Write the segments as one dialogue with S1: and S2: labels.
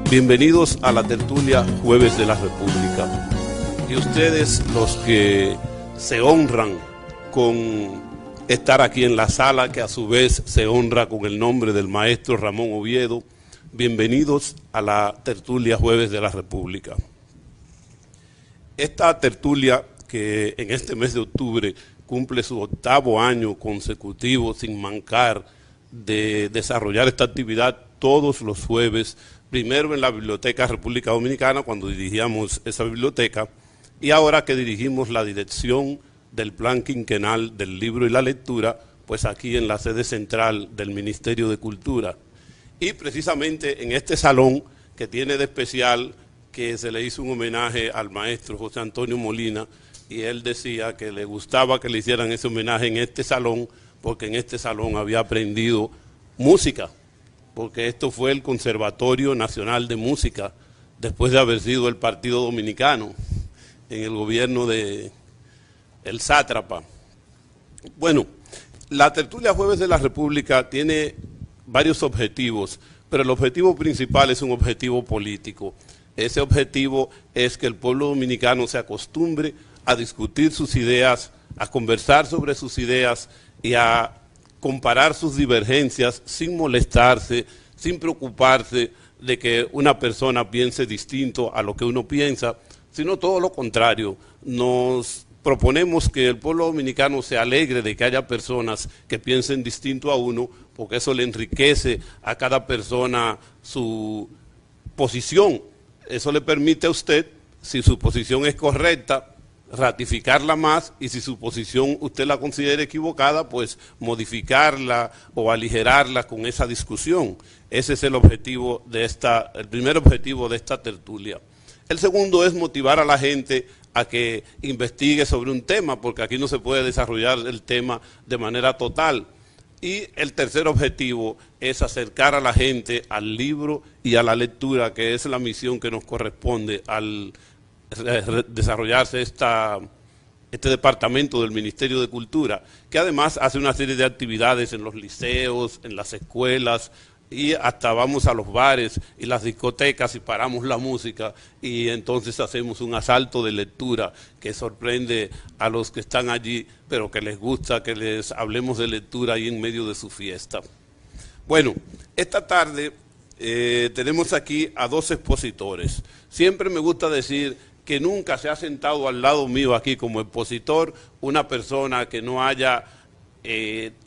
S1: Bienvenidos a la tertulia Jueves de la República. Y ustedes, los que se honran con estar aquí en la sala, que a su vez se honra con el nombre del maestro Ramón Oviedo, bienvenidos a la tertulia Jueves de la República. Esta tertulia, que en este mes de octubre cumple su 8º año consecutivo sin mancar de desarrollar esta actividad todos los jueves, primero en la Biblioteca República Dominicana, cuando dirigíamos esa biblioteca, y ahora que dirigimos la dirección del plan quinquenal del libro y la lectura, pues aquí en la sede central del Ministerio de Cultura. Y precisamente en este salón, que tiene de especial que se le hizo un homenaje al maestro José Antonio Molina, y él decía que le gustaba que le hicieran ese homenaje en este salón, porque en este salón había aprendido música, porque esto fue el Conservatorio Nacional de Música, después de haber sido el Partido Dominicano, en el gobierno de el sátrapa. Bueno, la tertulia Jueves de la República tiene varios objetivos, pero el objetivo principal es un objetivo político. Ese objetivo es que el pueblo dominicano se acostumbre a discutir sus ideas, a conversar sobre sus ideas y a comparar sus divergencias sin molestarse, sin preocuparse de que una persona piense distinto a lo que uno piensa, sino todo lo contrario. Nos proponemos que el pueblo dominicano se alegre de que haya personas que piensen distinto a uno, porque eso le enriquece a cada persona su posición. Eso le permite a usted, si su posición es correcta, ratificarla más, y si su posición usted la considera equivocada, pues modificarla o aligerarla con esa discusión. Ese es el objetivo de el primer objetivo de esta tertulia. El segundo es motivar a la gente a que investigue sobre un tema, porque aquí no se puede desarrollar el tema de manera total. Y el tercer objetivo es acercar a la gente al libro y a la lectura, que es la misión que nos corresponde al desarrollarse este departamento del Ministerio de Cultura, que además hace una serie de actividades en los liceos, en las escuelas, y hasta vamos a los bares y las discotecas y paramos la música, y entonces hacemos un asalto de lectura que sorprende a los que están allí, pero que les gusta que les hablemos de lectura ahí en medio de su fiesta. Bueno, esta tarde tenemos aquí a dos expositores. Siempre me gusta decir que nunca se ha sentado al lado mío aquí como expositor una persona que no haya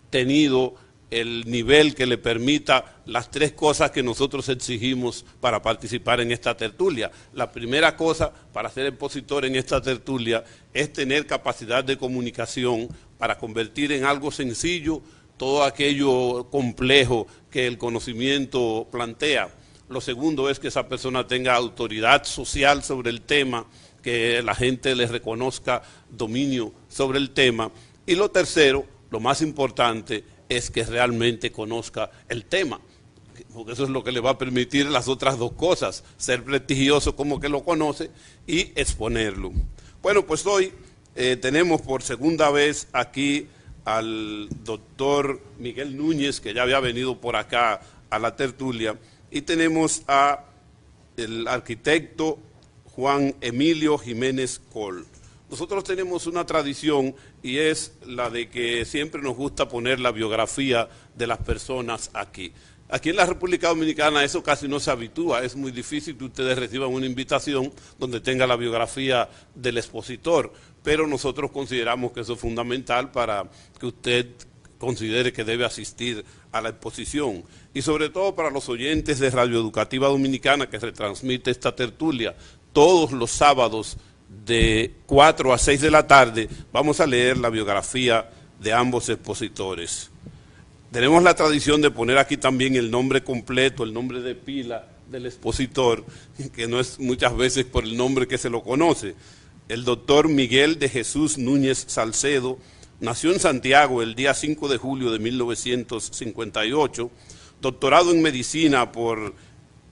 S1: tenido el nivel que le permita las tres cosas que nosotros exigimos para participar en esta tertulia. La primera cosa para ser expositor en esta tertulia es tener capacidad de comunicación para convertir en algo sencillo todo aquello complejo que el conocimiento plantea. Lo segundo es que esa persona tenga autoridad social sobre el tema, que la gente le reconozca dominio sobre el tema. Y lo tercero, lo más importante, es que realmente conozca el tema, porque eso es lo que le va a permitir las otras dos cosas: ser prestigioso como que lo conoce y exponerlo. Bueno, pues hoy tenemos por segunda vez aquí al doctor Miguel Núñez, que ya había venido por acá a la tertulia, y tenemos al arquitecto Juan Emilio Jiménez Coll. Nosotros tenemos una tradición, y es la de que siempre nos gusta poner la biografía de las personas aquí. Aquí en la República Dominicana eso casi no se habitúa, es muy difícil que ustedes reciban una invitación donde tenga la biografía del expositor, pero nosotros consideramos que eso es fundamental para que usted considere que debe asistir a la exposición, y sobre todo para los oyentes de Radio Educativa Dominicana, que retransmite esta tertulia todos los sábados de 4 a 6 de la tarde. Vamos a leer la biografía de ambos expositores. Tenemos la tradición de poner aquí también el nombre completo, el nombre de pila del expositor, que no es muchas veces por el nombre que se lo conoce. El doctor Miguel de Jesús Núñez Salcedo nació en Santiago el día 5 de julio de 1958, doctorado en medicina por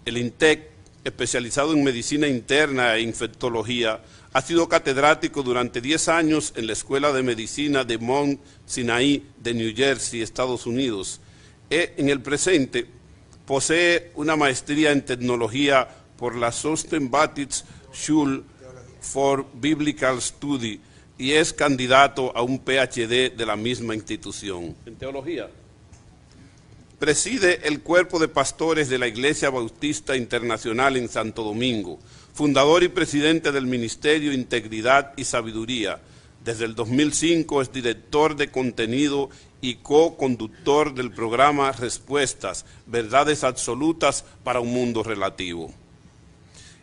S1: el INTEC, especializado en medicina interna e infectología. Ha sido catedrático durante 10 años en la Escuela de Medicina de Mount Sinai de New Jersey, Estados Unidos. En el presente posee una maestría en tecnología por la Baptist Schule for Biblical Study y es candidato a un PhD de la misma institución en teología. Preside el cuerpo de pastores de la Iglesia Bautista Internacional en Santo Domingo, fundador y presidente del Ministerio Integridad y Sabiduría. Desde el 2005 es director de contenido y co-conductor del programa Respuestas, Verdades Absolutas para un Mundo Relativo.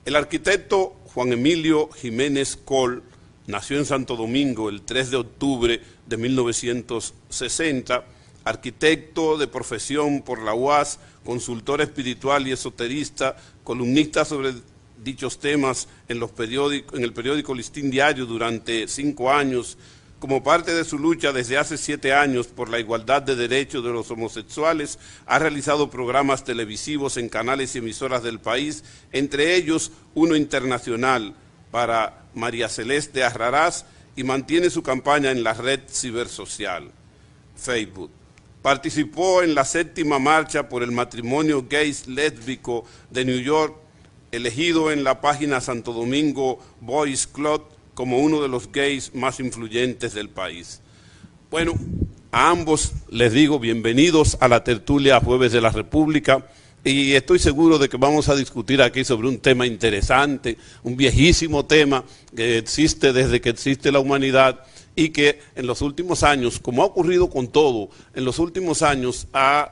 S1: El arquitecto Juan Emilio Jiménez Coll nació en Santo Domingo el 3 de octubre de 1960, arquitecto de profesión por la UAS, consultor espiritual y esoterista, columnista sobre dichos temas en el periódico Listín Diario durante 5 años, como parte de su lucha desde hace 7 años por la igualdad de derechos de los homosexuales, ha realizado programas televisivos en canales y emisoras del país, entre ellos uno internacional para María Celeste Arrarás, y mantiene su campaña en la red cibersocial Facebook. Participó en la 7ª marcha por el matrimonio gay lésbico de New York, elegido en la página Santo Domingo Boys Club como uno de los gays más influyentes del país. Bueno, a ambos les digo bienvenidos a la tertulia Jueves de la República, y estoy seguro de que vamos a discutir aquí sobre un tema interesante, un viejísimo tema que existe desde que existe la humanidad y que en los últimos años, como ha ocurrido con todo, en los últimos años ha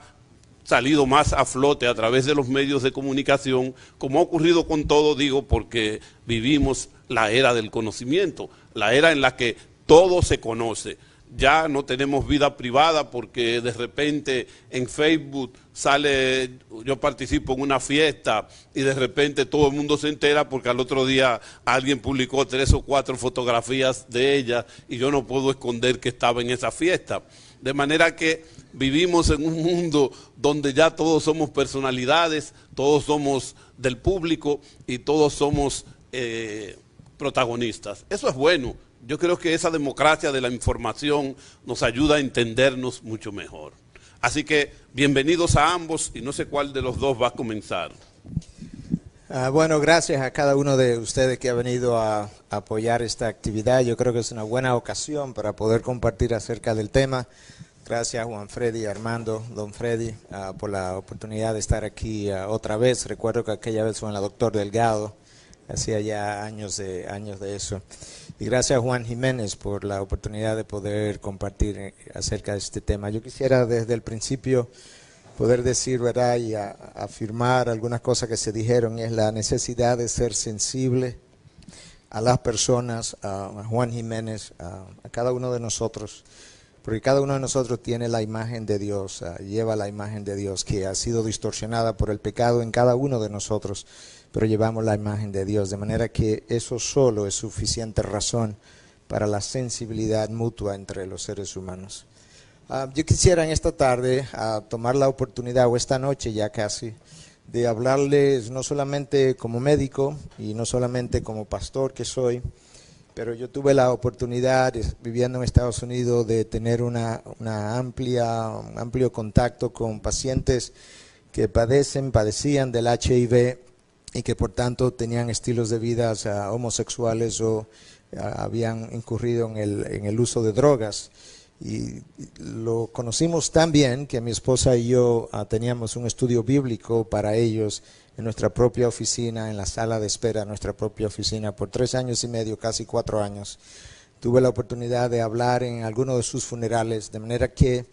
S1: salido más a flote a través de los medios de comunicación, como ha ocurrido con todo, digo, porque vivimos la era del conocimiento, la era en la que todo se conoce. Ya no tenemos vida privada porque de repente en Facebook sale, yo participo en una fiesta y de repente todo el mundo se entera porque al otro día alguien publicó 3 o 4 fotografías de ella y yo no puedo esconder que estaba en esa fiesta. De manera que vivimos en un mundo donde ya todos somos personalidades, todos somos del público y todos somos protagonistas. Eso es bueno. Yo creo que esa democracia de la información nos ayuda a entendernos mucho mejor. Así que bienvenidos a ambos y no sé cuál de los dos va a comenzar.
S2: Bueno, gracias a cada uno de ustedes que ha venido a apoyar esta actividad. Yo creo que es una buena ocasión para poder compartir acerca del tema. Gracias Juan Freddy, Armando, Don Freddy, por la oportunidad de estar aquí otra vez. Recuerdo que aquella vez fue en la Doctor Delgado, hacía ya años de eso. Y gracias a Juan Jiménez por la oportunidad de poder compartir acerca de este tema. Yo quisiera desde el principio poder decir, ¿verdad?, y afirmar algunas cosas que se dijeron, y es la necesidad de ser sensible a las personas, a Juan Jiménez, a cada uno de nosotros, porque cada uno de nosotros tiene la imagen de Dios, lleva la imagen de Dios que ha sido distorsionada por el pecado en cada uno de nosotros, pero llevamos la imagen de Dios, de manera que eso solo es suficiente razón para la sensibilidad mutua entre los seres humanos. Yo quisiera en esta tarde tomar la oportunidad, o esta noche ya casi, de hablarles no solamente como médico y no solamente como pastor que soy, pero yo tuve la oportunidad, viviendo en Estados Unidos, de tener un amplio contacto con pacientes que padecían del HIV y que por tanto tenían estilos de vida homosexuales o habían incurrido en el uso de drogas. Y lo conocimos tan bien que mi esposa y yo teníamos un estudio bíblico para ellos en nuestra propia oficina, en la sala de espera de nuestra propia oficina, por 3 años y medio, casi 4 años. Tuve la oportunidad de hablar en algunos de sus funerales, de manera que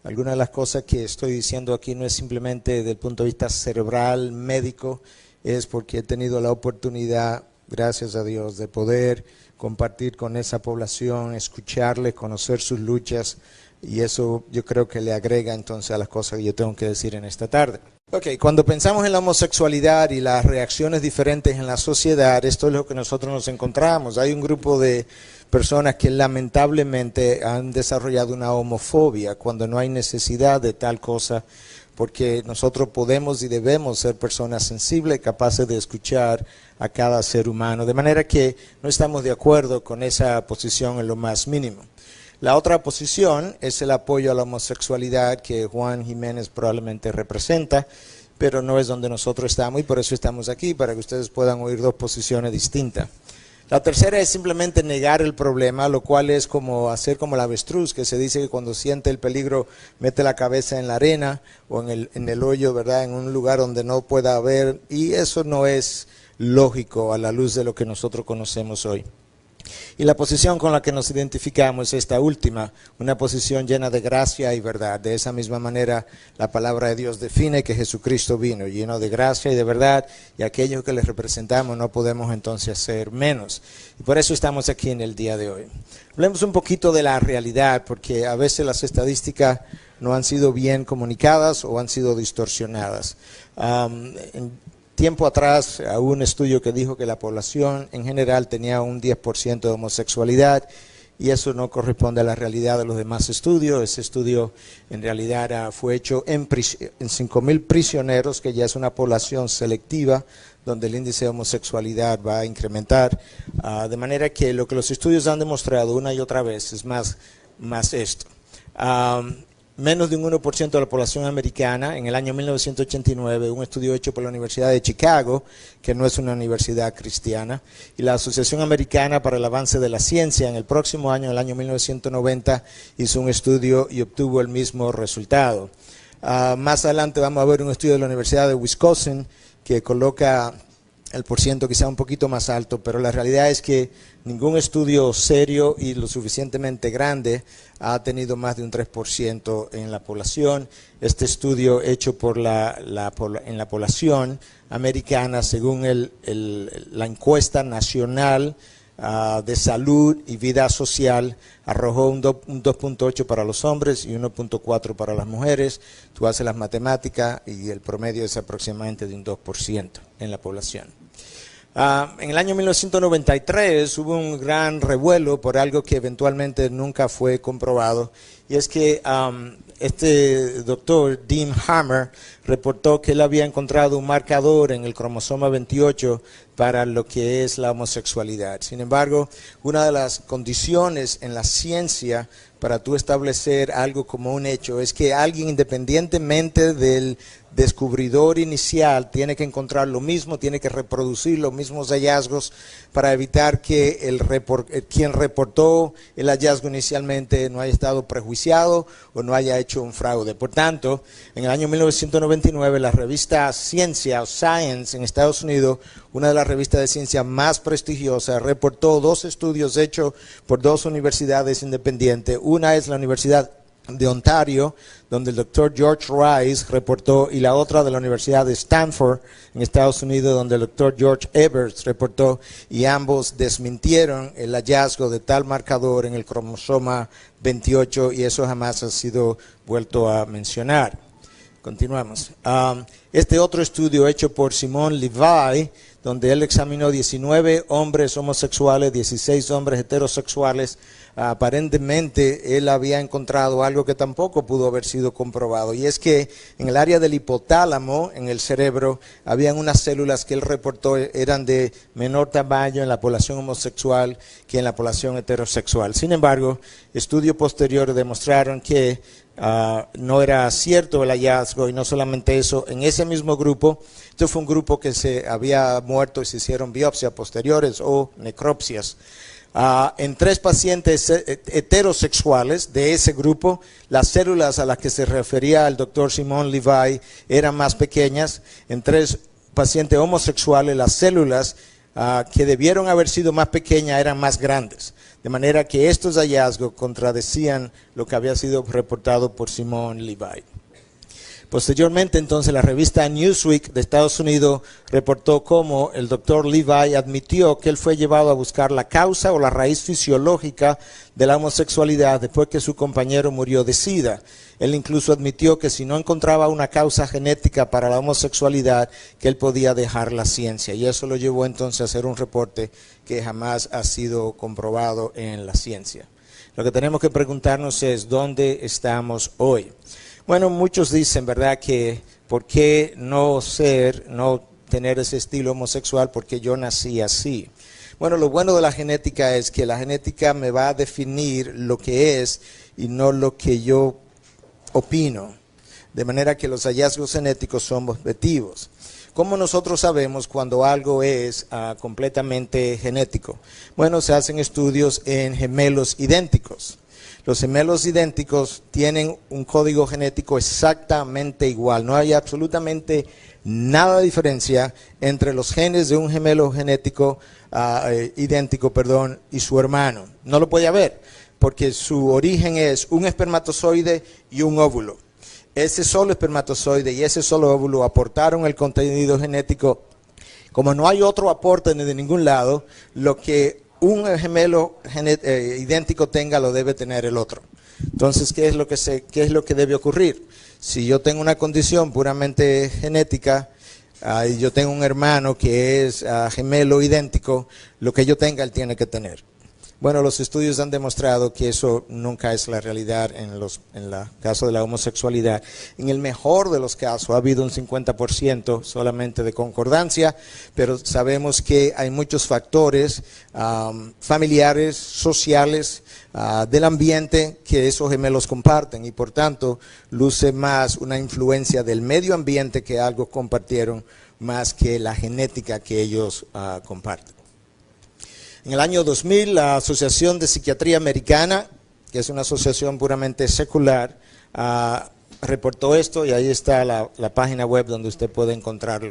S2: algunas de las cosas que estoy diciendo aquí no es simplemente desde el punto de vista cerebral, médico, es porque he tenido la oportunidad, gracias a Dios, de poder compartir con esa población, escucharles, conocer sus luchas, y eso yo creo que le agrega entonces a las cosas que yo tengo que decir en esta tarde. Cuando pensamos en la homosexualidad y las reacciones diferentes en la sociedad, esto es lo que nosotros nos encontramos. Hay un grupo de personas que lamentablemente han desarrollado una homofobia cuando no hay necesidad de tal cosa, porque nosotros podemos y debemos ser personas sensibles, capaces de escuchar a cada ser humano, de manera que no estamos de acuerdo con esa posición en lo más mínimo. La otra posición es el apoyo a la homosexualidad que Juan Jiménez probablemente representa, pero no es donde nosotros estamos y por eso estamos aquí, para que ustedes puedan oír dos posiciones distintas. La tercera es simplemente negar el problema, lo cual es como hacer como el avestruz, que se dice que cuando siente el peligro mete la cabeza en la arena o en el hoyo, ¿verdad? En un lugar donde no pueda ver, y eso no es lógico a la luz de lo que nosotros conocemos hoy. Y la posición con la que nos identificamos es esta última, una posición llena de gracia y verdad. De esa misma manera, la palabra de Dios define que Jesucristo vino, lleno de gracia y de verdad, y aquellos que le representamos no podemos entonces ser menos. Y por eso estamos aquí en el día de hoy. Hablemos un poquito de la realidad, porque a veces las estadísticas no han sido bien comunicadas o han sido distorsionadas. Tiempo atrás hubo un estudio que dijo que la población en general tenía un 10% de homosexualidad y eso no corresponde a la realidad de los demás estudios. Ese estudio en realidad fue hecho en 5,000 prisioneros, que ya es una población selectiva donde el índice de homosexualidad va a incrementar, de manera que lo que los estudios han demostrado una y otra vez es más esto. Menos de un 1% de la población americana. En el año 1989, un estudio hecho por la Universidad de Chicago, que no es una universidad cristiana, y la Asociación Americana para el Avance de la Ciencia, en el próximo año, en el año 1990, hizo un estudio y obtuvo el mismo resultado. Más adelante vamos a ver un estudio de la Universidad de Wisconsin que coloca el porciento quizá un poquito más alto, pero la realidad es que ningún estudio serio y lo suficientemente grande ha tenido más de un 3% en la población. Este estudio hecho por en la población americana, según la encuesta nacional de salud y vida social, arrojó un 2.8 para los hombres y 1.4 para las mujeres. Tú haces las matemáticas y el promedio es aproximadamente de un 2% en la población. En el año 1993 hubo un gran revuelo por algo que eventualmente nunca fue comprobado, y es que este doctor, Dean Hammer, reportó que él había encontrado un marcador en el cromosoma 28 para lo que es la homosexualidad. Sin embargo, una de las condiciones en la ciencia para tú establecer algo como un hecho es que alguien, independientemente del descubridor inicial, tiene que encontrar lo mismo, tiene que reproducir los mismos hallazgos para evitar que quien reportó el hallazgo inicialmente no haya estado prejuiciado o no haya hecho un fraude. Por tanto, en el año 1999, la revista Ciencia o Science en Estados Unidos, una de las revistas de ciencia más prestigiosas, reportó 2 estudios hechos por 2 universidades independientes. Una es la Universidad de Ontario, donde el doctor George Rice reportó, y la otra de la Universidad de Stanford, en Estados Unidos, donde el doctor George Eberts reportó, y ambos desmintieron el hallazgo de tal marcador en el cromosoma 28, y eso jamás ha sido vuelto a mencionar. Continuamos. Este otro estudio hecho por Simon Levi, donde él examinó 19 hombres homosexuales, 16 hombres heterosexuales. Aparentemente él había encontrado algo que tampoco pudo haber sido comprobado, y es que en el área del hipotálamo, en el cerebro, habían unas células que él reportó eran de menor tamaño en la población homosexual que en la población heterosexual. Sin embargo, estudios posteriores demostraron que no era cierto el hallazgo, y no solamente eso, en ese mismo grupo, este fue un grupo que se había muerto y se hicieron biopsias posteriores o necropsias. En 3 pacientes heterosexuales de ese grupo, las células a las que se refería el doctor Simon Levi eran más pequeñas. En 3 pacientes homosexuales, las células que debieron haber sido más pequeñas eran más grandes. De manera que estos hallazgos contradecían lo que había sido reportado por Simon Levi. Posteriormente, entonces, la revista Newsweek de Estados Unidos reportó cómo el doctor Levi admitió que él fue llevado a buscar la causa o la raíz fisiológica de la homosexualidad después que su compañero murió de SIDA. Él incluso admitió que si no encontraba una causa genética para la homosexualidad, que él podía dejar la ciencia. Y eso lo llevó entonces a hacer un reporte que jamás ha sido comprobado en la ciencia. Lo que tenemos que preguntarnos es, ¿dónde estamos hoy? Bueno, muchos dicen, ¿verdad?, que ¿por qué no tener ese estilo homosexual? Porque yo nací así. Bueno, lo bueno de la genética es que la genética me va a definir lo que es y no lo que yo opino. de manera que los hallazgos genéticos son objetivos. ¿Cómo nosotros sabemos cuando algo es completamente genético? Bueno, se hacen estudios en gemelos idénticos. Los gemelos idénticos tienen un código genético exactamente igual. No hay absolutamente nada de diferencia entre los genes de un gemelo genético idéntico, y su hermano. No lo puede haber, porque su origen es un espermatozoide y un óvulo. Ese solo espermatozoide y ese solo óvulo aportaron el contenido genético. Como no hay otro aporte de ningún lado, lo que un gemelo idéntico tenga lo debe tener el otro. Entonces, ¿qué es lo que debe ocurrir? Si yo tengo una condición puramente genética y yo tengo un hermano que es gemelo idéntico, lo que yo tenga él tiene que tener. Bueno, los estudios han demostrado que eso nunca es la realidad en el caso de la homosexualidad. En el mejor de los casos ha habido un 50% solamente de concordancia, pero sabemos que hay muchos factores familiares, sociales, del ambiente que esos gemelos comparten y por tanto luce más una influencia del medio ambiente que algo compartieron más que la genética que ellos comparten. En el año 2000, la Asociación de Psiquiatría Americana, que es una asociación puramente secular, reportó esto y ahí está la página web donde usted puede encontrar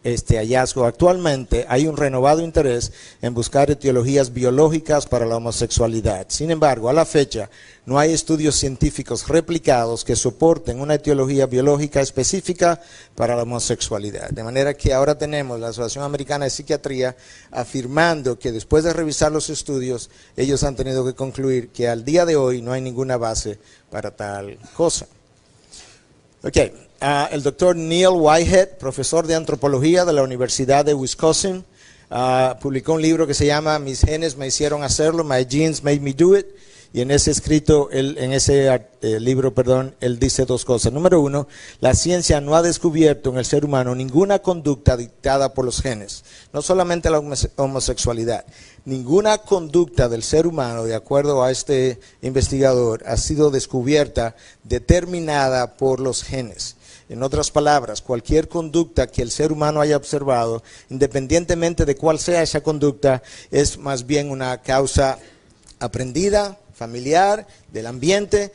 S2: este hallazgo. Actualmente hay un renovado interés en buscar etiologías biológicas para la homosexualidad. Sin embargo, a la fecha no hay estudios científicos replicados que soporten una etiología biológica específica para la homosexualidad. De manera que ahora tenemos la Asociación Americana de Psiquiatría afirmando que después de revisar los estudios, ellos han tenido que concluir que al día de hoy no hay ninguna base para tal cosa. El doctor Neil Whitehead, profesor de antropología de la Universidad de Wisconsin, publicó un libro que se llama Mis genes me hicieron hacerlo, My Genes Made Me Do It, y en ese libro, él dice dos cosas. Número uno, la ciencia no ha descubierto en el ser humano ninguna conducta dictada por los genes, no solamente la homosexualidad. Ninguna conducta del ser humano, de acuerdo a este investigador, ha sido descubierta, determinada por los genes. En otras palabras, cualquier conducta que el ser humano haya observado, independientemente de cuál sea esa conducta, es más bien una causa aprendida, familiar, del ambiente,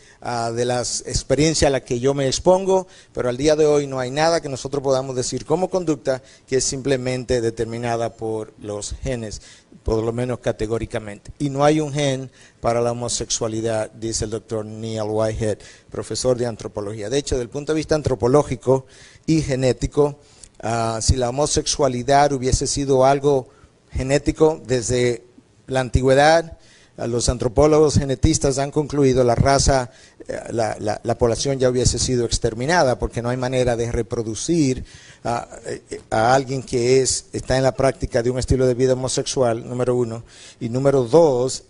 S2: de las experiencias a las que yo me expongo, pero al día de hoy no hay nada que nosotros podamos decir como conducta que es simplemente determinada por los genes, por lo menos categóricamente. Y no hay un gen para la homosexualidad, dice el doctor Neil Whitehead, profesor de antropología. De hecho, desde el punto de vista antropológico y genético, si la homosexualidad hubiese sido algo genético desde la antigüedad, los antropólogos genetistas han concluido la población ya hubiese sido exterminada porque no hay manera de reproducir a alguien que está en la práctica de un estilo de vida homosexual, número uno. Y número dos,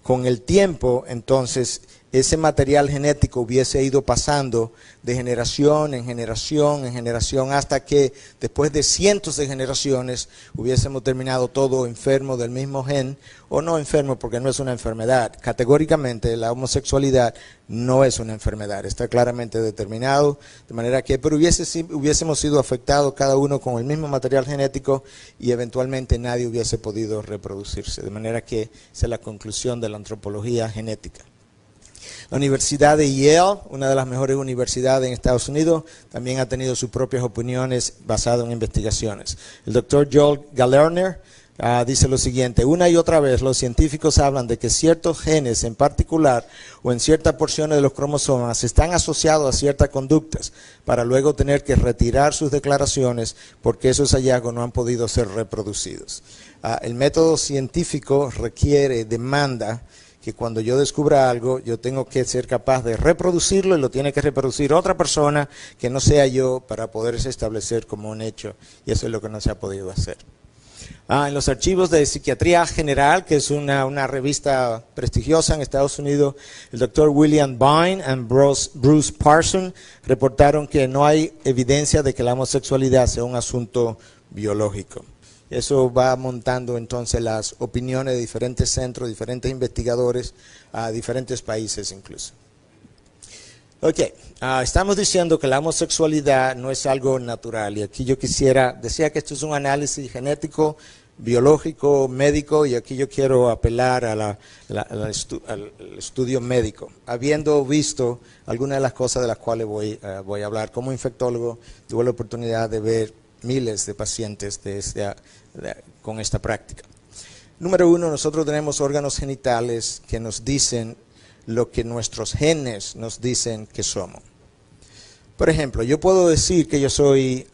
S2: con el tiempo, entonces, ese material genético hubiese ido pasando de generación en generación en generación hasta que después de cientos de generaciones hubiésemos terminado todo enfermo del mismo gen, o no enfermo porque no es una enfermedad. Categóricamente la homosexualidad no es una enfermedad, está claramente determinado, de manera que pero hubiésemos sido afectados cada uno con el mismo material genético y eventualmente nadie hubiese podido reproducirse, de manera que esa es la conclusión de la antropología genética. La Universidad de Yale, una de las mejores universidades en Estados Unidos, también ha tenido sus propias opiniones basadas en investigaciones. El doctor Joel Galerner dice lo siguiente: una y otra vez los científicos hablan de que ciertos genes en particular o en ciertas porciones de los cromosomas están asociados a ciertas conductas para luego tener que retirar sus declaraciones porque esos hallazgos no han podido ser reproducidos. El método científico demanda que cuando yo descubra algo, yo tengo que ser capaz de reproducirlo y lo tiene que reproducir otra persona que no sea yo para poderse establecer como un hecho, y eso es lo que no se ha podido hacer. En los archivos de Psiquiatría General, que es una revista prestigiosa en Estados Unidos, el doctor William Vine y Bruce Parson reportaron que no hay evidencia de que la homosexualidad sea un asunto biológico. Eso va montando entonces las opiniones de diferentes centros, diferentes investigadores, a diferentes países incluso. Ok, estamos diciendo que la homosexualidad no es algo natural y aquí yo decía que esto es un análisis genético, biológico, médico y aquí yo quiero apelar al estudio médico. Habiendo visto algunas de las cosas de las cuales voy a hablar, como infectólogo tuve la oportunidad de ver miles de pacientes con esta práctica. Número uno, nosotros tenemos órganos genitales que nos dicen lo que nuestros genes nos dicen que somos. Por ejemplo, yo puedo decir que yo soy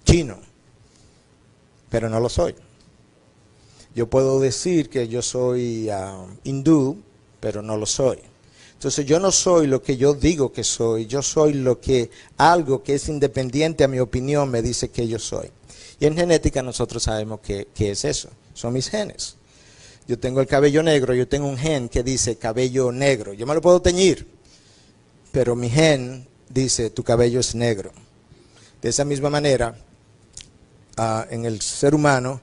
S2: chino, pero no lo soy. Yo puedo decir que yo soy hindú, pero no lo soy. Entonces yo no soy lo que yo digo que soy, yo soy algo que es independiente a mi opinión me dice que yo soy. Y en genética nosotros sabemos qué es eso, son mis genes. Yo tengo el cabello negro, yo tengo un gen que dice cabello negro. Yo me lo puedo teñir, pero mi gen dice tu cabello es negro. De esa misma manera, en el ser humano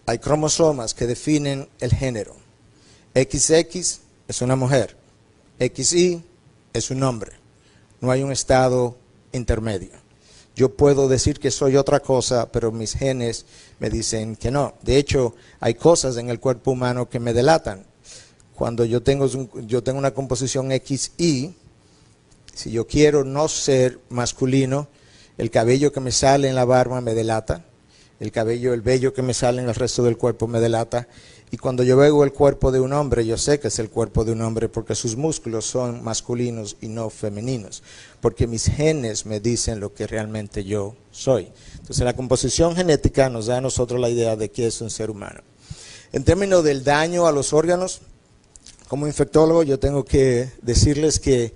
S2: hay cromosomas que definen el género. XX es una mujer, XY es un hombre. No hay un estado intermedio. Yo puedo decir que soy otra cosa, pero mis genes me dicen que no. De hecho, hay cosas en el cuerpo humano que me delatan. Cuando yo tengo una composición XY, si yo quiero no ser masculino, el cabello que me sale en la barba me delata, el vello que me sale en el resto del cuerpo me delata. Y cuando yo veo el cuerpo de un hombre, yo sé que es el cuerpo de un hombre porque sus músculos son masculinos y no femeninos. Porque mis genes me dicen lo que realmente yo soy. Entonces la composición genética nos da a nosotros la idea de qué es un ser humano. En términos del daño a los órganos, como infectólogo yo tengo que decirles que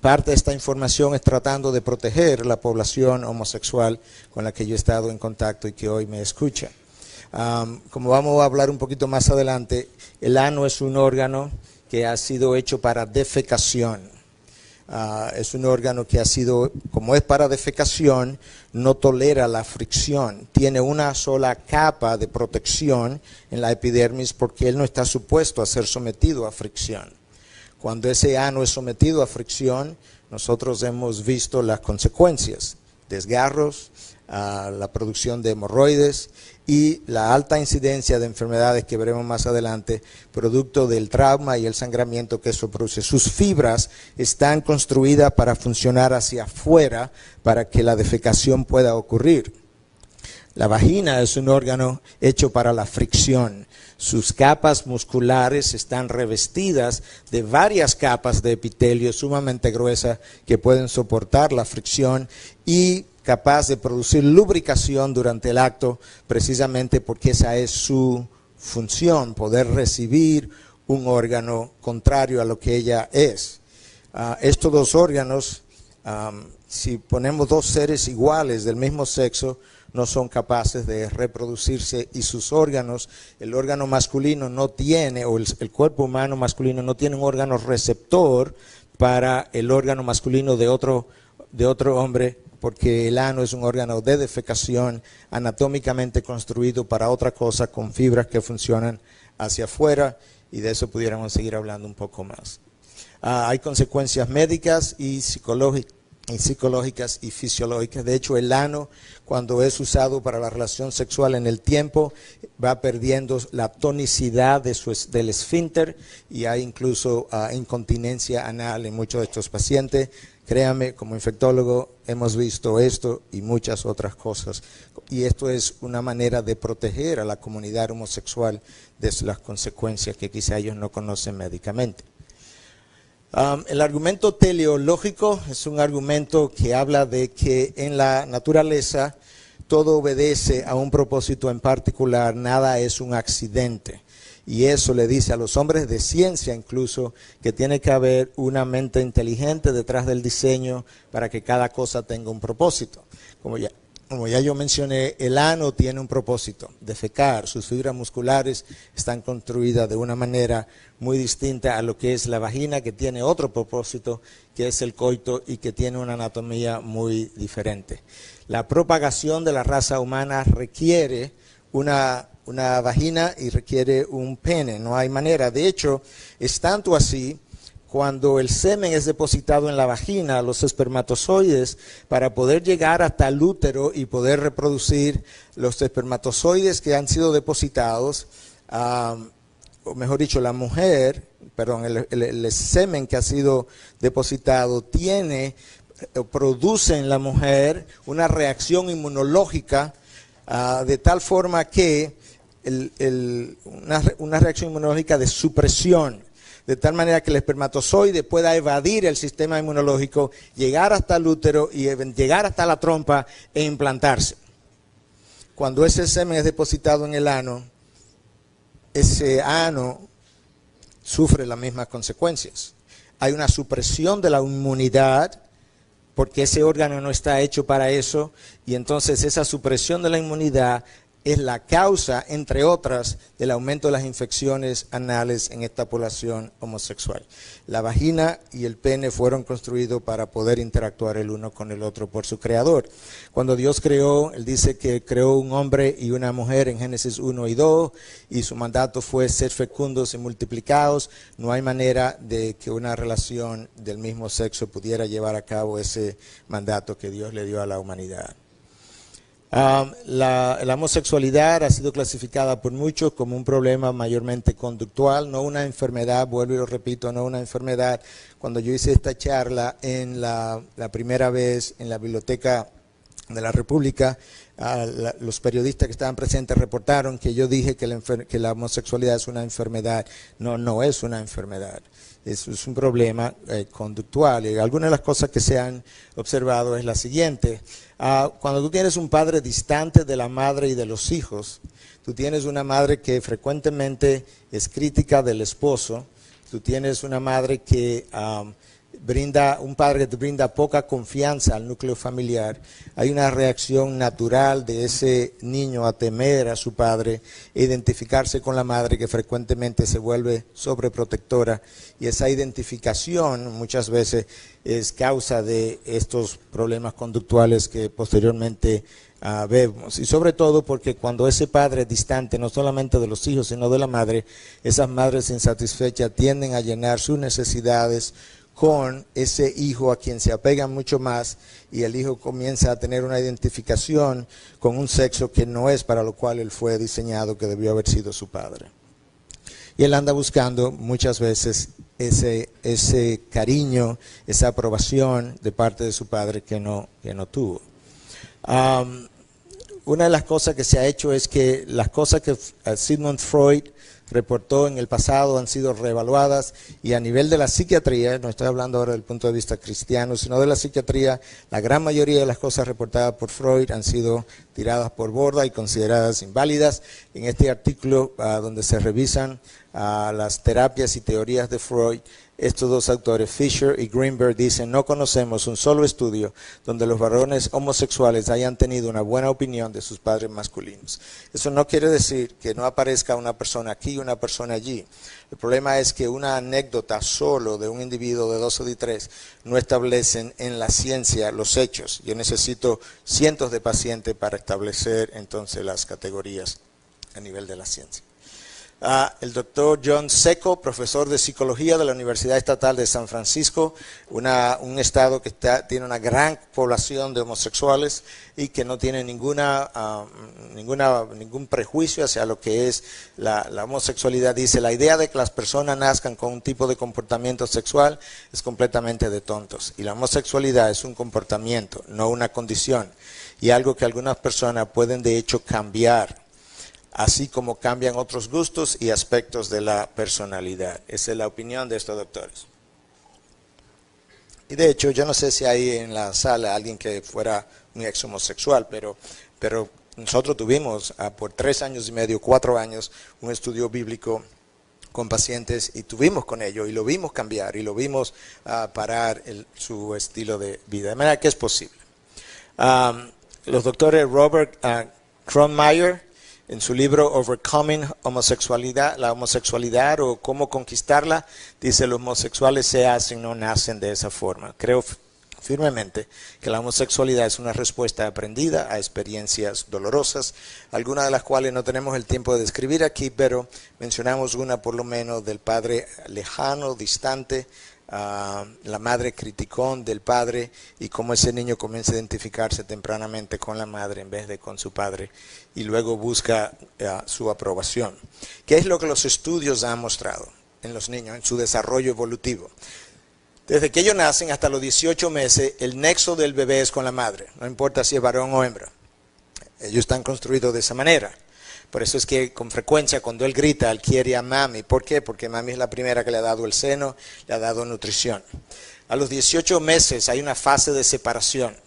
S2: parte de esta información es tratando de proteger la población homosexual con la que yo he estado en contacto y que hoy me escucha. Como vamos a hablar un poquito más adelante, el ano es un órgano que ha sido hecho para defecación. Es un órgano que como es para defecación, no tolera la fricción. Tiene una sola capa de protección en la epidermis porque él no está supuesto a ser sometido a fricción. Cuando ese ano es sometido a fricción, nosotros hemos visto las consecuencias, desgarros, la producción de hemorroides y la alta incidencia de enfermedades que veremos más adelante, producto del trauma y el sangramiento que eso produce. Sus fibras están construidas para funcionar hacia afuera para que la defecación pueda ocurrir. La vagina es un órgano hecho para la fricción. Sus capas musculares están revestidas de varias capas de epitelio sumamente gruesas que pueden soportar la fricción y capaz de producir lubricación durante el acto, precisamente porque esa es su función, poder recibir un órgano contrario a lo que ella es. Estos dos órganos, si ponemos dos seres iguales del mismo sexo, no son capaces de reproducirse y sus órganos, el órgano masculino no tiene, o el cuerpo humano masculino no tiene un órgano receptor para el órgano masculino de otro hombre, porque el ano es un órgano de defecación anatómicamente construido para otra cosa con fibras que funcionan hacia afuera y de eso pudiéramos seguir hablando un poco más. Hay consecuencias médicas y psicológicas y fisiológicas. De hecho, el ano, cuando es usado para la relación sexual en el tiempo, va perdiendo la tonicidad del esfínter y hay incluso incontinencia anal en muchos de estos pacientes. Créame, como infectólogo hemos visto esto y muchas otras cosas. Y esto es una manera de proteger a la comunidad homosexual de las consecuencias que quizá ellos no conocen médicamente. El argumento teleológico es un argumento que habla de que en la naturaleza todo obedece a un propósito en particular, nada es un accidente. Y eso le dice a los hombres de ciencia incluso que tiene que haber una mente inteligente detrás del diseño para que cada cosa tenga un propósito. Como ya yo mencioné, el ano tiene un propósito, defecar. Sus fibras musculares están construidas de una manera muy distinta a lo que es la vagina, que tiene otro propósito, que es el coito y que tiene una anatomía muy diferente. La propagación de la raza humana requiere una vagina y requiere un pene, no hay manera. De hecho, es tanto así cuando el semen es depositado en la vagina, los espermatozoides, para poder llegar hasta el útero y poder reproducir los espermatozoides que han sido depositados, o mejor dicho, la mujer, perdón, el semen que ha sido depositado produce en la mujer una reacción inmunológica de tal forma que una reacción inmunológica de supresión, de tal manera que el espermatozoide pueda evadir el sistema inmunológico, llegar hasta el útero y llegar hasta la trompa e implantarse. Cuando ese semen es depositado en el ano, ese ano sufre las mismas consecuencias. Hay una supresión de la inmunidad, porque ese órgano no está hecho para eso, y entonces esa supresión de la inmunidad es la causa, entre otras, del aumento de las infecciones anales en esta población homosexual. La vagina y el pene fueron construidos para poder interactuar el uno con el otro por su creador. Cuando Dios creó, Él dice que creó un hombre y una mujer en Génesis 1 y 2, y su mandato fue ser fecundos y multiplicados. No hay manera de que una relación del mismo sexo pudiera llevar a cabo ese mandato que Dios le dio a la humanidad. La homosexualidad ha sido clasificada por muchos como un problema mayormente conductual, no una enfermedad. Vuelvo y lo repito, no una enfermedad. Cuando yo hice esta charla en la primera vez en la Biblioteca de la República, los periodistas que estaban presentes reportaron que yo dije que la homosexualidad es una enfermedad. No, no es una enfermedad. Es un problema conductual. Y algunas de las cosas que se han observado es la siguiente. Cuando tú tienes un padre distante de la madre y de los hijos, tú tienes una madre que frecuentemente es crítica del esposo, tú tienes una madre que un padre que te brinda poca confianza al núcleo familiar, hay una reacción natural de ese niño a temer a su padre e identificarse con la madre, que frecuentemente se vuelve sobreprotectora, y esa identificación muchas veces es causa de estos problemas conductuales que posteriormente vemos, y sobre todo porque cuando ese padre es distante no solamente de los hijos sino de la madre, esas madres insatisfechas tienden a llenar sus necesidades con ese hijo a quien se apegan mucho más, y el hijo comienza a tener una identificación con un sexo que no es para lo cual él fue diseñado, que debió haber sido su padre. Y él anda buscando muchas veces ese cariño, esa aprobación de parte de su padre que no tuvo. Una de las cosas que se ha hecho es que las cosas que Sigmund Freud reportó en el pasado han sido reevaluadas, y a nivel de la psiquiatría, no estoy hablando ahora del punto de vista cristiano, sino de la psiquiatría, la gran mayoría de las cosas reportadas por Freud han sido tiradas por borda y consideradas inválidas. En este artículo donde se revisan las terapias y teorías de Freud, estos dos autores, Fisher y Greenberg, dicen: no conocemos un solo estudio donde los varones homosexuales hayan tenido una buena opinión de sus padres masculinos. Eso no quiere decir que no aparezca una persona aquí y una persona allí. El problema es que una anécdota solo de un individuo de 2 o de 3 no establecen en la ciencia los hechos. Yo necesito cientos de pacientes para establecer entonces las categorías a nivel de la ciencia. El doctor John Secco, profesor de psicología de la Universidad Estatal de San Francisco, un estado que tiene una gran población de homosexuales y que no tiene ningún prejuicio hacia lo que es la homosexualidad, dice: la idea de que las personas nazcan con un tipo de comportamiento sexual es completamente de tontos, y la homosexualidad es un comportamiento, no una condición, y algo que algunas personas pueden de hecho cambiar, así como cambian otros gustos y aspectos de la personalidad. Esa es la opinión de estos doctores. Y de hecho, yo no sé si hay en la sala alguien que fuera un ex homosexual, pero nosotros tuvimos por 3 años y medio, 4 años, un estudio bíblico con pacientes, y tuvimos con ellos, y lo vimos cambiar, y lo vimos parar su estilo de vida. De manera que es posible. Los doctores Robert Kronmeyer, en su libro Overcoming Homosexualidad, la homosexualidad o cómo conquistarla, dice: los homosexuales se hacen, no nacen de esa forma. Creo firmemente que la homosexualidad es una respuesta aprendida a experiencias dolorosas, algunas de las cuales no tenemos el tiempo de describir aquí, pero mencionamos una por lo menos del padre lejano, distante, la madre criticón del padre y cómo ese niño comienza a identificarse tempranamente con la madre en vez de con su padre y luego busca su aprobación. ¿Qué es lo que los estudios han mostrado en los niños, en su desarrollo evolutivo? Desde que ellos nacen hasta los 18 meses, el nexo del bebé es con la madre, no importa si es varón o hembra. Ellos están construidos de esa manera. Por eso es que con frecuencia cuando él grita, él quiere a mami. ¿Por qué? Porque mami es la primera que le ha dado el seno, le ha dado nutrición. A los 18 meses hay una fase de separación.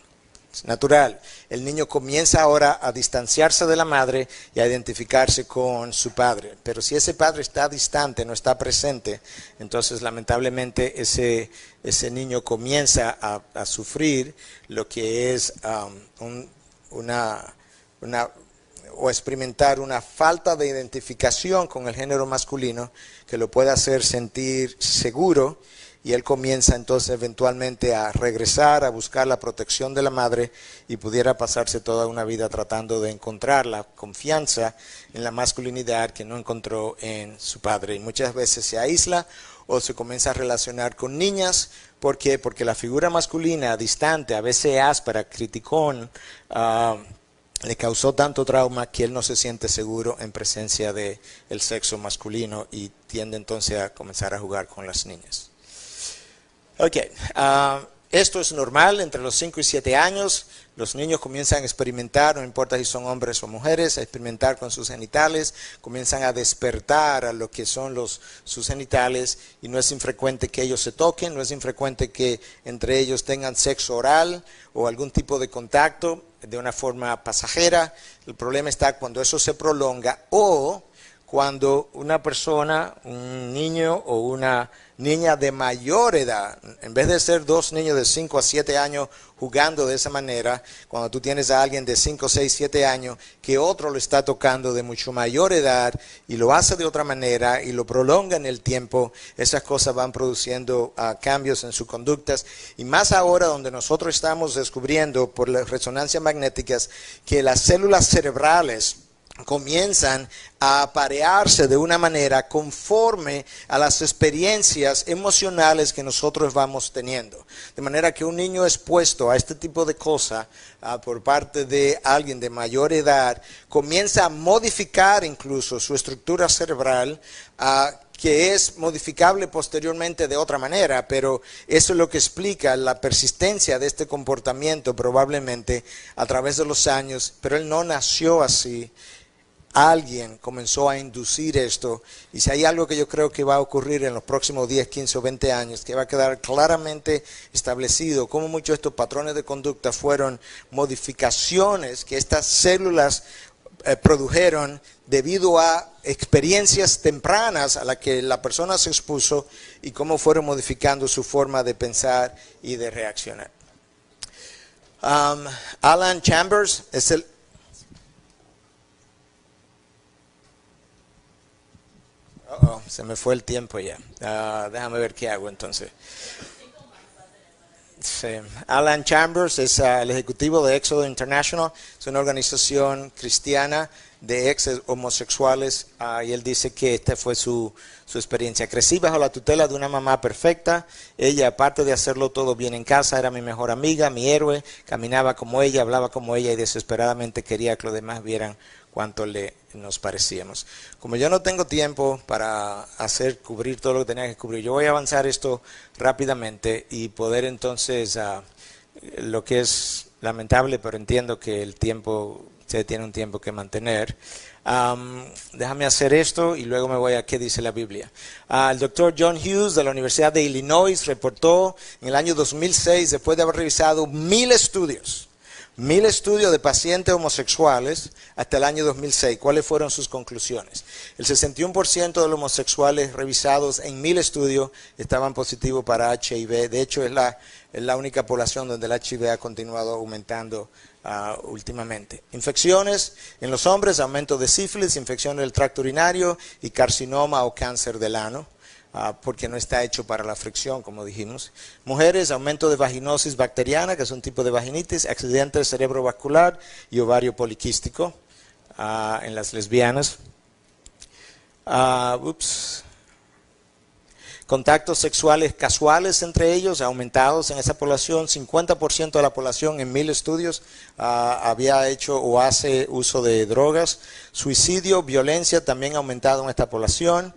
S2: Es natural. El niño comienza ahora a distanciarse de la madre y a identificarse con su padre. Pero si ese padre está distante, no está presente, entonces lamentablemente ese niño comienza a sufrir lo que es o experimentar una falta de identificación con el género masculino que lo puede hacer sentir seguro y él comienza entonces eventualmente a regresar, a buscar la protección de la madre y pudiera pasarse toda una vida tratando de encontrar la confianza en la masculinidad que no encontró en su padre. Y muchas veces se aísla o se comienza a relacionar con niñas. ¿Por qué? Porque la figura masculina distante, a veces áspera, criticón, le causó tanto trauma que él no se siente seguro en presencia del sexo masculino y tiende entonces a comenzar a jugar con las niñas. Ok, esto es normal entre los 5 y 7 años. Los niños comienzan a experimentar, no importa si son hombres o mujeres, a experimentar con sus genitales, comienzan a despertar a lo que son sus genitales y no es infrecuente que ellos se toquen, no es infrecuente que entre ellos tengan sexo oral o algún tipo de contacto de una forma pasajera. El problema está cuando eso se prolonga o cuando una persona, un niño o una niña de mayor edad, en vez de ser dos niños de 5 a 7 años jugando de esa manera, cuando tú tienes a alguien de 5, 6, 7 años que otro lo está tocando de mucho mayor edad y lo hace de otra manera y lo prolonga en el tiempo, esas cosas van produciendo cambios en sus conductas y más ahora donde nosotros estamos descubriendo por las resonancias magnéticas que las células cerebrales comienzan a aparearse de una manera conforme a las experiencias emocionales que nosotros vamos teniendo. De manera que un niño expuesto a este tipo de cosas por parte de alguien de mayor edad comienza a modificar incluso su estructura cerebral, que es modificable posteriormente de otra manera, pero eso es lo que explica la persistencia de este comportamiento probablemente a través de los años, pero él no nació así. Alguien comenzó a inducir esto y si hay algo que yo creo que va a ocurrir en los próximos 10, 15 o 20 años, que va a quedar claramente establecido cómo muchos de estos patrones de conducta fueron modificaciones que estas células produjeron debido a experiencias tempranas a las que la persona se expuso y cómo fueron modificando su forma de pensar y de reaccionar. Alan Chambers es el... se me fue el tiempo ya. Déjame ver qué hago entonces. Sí. Alan Chambers es el ejecutivo de Éxodo International, es una organización cristiana de ex homosexuales y él dice que esta fue su experiencia. Crecí bajo la tutela de una mamá perfecta, ella aparte de hacerlo todo bien en casa era mi mejor amiga, mi héroe, caminaba como ella, hablaba como ella y desesperadamente quería que los demás vieran cuánto nos parecíamos. Como yo no tengo tiempo para cubrir todo lo que tenía que cubrir, yo voy a avanzar esto rápidamente y poder entonces, lo que es lamentable, pero entiendo que el tiempo, se tiene un tiempo que mantener. Déjame hacer esto y luego me voy a qué dice la Biblia. El doctor John Hughes de la Universidad de Illinois reportó en el año 2006, después de haber revisado 1000 estudios de pacientes homosexuales hasta el año 2006. ¿Cuáles fueron sus conclusiones? El 61% de los homosexuales revisados en 1000 estudios estaban positivos para HIV. De hecho, es la única población donde el HIV ha continuado aumentando últimamente. Infecciones en los hombres, aumento de sífilis, infecciones del tracto urinario y carcinoma o cáncer del ano. Porque no está hecho para la fricción, como dijimos. Mujeres, aumento de vaginosis bacteriana, que es un tipo de vaginitis, accidente cerebrovascular y ovario poliquístico en las lesbianas. Contactos sexuales casuales entre ellos, aumentados en esa población. 50% de la población en 1000 estudios había hecho o hace uso de drogas. Suicidio, violencia también aumentado en esta población.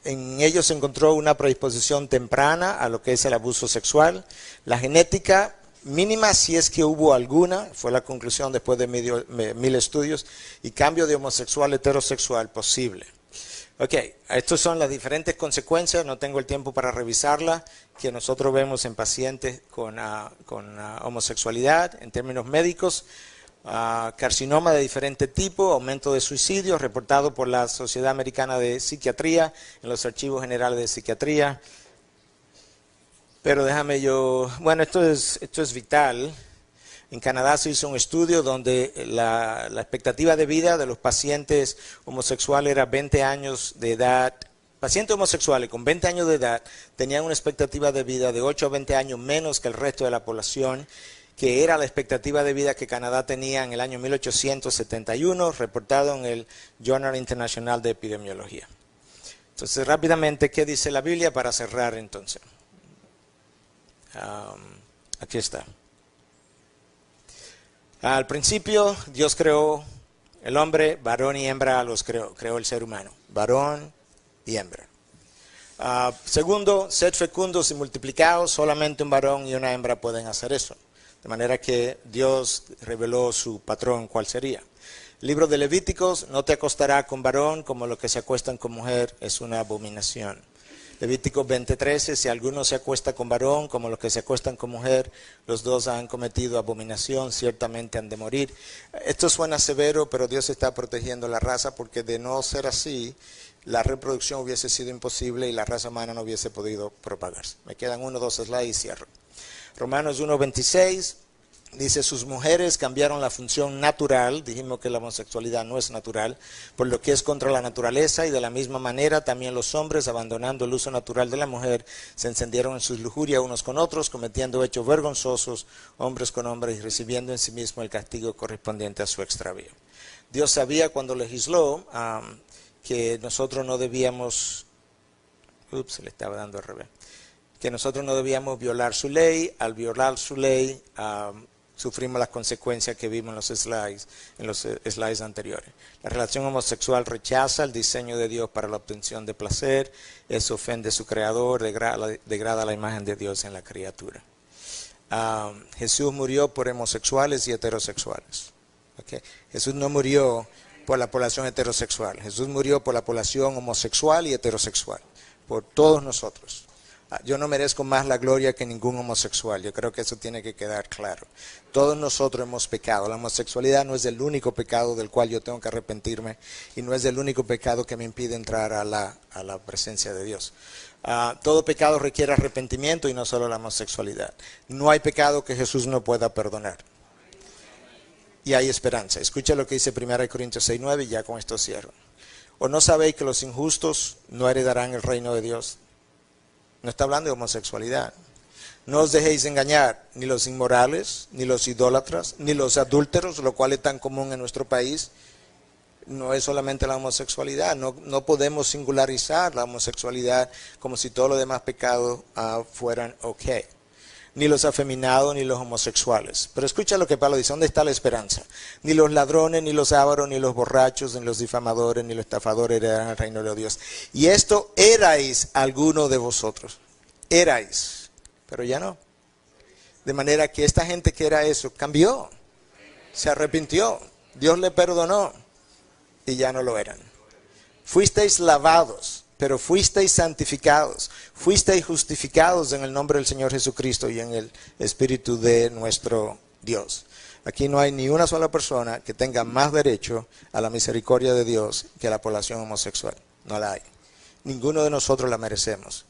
S2: En ellos se encontró una predisposición temprana a lo que es el abuso sexual. La genética mínima, si es que hubo alguna, fue la conclusión después de 1000 estudios, y cambio de homosexual a heterosexual posible. Ok, estas son las diferentes consecuencias, no tengo el tiempo para revisarlas, que nosotros vemos en pacientes con homosexualidad en términos médicos. Carcinoma de diferente tipo, aumento de suicidios reportado por la Sociedad Americana de Psiquiatría en los archivos generales de psiquiatría. Pero bueno, esto es vital. En Canadá se hizo un estudio donde la expectativa de vida de los pacientes homosexuales era 20 años de edad. Pacientes homosexuales con 20 años de edad tenían una expectativa de vida de 8 a 20 años menos que el resto de la población, que era la expectativa de vida que Canadá tenía en el año 1871, reportado en el Journal International de Epidemiología. Entonces, rápidamente, ¿qué dice la Biblia para cerrar entonces? Aquí está. Al principio, Dios creó el hombre, varón y hembra los creó el ser humano, varón y hembra. Segundo, sed fecundos y multiplicados, solamente un varón y una hembra pueden hacer eso. De manera que Dios reveló su patrón, ¿cuál sería? Libro de Levíticos, no te acostarás con varón, como los que se acuestan con mujer, es una abominación. Levíticos 20:13, si alguno se acuesta con varón, como los que se acuestan con mujer, los dos han cometido abominación, ciertamente han de morir. Esto suena severo, pero Dios está protegiendo la raza, porque de no ser así, la reproducción hubiese sido imposible y la raza humana no hubiese podido propagarse. Me quedan 1 o 2 slides y cierro. Romanos 1:26 dice, sus mujeres cambiaron la función natural, dijimos que la homosexualidad no es natural, por lo que es contra la naturaleza, y de la misma manera también los hombres, abandonando el uso natural de la mujer, se encendieron en sus lujurias unos con otros, cometiendo hechos vergonzosos, hombres con hombres, y recibiendo en sí mismo el castigo correspondiente a su extravío. Dios sabía cuando legisló que nosotros no debíamos, le estaba dando al revés, que nosotros no debíamos violar su ley. Al violar su ley, sufrimos las consecuencias que vimos en los slides anteriores. La relación homosexual rechaza el diseño de Dios para la obtención de placer, eso ofende a su creador, degrada la imagen de Dios en la criatura. Jesús murió por homosexuales y heterosexuales. Okay. Jesús no murió por la población heterosexual, Jesús murió por la población homosexual y heterosexual, por todos nosotros. Yo no merezco más la gloria que ningún homosexual. Yo creo que eso tiene que quedar claro. Todos nosotros hemos pecado. La homosexualidad no es el único pecado del cual yo tengo que arrepentirme, y no es el único pecado que me impide entrar a la presencia de Dios. Todo pecado requiere arrepentimiento, y no solo la homosexualidad. No hay pecado que Jesús no pueda perdonar. Y hay esperanza. Escucha lo que dice 1 Corintios 6:9 y ya con esto cierro. ¿O no sabéis que los injustos no heredarán el reino de Dios? No está hablando de homosexualidad. No os dejéis engañar, ni los inmorales, ni los idólatras, ni los adúlteros, lo cual es tan común en nuestro país. No es solamente la homosexualidad. No podemos singularizar la homosexualidad como si todos los demás pecados fueran ok. Ni los afeminados, ni los homosexuales. Pero escucha lo que Pablo dice, ¿dónde está la esperanza? Ni los ladrones, ni los ávaros, ni los borrachos, ni los difamadores, ni los estafadores heredarán el reino de Dios. Y esto erais alguno de vosotros. Erais, pero ya no. De manera que esta gente que era eso, cambió. Se arrepintió. Dios le perdonó. Y ya no lo eran. Fuisteis lavados, pero fuisteis santificados, fuisteis justificados en el nombre del Señor Jesucristo y en el Espíritu de nuestro Dios. Aquí no hay ni una sola persona que tenga más derecho a la misericordia de Dios que la población homosexual. No la hay. Ninguno de nosotros la merecemos.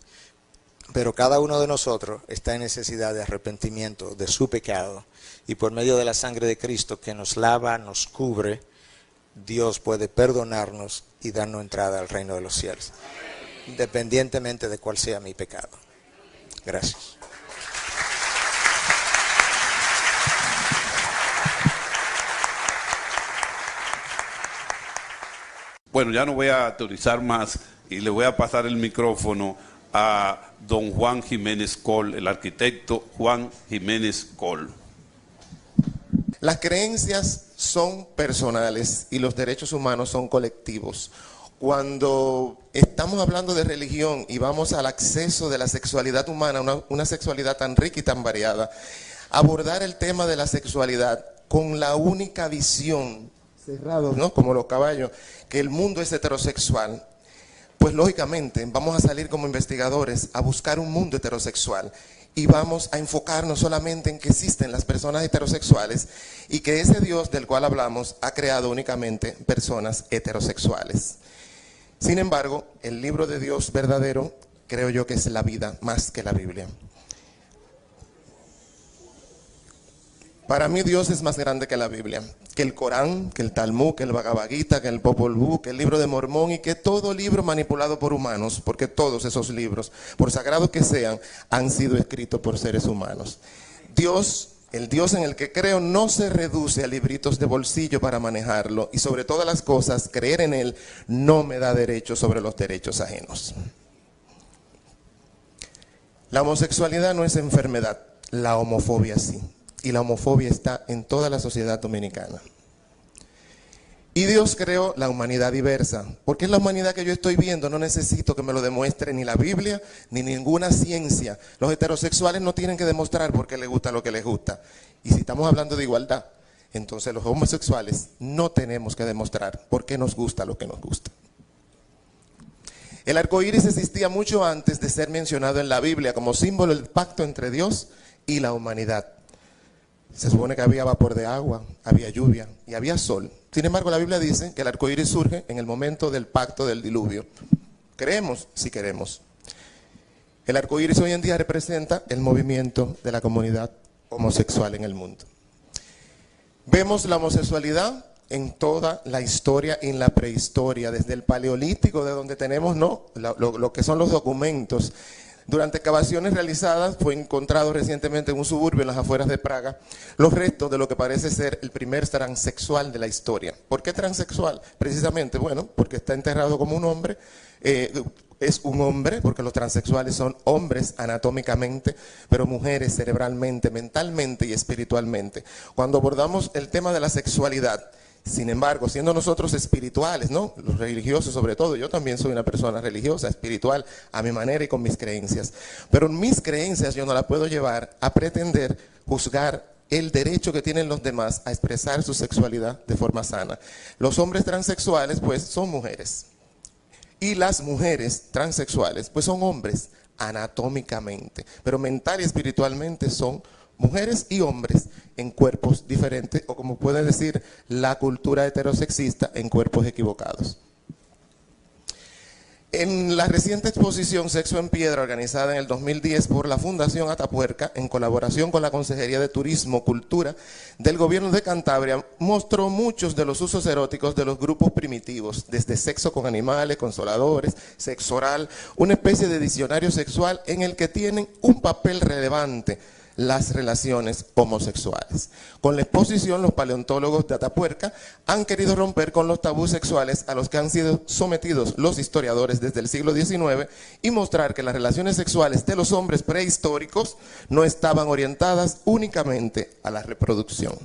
S2: Pero cada uno de nosotros está en necesidad de arrepentimiento de su pecado. Y por medio de la sangre de Cristo que nos lava, nos cubre, Dios puede perdonarnos y darnos entrada al reino de los cielos, independientemente de cuál sea mi pecado. Gracias.
S1: Bueno, ya no voy a autorizar más y le voy a pasar el micrófono a don Juan Jiménez Coll, el arquitecto Juan Jiménez Coll.
S3: Las creencias son personales y los derechos humanos son colectivos. Cuando estamos hablando de religión y vamos al acceso de la sexualidad humana, una sexualidad tan rica y tan variada, abordar el tema de la sexualidad con la única visión, cerrados, ¿no?, como los caballos, que el mundo es heterosexual, pues lógicamente vamos a salir como investigadores a buscar un mundo heterosexual y vamos a enfocarnos solamente en que existen las personas heterosexuales y que ese Dios del cual hablamos ha creado únicamente personas heterosexuales. Sin embargo, el libro de Dios verdadero creo yo que es la vida más que la Biblia. Para mí Dios es más grande que la Biblia, que el Corán, que el Talmud, que el Bhagavad Gita, que el Popol Vuh, que el libro de Mormón y que todo libro manipulado por humanos, porque todos esos libros, por sagrados que sean, han sido escritos por seres humanos. Dios, el Dios en el que creo, no se reduce a libritos de bolsillo para manejarlo y sobre todas las cosas, creer en Él no me da derecho sobre los derechos ajenos. La homosexualidad no es enfermedad, la homofobia sí. Y la homofobia está en toda la sociedad dominicana. Y Dios creó la humanidad diversa, porque es la humanidad que yo estoy viendo, no necesito que me lo demuestre ni la Biblia, ni ninguna ciencia. Los heterosexuales no tienen que demostrar por qué les gusta lo que les gusta. Y si estamos hablando de igualdad, entonces los homosexuales no tenemos que demostrar por qué nos gusta lo que nos gusta. El arco iris existía mucho antes de ser mencionado en la Biblia como símbolo del pacto entre Dios y la humanidad. Se supone que había vapor de agua, había lluvia y había sol. Sin embargo, la Biblia dice que el arco iris surge en el momento del pacto del diluvio. Creemos si queremos. El arco iris hoy en día representa el movimiento de la comunidad homosexual en el mundo. Vemos la homosexualidad en toda la historia y en la prehistoria, desde el paleolítico, de donde tenemos lo que son los documentos. Durante excavaciones realizadas fue encontrado recientemente en un suburbio en las afueras de Praga los restos de lo que parece ser el primer transexual de la historia. ¿Por qué transexual? Precisamente, bueno, porque está enterrado como un hombre, es un hombre, porque los transexuales son hombres anatómicamente, pero mujeres cerebralmente, mentalmente y espiritualmente. Cuando abordamos el tema de la sexualidad, sin embargo, siendo nosotros espirituales, ¿no?, los religiosos sobre todo, yo también soy una persona religiosa, espiritual, a mi manera y con mis creencias. Pero mis creencias yo no las puedo llevar a pretender juzgar el derecho que tienen los demás a expresar su sexualidad de forma sana. Los hombres transexuales, pues, son mujeres. Y las mujeres transexuales, pues, son hombres anatómicamente, pero mental y espiritualmente son mujeres y hombres en cuerpos diferentes, o como puede decir la cultura heterosexista, en cuerpos equivocados. En la reciente exposición Sexo en Piedra, organizada en el 2010 por la Fundación Atapuerca, en colaboración con la Consejería de Turismo, Cultura del Gobierno de Cantabria, mostró muchos de los usos eróticos de los grupos primitivos, desde sexo con animales, consoladores, sexo oral, una especie de diccionario sexual en el que tienen un papel relevante las relaciones homosexuales. Con la exposición, los paleontólogos de Atapuerca han querido romper con los tabús sexuales a los que han sido sometidos los historiadores desde el siglo XIX y mostrar que las relaciones sexuales de los hombres prehistóricos no estaban orientadas únicamente a la reproducción.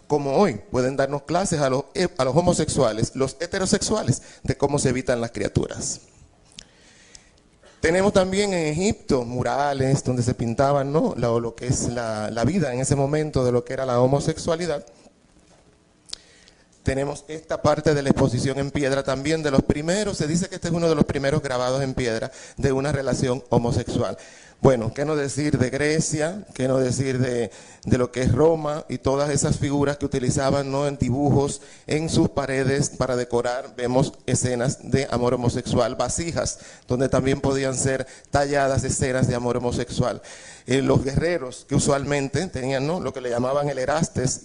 S3: Como hoy pueden darnos clases a los homosexuales, los heterosexuales, de cómo se evitan las criaturas. Tenemos también en Egipto murales donde se pintaban, ¿no?, lo que es la vida en ese momento de lo que era la homosexualidad. Tenemos esta parte de la exposición en piedra también, de los primeros, se dice que este es uno de los primeros grabados en piedra de una relación homosexual. Bueno, ¿qué no decir de Grecia? ¿Qué no decir de lo que es Roma y todas esas figuras que utilizaban, ¿no?, en dibujos en sus paredes para decorar? Vemos escenas de amor homosexual, vasijas, donde también podían ser talladas escenas de amor homosexual. Los guerreros que usualmente tenían, ¿no?, lo que le llamaban el erastes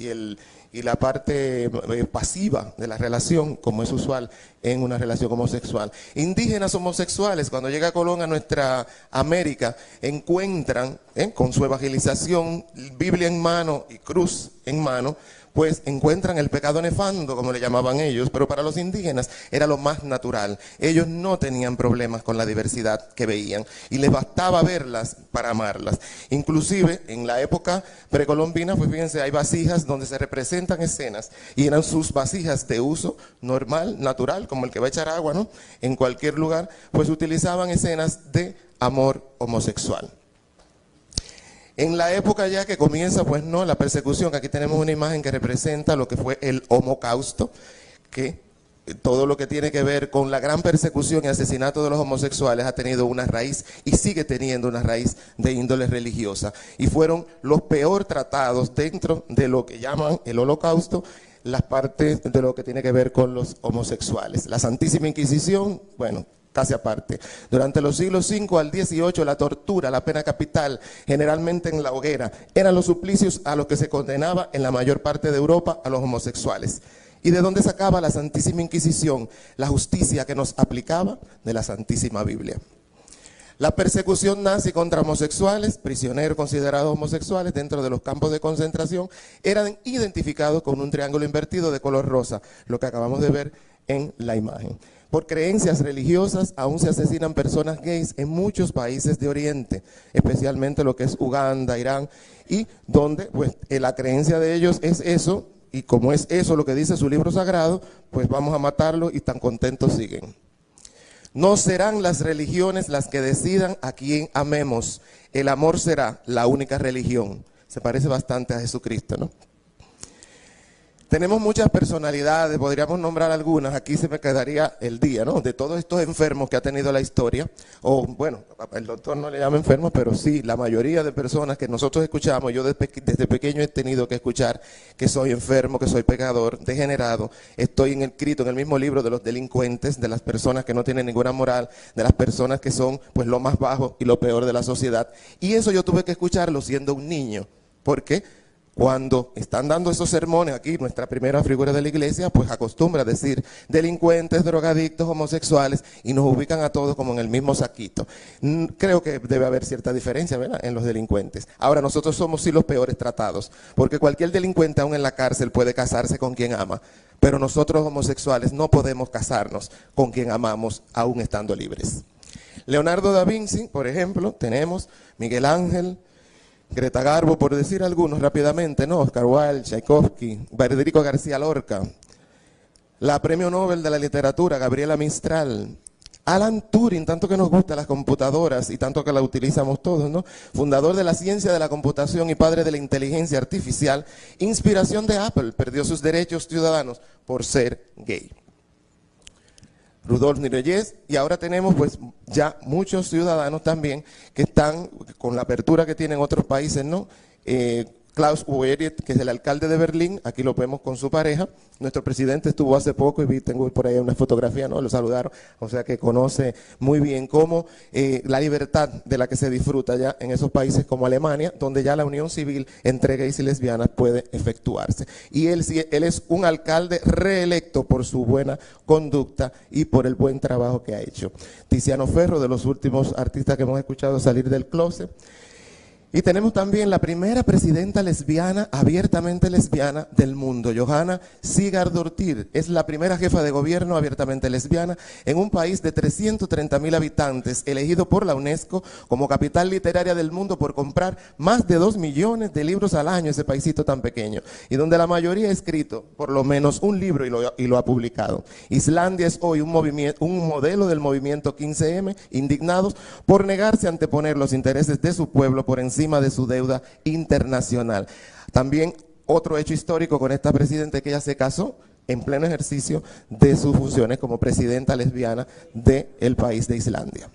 S3: y la parte pasiva de la relación, como es usual en una relación homosexual. Indígenas homosexuales, cuando llega Colón a nuestra América, encuentran con su evangelización, Biblia en mano y cruz en mano, pues encuentran el pecado nefando, como le llamaban ellos, pero para los indígenas era lo más natural. Ellos no tenían problemas con la diversidad que veían y les bastaba verlas para amarlas. Inclusive en la época precolombina, pues fíjense, hay vasijas donde se representan escenas y eran sus vasijas de uso normal, natural, como el que va a echar agua, ¿no? En cualquier lugar, pues utilizaban escenas de amor homosexual. En la época ya que comienza, pues no, la persecución, aquí tenemos una imagen que representa lo que fue el Holocausto, que todo lo que tiene que ver con la gran persecución y asesinato de los homosexuales ha tenido una raíz y sigue teniendo una raíz de índole religiosa. Y fueron los peor tratados dentro de lo que llaman el Holocausto, las partes de lo que tiene que ver con los homosexuales. La Santísima Inquisición, bueno, casi aparte. Durante los siglos V al XVIII, la tortura, la pena capital, generalmente en la hoguera, eran los suplicios a los que se condenaba en la mayor parte de Europa a los homosexuales. ¿Y de dónde sacaba la Santísima Inquisición la justicia que nos aplicaba? De la Santísima Biblia. La persecución nazi contra homosexuales, prisioneros considerados homosexuales dentro de los campos de concentración, eran identificados con un triángulo invertido de color rosa, lo que acabamos de ver en la imagen. Por creencias religiosas aún se asesinan personas gays en muchos países de Oriente, especialmente lo que es Uganda, Irán, y donde pues la creencia de ellos es eso, y como es eso lo que dice su libro sagrado, pues vamos a matarlo y tan contentos siguen. No serán las religiones las que decidan a quién amemos, el amor será la única religión. Se parece bastante a Jesucristo, ¿no? Tenemos muchas personalidades, podríamos nombrar algunas, aquí se me quedaría el día, ¿no? De todos estos enfermos que ha tenido la historia, o bueno, el doctor no le llama enfermo, pero sí, la mayoría de personas que nosotros escuchamos, yo desde pequeño he tenido que escuchar que soy enfermo, que soy pecador, degenerado, estoy inscrito en el mismo libro de los delincuentes, de las personas que no tienen ninguna moral, de las personas que son pues lo más bajo y lo peor de la sociedad. Y eso yo tuve que escucharlo siendo un niño, ¿por qué? Cuando están dando esos sermones aquí, nuestra primera figura de la iglesia, pues acostumbra a decir delincuentes, drogadictos, homosexuales, y nos ubican a todos como en el mismo saquito. Creo que debe haber cierta diferencia, ¿verdad?, en los delincuentes. Ahora, nosotros somos sí los peores tratados, porque cualquier delincuente aún en la cárcel puede casarse con quien ama, pero nosotros homosexuales no podemos casarnos con quien amamos aún estando libres. Leonardo da Vinci, por ejemplo, tenemos Miguel Ángel, Greta Garbo, por decir algunos rápidamente, ¿no? Oscar Wilde, Tchaikovsky, Federico García Lorca, la Premio Nobel de la Literatura, Gabriela Mistral, Alan Turing, tanto que nos gustan las computadoras y tanto que la utilizamos todos, ¿no? Fundador de la ciencia de la computación y padre de la inteligencia artificial, inspiración de Apple, perdió sus derechos ciudadanos por ser gay. Rudolf Nureyev, y ahora tenemos pues ya muchos ciudadanos también que están con la apertura que tienen otros países, ¿no? Klaus Wowereit, que es el alcalde de Berlín, aquí lo vemos con su pareja. Nuestro presidente estuvo hace poco y tengo por ahí una fotografía, ¿no? Lo saludaron, o sea que conoce muy bien cómo la libertad de la que se disfruta ya en esos países como Alemania, donde ya la unión civil entre gays y lesbianas puede efectuarse. Y él es un alcalde reelecto por su buena conducta y por el buen trabajo que ha hecho. Tiziano Ferro, de los últimos artistas que hemos escuchado salir del closet. Y tenemos también la primera presidenta lesbiana, abiertamente lesbiana del mundo, Johanna Sigurdardóttir. Es la primera jefa de gobierno abiertamente lesbiana en un país de 330.000 habitantes, elegido por la UNESCO como capital literaria del mundo por comprar más de 2 millones de libros al año, ese paisito tan pequeño, y donde la mayoría ha escrito por lo menos un libro y lo ha publicado. Islandia es hoy un modelo del movimiento 15M, indignados por negarse a anteponer los intereses de su pueblo por encima de su deuda internacional. También otro hecho histórico con esta presidenta, que ella se casó en pleno ejercicio de sus funciones como presidenta lesbiana del país de Islandia.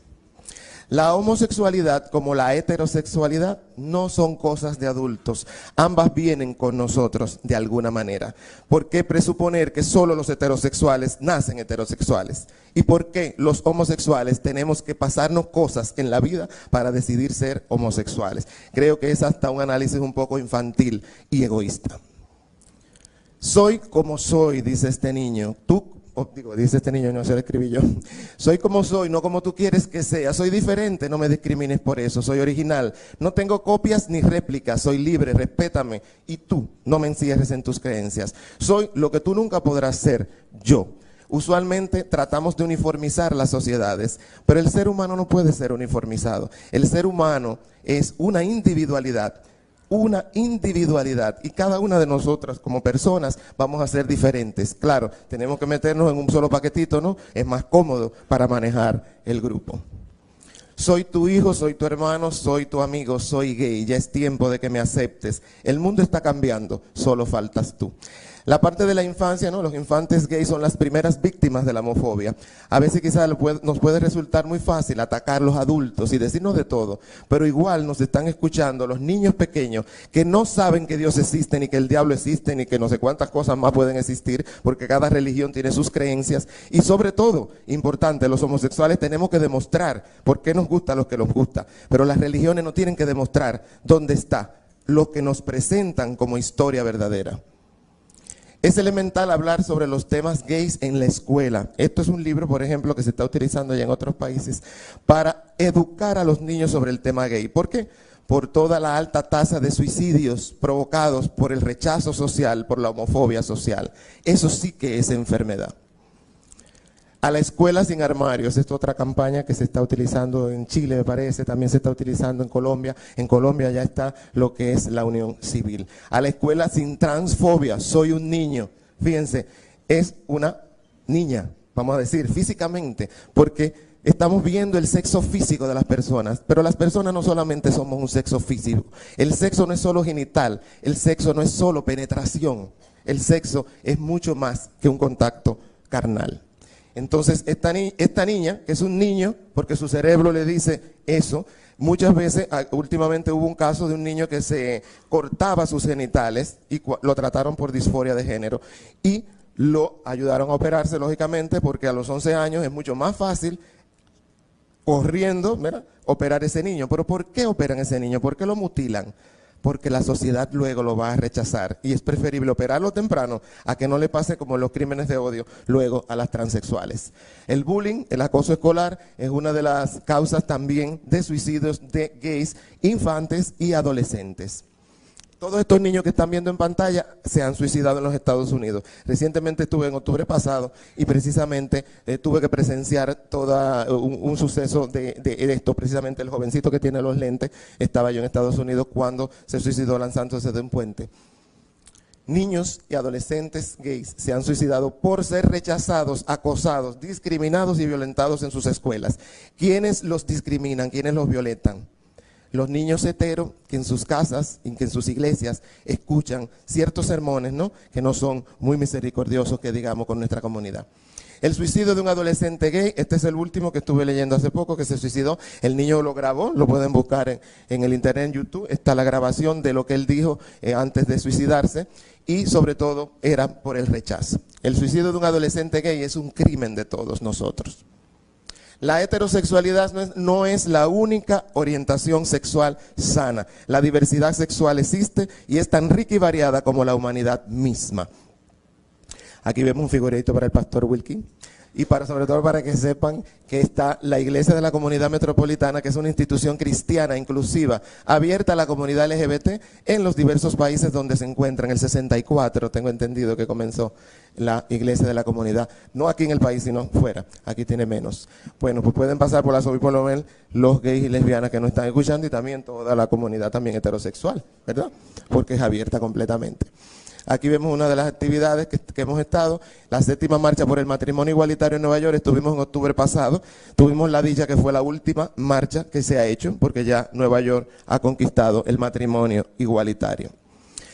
S3: La homosexualidad como la heterosexualidad no son cosas de adultos, ambas vienen con nosotros de alguna manera. ¿Por qué presuponer que solo los heterosexuales nacen heterosexuales? ¿Y por qué los homosexuales tenemos que pasarnos cosas en la vida para decidir ser homosexuales? Creo que es hasta un análisis un poco infantil y egoísta. Soy como soy, dice este niño. Tú dice este niño, no se lo escribí yo. Soy como soy, no como tú quieres que sea. Soy diferente, no me discrimines por eso. Soy original. No tengo copias ni réplicas. Soy libre, respétame. Y tú, no me encierres en tus creencias. Soy lo que tú nunca podrás ser, yo. Usualmente tratamos de uniformizar las sociedades, pero el ser humano no puede ser uniformizado. El ser humano es una individualidad. Y cada una de nosotras como personas vamos a ser diferentes. Claro, tenemos que meternos en un solo paquetito, ¿no? Es más cómodo para manejar el grupo. Soy tu hijo, soy tu hermano, soy tu amigo, soy gay, ya es tiempo de que me aceptes. El mundo está cambiando, solo faltas tú. La parte de la infancia, ¿no? Los infantes gays son las primeras víctimas de la homofobia. A veces quizás nos puede resultar muy fácil atacar a los adultos y decirnos de todo, pero igual nos están escuchando los niños pequeños que no saben que Dios existe, ni que el diablo existe, ni que no sé cuántas cosas más pueden existir, porque cada religión tiene sus creencias. Y sobre todo, importante, los homosexuales tenemos que demostrar por qué nos gusta lo que nos gusta, pero las religiones no tienen que demostrar dónde está lo que nos presentan como historia verdadera. Es elemental hablar sobre los temas gays en la escuela. Esto es un libro, por ejemplo, que se está utilizando ya en otros países para educar a los niños sobre el tema gay. ¿Por qué? Por toda la alta tasa de suicidios provocados por el rechazo social, por la homofobia social. Eso sí que es enfermedad. A la escuela sin armarios, esta es otra campaña que se está utilizando en Chile, me parece, también se está utilizando en Colombia. En Colombia ya está lo que es la unión civil. A la escuela sin transfobia, soy un niño. Fíjense, es una niña, vamos a decir, físicamente, porque estamos viendo el sexo físico de las personas, pero las personas no solamente somos un sexo físico. El sexo no es solo genital, el sexo no es solo penetración, el sexo es mucho más que un contacto carnal. Entonces, esta niña, que es un niño, porque su cerebro le dice eso, muchas veces, últimamente hubo un caso de un niño que se cortaba sus genitales y lo trataron por disforia de género y lo ayudaron a operarse, lógicamente, porque a los 11 años es mucho más fácil, corriendo, ¿verdad?, operar ese niño. ¿Pero por qué operan ese niño? ¿Por qué lo mutilan? Porque la sociedad luego lo va a rechazar y es preferible operarlo temprano a que no le pase como los crímenes de odio luego a las transexuales. El bullying, el acoso escolar, es una de las causas también de suicidios de gays, infantes y adolescentes. Todos estos niños que están viendo en pantalla se han suicidado en los Estados Unidos. Recientemente estuve en octubre pasado y precisamente tuve que presenciar todo un suceso de esto. Precisamente el jovencito que tiene los lentes estaba yo en Estados Unidos cuando se suicidó lanzándose de un puente. Niños y adolescentes gays se han suicidado por ser rechazados, acosados, discriminados y violentados en sus escuelas. ¿Quiénes los discriminan? ¿Quiénes los violentan? Los niños heteros que en sus casas y que en sus iglesias escuchan ciertos sermones, ¿no?, que no son muy misericordiosos, que digamos, con nuestra comunidad. El suicidio de un adolescente gay, este es el último que estuve leyendo hace poco, que se suicidó. El niño lo grabó, lo pueden buscar en el internet, en YouTube. Está la grabación de lo que él dijo antes de suicidarse y sobre todo era por el rechazo. El suicidio de un adolescente gay es un crimen de todos nosotros. La heterosexualidad no es la única orientación sexual sana. La diversidad sexual existe y es tan rica y variada como la humanidad misma. Aquí vemos un figurito para el pastor Wilkin y sobre todo para que sepan que está la Iglesia de la Comunidad Metropolitana, que es una institución cristiana inclusiva, abierta a la comunidad LGBT en los diversos países donde se encuentra. En el 64 tengo entendido que comenzó la Iglesia de la Comunidad, no aquí en el país sino fuera, aquí tiene menos. Bueno, pues pueden pasar por la Sobispolomel los gays y lesbianas que nos están escuchando y también toda la comunidad también heterosexual, ¿verdad? Porque es abierta completamente. Aquí vemos una de las actividades que hemos estado, la 7ª marcha por el matrimonio igualitario en Nueva York. Estuvimos en octubre pasado, tuvimos la dicha que fue la última marcha que se ha hecho, porque ya Nueva York ha conquistado el matrimonio igualitario.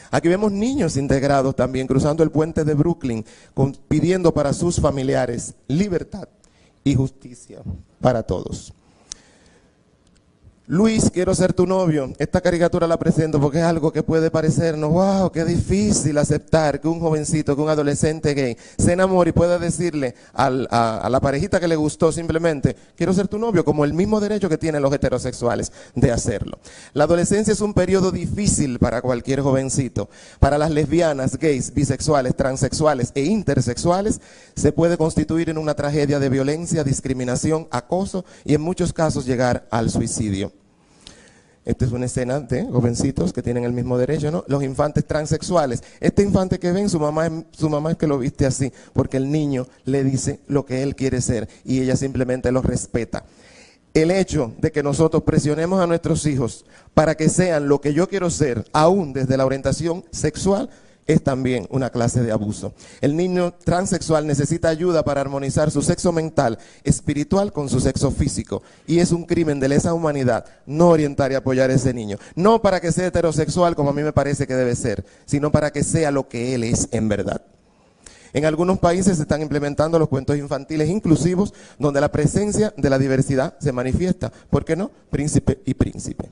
S3: Aquí vemos niños integrados también cruzando el puente de Brooklyn, pidiendo para sus familiares libertad y justicia para todos. Luis, quiero ser tu novio. Esta caricatura la presento porque es algo que puede parecernos, wow, qué difícil aceptar que un jovencito, que un adolescente gay se enamore y pueda decirle a la parejita que le gustó simplemente, quiero ser tu novio, como el mismo derecho que tienen los heterosexuales de hacerlo. La adolescencia es un periodo difícil para cualquier jovencito. Para las lesbianas, gays, bisexuales, transexuales e intersexuales, se puede constituir en una tragedia de violencia, discriminación, acoso y en muchos casos llegar al suicidio. Esta es una escena de jovencitos que tienen el mismo derecho, ¿no? Los infantes transexuales. Este infante que ven, su mamá es que lo viste así, porque el niño le dice lo que él quiere ser y ella simplemente lo respeta. El hecho de que nosotros presionemos a nuestros hijos para que sean lo que yo quiero ser, aún desde la orientación sexual, es también una clase de abuso. El niño transexual necesita ayuda para armonizar su sexo mental, espiritual con su sexo físico. Y es un crimen de lesa humanidad no orientar y apoyar a ese niño. No para que sea heterosexual como a mí me parece que debe ser, sino para que sea lo que él es en verdad. En algunos países se están implementando los cuentos infantiles inclusivos, donde la presencia de la diversidad se manifiesta. ¿Por qué no? Príncipe y príncipe.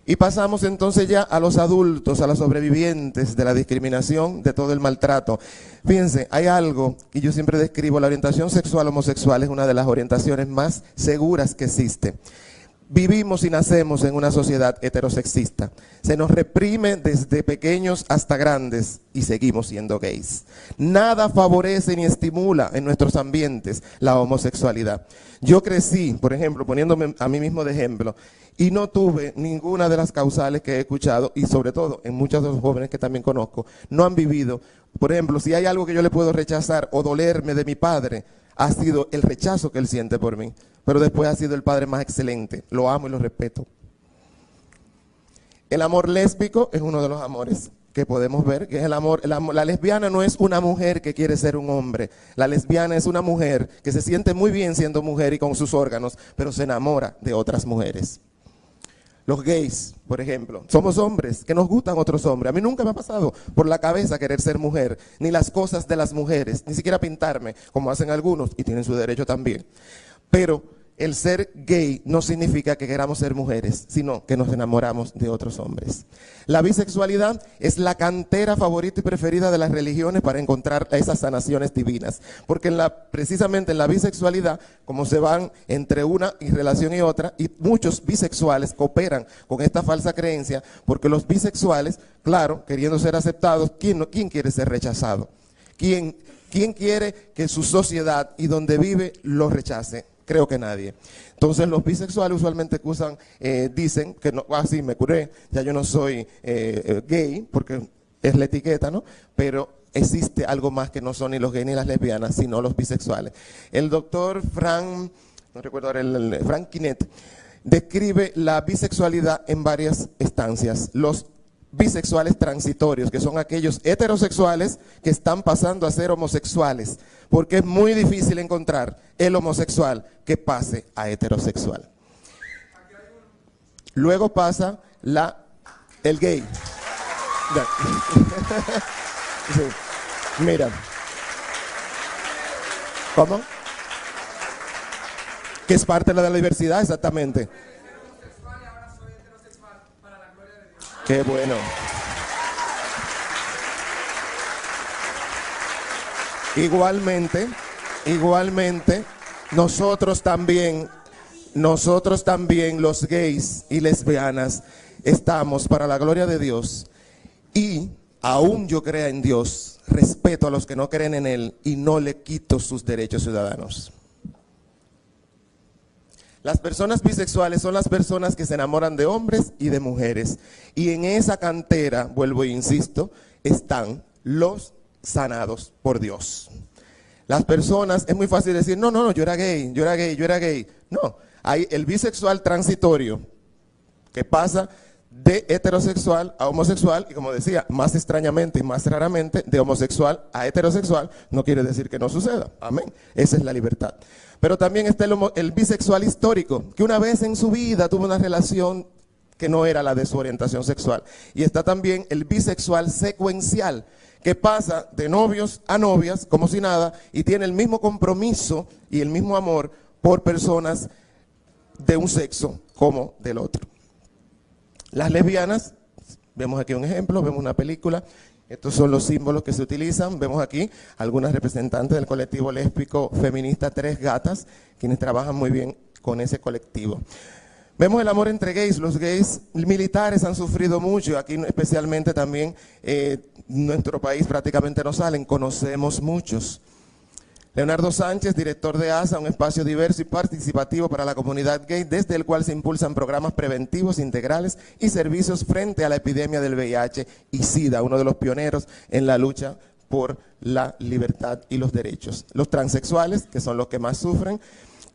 S3: Y pasamos entonces ya a los adultos, a los sobrevivientes de la discriminación, de todo el maltrato. Fíjense, hay algo que yo siempre describo, la orientación sexual homosexual es una de las orientaciones más seguras que existe. Vivimos y nacemos en una sociedad heterosexista. Se nos reprime desde pequeños hasta grandes y seguimos siendo gays. Nada favorece ni estimula en nuestros ambientes la homosexualidad. Yo crecí, por ejemplo, poniéndome a mí mismo de ejemplo, y no tuve ninguna de las causales que he escuchado, y sobre todo en muchos de los jóvenes que también conozco, no han vivido. Por ejemplo, si hay algo que yo le puedo rechazar o dolerme de mi padre, ha sido el rechazo que él siente por mí. Pero después ha sido el padre más excelente. Lo amo y lo respeto. El amor lésbico es uno de los amores que podemos ver, que es el amor. La lesbiana no es una mujer que quiere ser un hombre. La lesbiana es una mujer que se siente muy bien siendo mujer y con sus órganos, pero se enamora de otras mujeres. Los gays, por ejemplo, somos hombres que nos gustan otros hombres. A mí nunca me ha pasado por la cabeza querer ser mujer, ni las cosas de las mujeres, ni siquiera pintarme, como hacen algunos, y tienen su derecho también. Pero el ser gay no significa que queramos ser mujeres, sino que nos enamoramos de otros hombres. La bisexualidad es la cantera favorita y preferida de las religiones para encontrar esas sanaciones divinas. Porque precisamente en la bisexualidad, como se van entre una relación y otra, y muchos bisexuales cooperan con esta falsa creencia, porque los bisexuales, claro, queriendo ser aceptados, ¿quién quiere ser rechazado? ¿Quién quiere que su sociedad y donde vive los rechace? Creo que nadie. Entonces los bisexuales usualmente dicen que no, sí, me curé, ya yo no soy gay, porque es la etiqueta, ¿no? Pero existe algo más que no son ni los gays ni las lesbianas, sino los bisexuales. El doctor Frank Quinet describe la bisexualidad en varias estancias. Los bisexuales transitorios, que son aquellos heterosexuales que están pasando a ser homosexuales, porque es muy difícil encontrar el homosexual que pase a heterosexual. Luego pasa el gay. Sí. Mira. ¿Cómo? Que es parte de la diversidad, exactamente. Qué bueno. Igualmente, nosotros también, los gays y lesbianas, estamos para la gloria de Dios. Y aún yo crea en Dios, respeto a los que no creen en Él y no le quito sus derechos ciudadanos. Las personas bisexuales son las personas que se enamoran de hombres y de mujeres. Y en esa cantera, vuelvo e insisto, están los sanados por Dios. Las personas, es muy fácil decir, no, yo era gay. No, hay el bisexual transitorio, que pasa de heterosexual a homosexual, y como decía, más extrañamente y más raramente, de homosexual a heterosexual, no quiere decir que no suceda. Amén. Esa es la libertad. Pero también está el bisexual histórico, que una vez en su vida tuvo una relación que no era la de su orientación sexual. Y está también el bisexual secuencial, que pasa de novios a novias, como si nada, y tiene el mismo compromiso y el mismo amor por personas de un sexo como del otro. Las lesbianas, vemos aquí un ejemplo, vemos una película. Estos son los símbolos que se utilizan. Vemos aquí algunas representantes del colectivo lésbico feminista Tres Gatas, quienes trabajan muy bien con ese colectivo. Vemos el amor entre gays. Los gays militares han sufrido mucho. Aquí especialmente también nuestro país prácticamente no salen. Conocemos muchos. Leonardo Sánchez, director de ASA, un espacio diverso y participativo para la comunidad gay, desde el cual se impulsan programas preventivos, integrales y servicios frente a la epidemia del VIH y SIDA, uno de los pioneros en la lucha por la libertad y los derechos. Los transexuales, que son los que más sufren.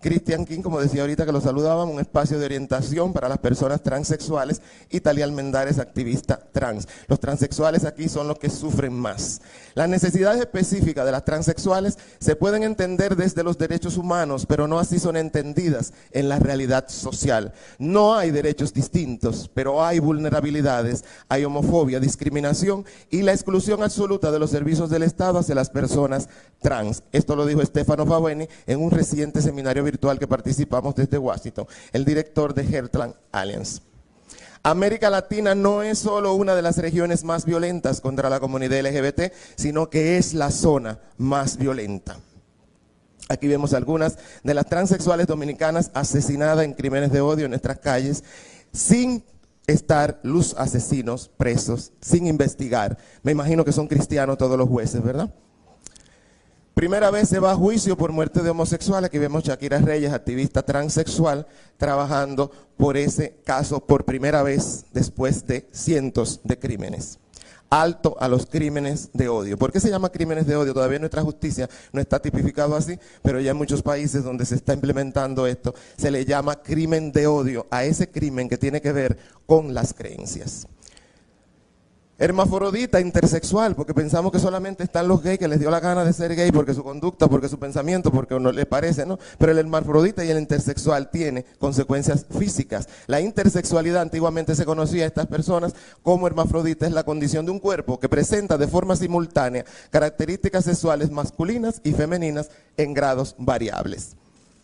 S3: Christian King, como decía ahorita que lo saludaban, un espacio de orientación para las personas transexuales, y Talia Almendares, activista trans. Los transexuales aquí son los que sufren más. Las necesidades específicas de las transexuales se pueden entender desde los derechos humanos, pero no así son entendidas en la realidad social. No hay derechos distintos, pero hay vulnerabilidades, hay homofobia, discriminación y la exclusión absoluta de los servicios del Estado hacia las personas trans. Esto lo dijo Stefano Faveni en un reciente seminario virtual que participamos desde Washington, el director de Heartland Alliance. América Latina no es solo una de las regiones más violentas contra la comunidad LGBT, sino que es la zona más violenta. Aquí vemos algunas de las transexuales dominicanas asesinadas en crímenes de odio en nuestras calles, sin estar los asesinos presos, sin investigar. Me imagino que son cristianos todos los jueces, ¿verdad? Primera vez se va a juicio por muerte de homosexuales. Aquí vemos Shakira Reyes, activista transexual, trabajando por ese caso por primera vez después de cientos de crímenes. Alto a los crímenes de odio. ¿Por qué se llama crímenes de odio? Todavía nuestra justicia no está tipificado así, pero ya en muchos países donde se está implementando esto, se le llama crimen de odio a ese crimen que tiene que ver con las creencias. Hermafrodita, intersexual, porque pensamos que solamente están los gays que les dio la gana de ser gay porque su conducta, porque su pensamiento, porque no les parece, ¿no? Pero el hermafrodita y el intersexual tiene consecuencias físicas. La intersexualidad antiguamente se conocía a estas personas como hermafrodita, es la condición de un cuerpo que presenta de forma simultánea características sexuales masculinas y femeninas en grados variables.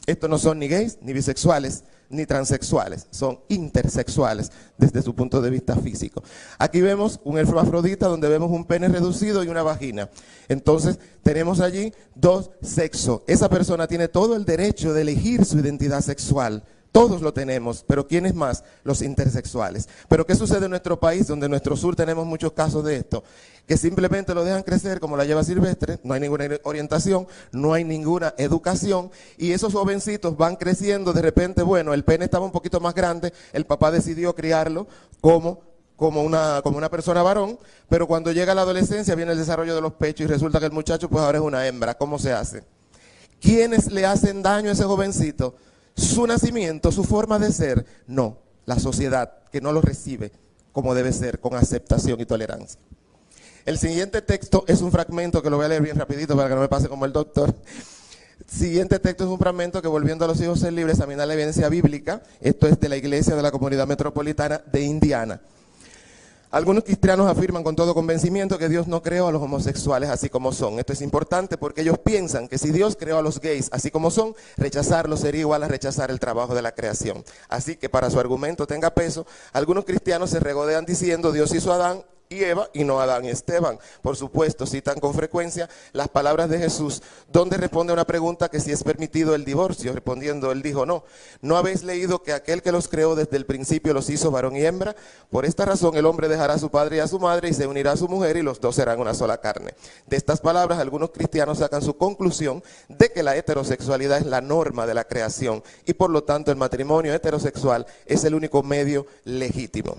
S3: Estos no son ni gays, ni bisexuales, ni transexuales, son intersexuales desde su punto de vista físico. Aquí vemos un hermafrodita donde vemos un pene reducido y una vagina. Entonces tenemos allí dos sexos. Esa persona tiene todo el derecho de elegir su identidad sexual. Todos lo tenemos, pero ¿quiénes más? Los intersexuales. Pero ¿qué sucede en nuestro país, donde en nuestro sur tenemos muchos casos de esto? Que simplemente lo dejan crecer como la lleva silvestre, no hay ninguna orientación, no hay ninguna educación, y esos jovencitos van creciendo, de repente, bueno, el pene estaba un poquito más grande, el papá decidió criarlo como una persona varón, pero cuando llega la adolescencia viene el desarrollo de los pechos y resulta que el muchacho pues ahora es una hembra. ¿Cómo se hace? ¿Quiénes le hacen daño a ese jovencito? Su nacimiento, su forma de ser, no, la sociedad que no lo recibe como debe ser, con aceptación y tolerancia. El siguiente texto es un fragmento que lo voy a leer bien rapidito para que no me pase como el doctor. Siguiente texto es un fragmento que, volviendo a los hijos ser libres, examina la evidencia bíblica. Esto es de la Iglesia de la Comunidad Metropolitana de Indiana. Algunos cristianos afirman con todo convencimiento que Dios no creó a los homosexuales así como son. Esto es importante porque ellos piensan que si Dios creó a los gays así como son, rechazarlos sería igual a rechazar el trabajo de la creación. Así que para su argumento tenga peso, algunos cristianos se regodean diciendo Dios hizo a Adán y Eva y no Adán y Esteban. Por supuesto, citan con frecuencia las palabras de Jesús, donde responde a una pregunta que si es permitido el divorcio. Respondiendo, él dijo, ¿no habéis leído que aquel que los creó desde el principio los hizo varón y hembra? Por esta razón el hombre dejará a su padre y a su madre y se unirá a su mujer y los dos serán una sola carne. De estas palabras algunos cristianos sacan su conclusión de que la heterosexualidad es la norma de la creación y por lo tanto el matrimonio heterosexual es el único medio legítimo.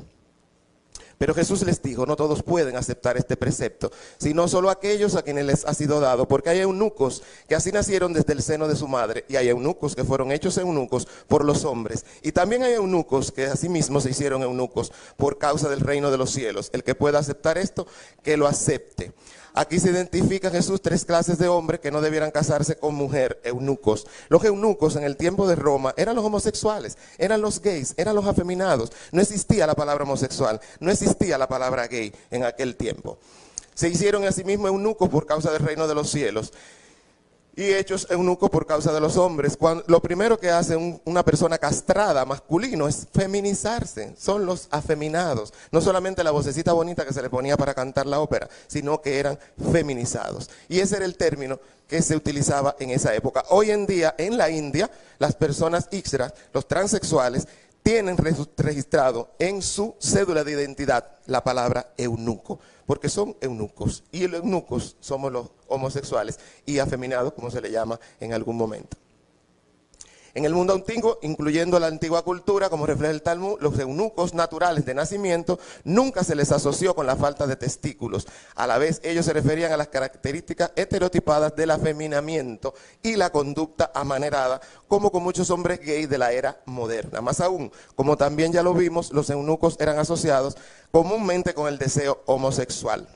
S3: Pero Jesús les dijo, no todos pueden aceptar este precepto, sino solo aquellos a quienes les ha sido dado, porque hay eunucos que así nacieron desde el seno de su madre, y hay eunucos que fueron hechos eunucos por los hombres, y también hay eunucos que asimismo se hicieron eunucos por causa del reino de los cielos. El que pueda aceptar esto, que lo acepte. Aquí se identifica Jesús tres clases de hombres que no debieran casarse con mujer, eunucos. Los eunucos en el tiempo de Roma eran los homosexuales, eran los gays, eran los afeminados. No existía la palabra homosexual, no existía la palabra gay en aquel tiempo. Se hicieron a sí mismos eunucos por causa del reino de los cielos. y hechos eunucos por causa de los hombres. Lo primero que hace una persona castrada, masculino, es feminizarse. Son los afeminados. No solamente la vocecita bonita que se le ponía para cantar la ópera, sino que eran feminizados. Y ese era el término que se utilizaba en esa época. Hoy en día, en la India, las personas Ixras, los transexuales, tienen registrado en su cédula de identidad la palabra eunuco, porque son eunucos, y los eunucos somos los homosexuales y afeminados, como se le llama en algún momento. En el mundo antiguo, incluyendo la antigua cultura, como refleja el Talmud, los eunucos naturales de nacimiento nunca se les asoció con la falta de testículos. A la vez, ellos se referían a las características estereotipadas del afeminamiento y la conducta amanerada, como con muchos hombres gays de la era moderna. Más aún, como también ya lo vimos, los eunucos eran asociados comúnmente con el deseo homosexual.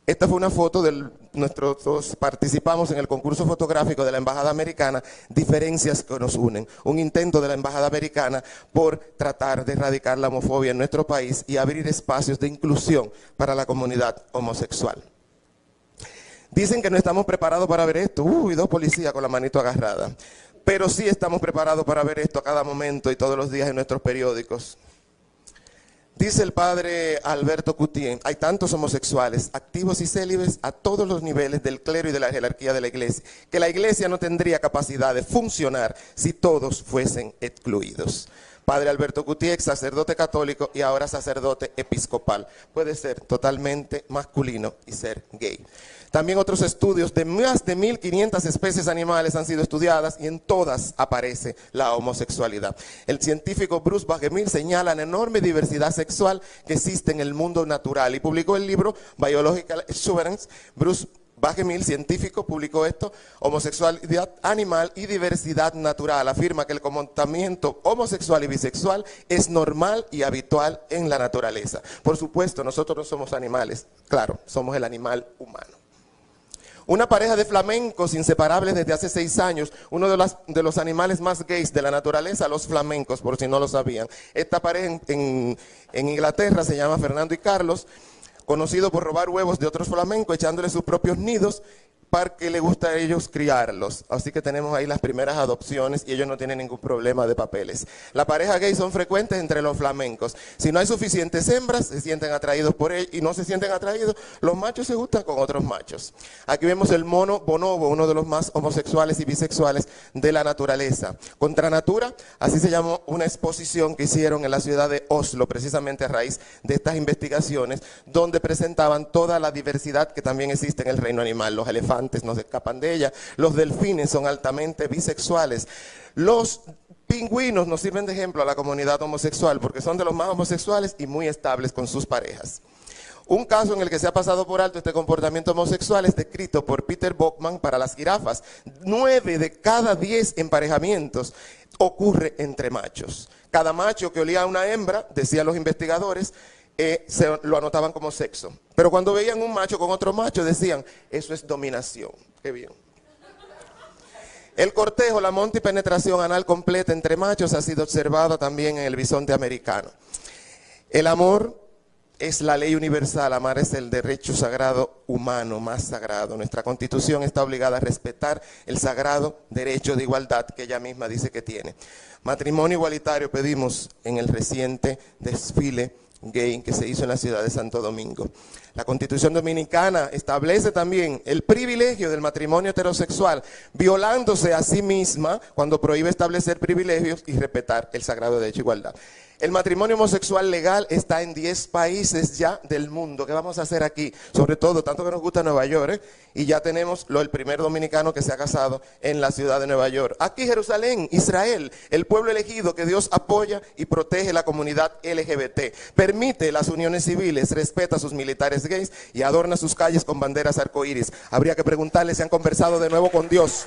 S3: Esta fue una foto de nosotros participamos en el concurso fotográfico de la Embajada Americana, diferencias que nos unen. Un intento de la Embajada Americana por tratar de erradicar la homofobia en nuestro país y abrir espacios de inclusión para la comunidad homosexual. Dicen que no estamos preparados para ver esto. Uy, dos policías con la manito agarrada. Pero sí estamos preparados para ver esto a cada momento y todos los días en nuestros periódicos. Dice el padre Alberto Coutier, hay tantos homosexuales, activos y célibes a todos los niveles del clero y de la jerarquía de la iglesia, que la iglesia no tendría capacidad de funcionar si todos fuesen excluidos. Padre Alberto Coutier, sacerdote católico y ahora sacerdote episcopal. Puede ser totalmente masculino y ser gay. También otros estudios de más de 1.500 especies animales han sido estudiadas y en todas aparece la homosexualidad. El científico Bruce Bagemihl señala la enorme diversidad sexual que existe en el mundo natural y publicó el libro Biological Exuberance. Bruce Bagemihl, científico, publicó esto, homosexualidad animal y diversidad natural. Afirma que el comportamiento homosexual y bisexual es normal y habitual en la naturaleza. Por supuesto, nosotros no somos animales, claro, somos el animal humano. Una pareja de flamencos inseparables desde hace 6 años, uno de los animales más gays de la naturaleza, los flamencos, por si no lo sabían. Esta pareja en Inglaterra se llama Fernando y Carlos, conocido por robar huevos de otros flamencos, echándole sus propios nidos, para que le gusta a ellos criarlos. Así que tenemos ahí las primeras adopciones y ellos no tienen ningún problema de papeles. Las parejas gay son frecuentes entre los flamencos. Si no hay suficientes hembras, se sienten atraídos por ellos y no se sienten atraídos, los machos se gustan con otros machos. Aquí vemos el mono bonobo, uno de los más homosexuales y bisexuales de la naturaleza. Contra Natura, así se llamó una exposición que hicieron en la ciudad de Oslo, precisamente a raíz de estas investigaciones, donde presentaban toda la diversidad que también existe en el reino animal. Los elefantes no se escapan de ella, los delfines son altamente bisexuales, los pingüinos nos sirven de ejemplo a la comunidad homosexual porque son de los más homosexuales y muy estables con sus parejas. Un caso en el que se ha pasado por alto este comportamiento homosexual es descrito por Peter Bockman para las jirafas. 9 de cada 10 emparejamientos ocurre entre machos. Cada macho que olía a una hembra, decían los investigadores, se lo anotaban como sexo. Pero cuando veían un macho con otro macho decían, eso es dominación. Qué bien. El cortejo, la monta y penetración anal completa entre machos ha sido observada también en el bisonte americano. El amor es la ley universal, amar es el derecho sagrado humano, más sagrado. Nuestra Constitución está obligada a respetar el sagrado derecho de igualdad que ella misma dice que tiene. Matrimonio igualitario pedimos en el reciente desfile gay que se hizo en la ciudad de Santo Domingo. La Constitución Dominicana establece también el privilegio del matrimonio heterosexual, violándose a sí misma cuando prohíbe establecer privilegios y respetar el sagrado derecho de igualdad. El matrimonio homosexual legal está en 10 países ya del mundo. ¿Qué vamos a hacer aquí? Sobre todo, tanto que nos gusta Nueva York, y ya tenemos el primer dominicano que se ha casado en la ciudad de Nueva York. Aquí Jerusalén, Israel, el pueblo elegido que Dios apoya y protege la comunidad LGBT. Permite las uniones civiles, respeta a sus militares gays y adorna sus calles con banderas arcoíris. Habría que preguntarles si han conversado de nuevo con Dios.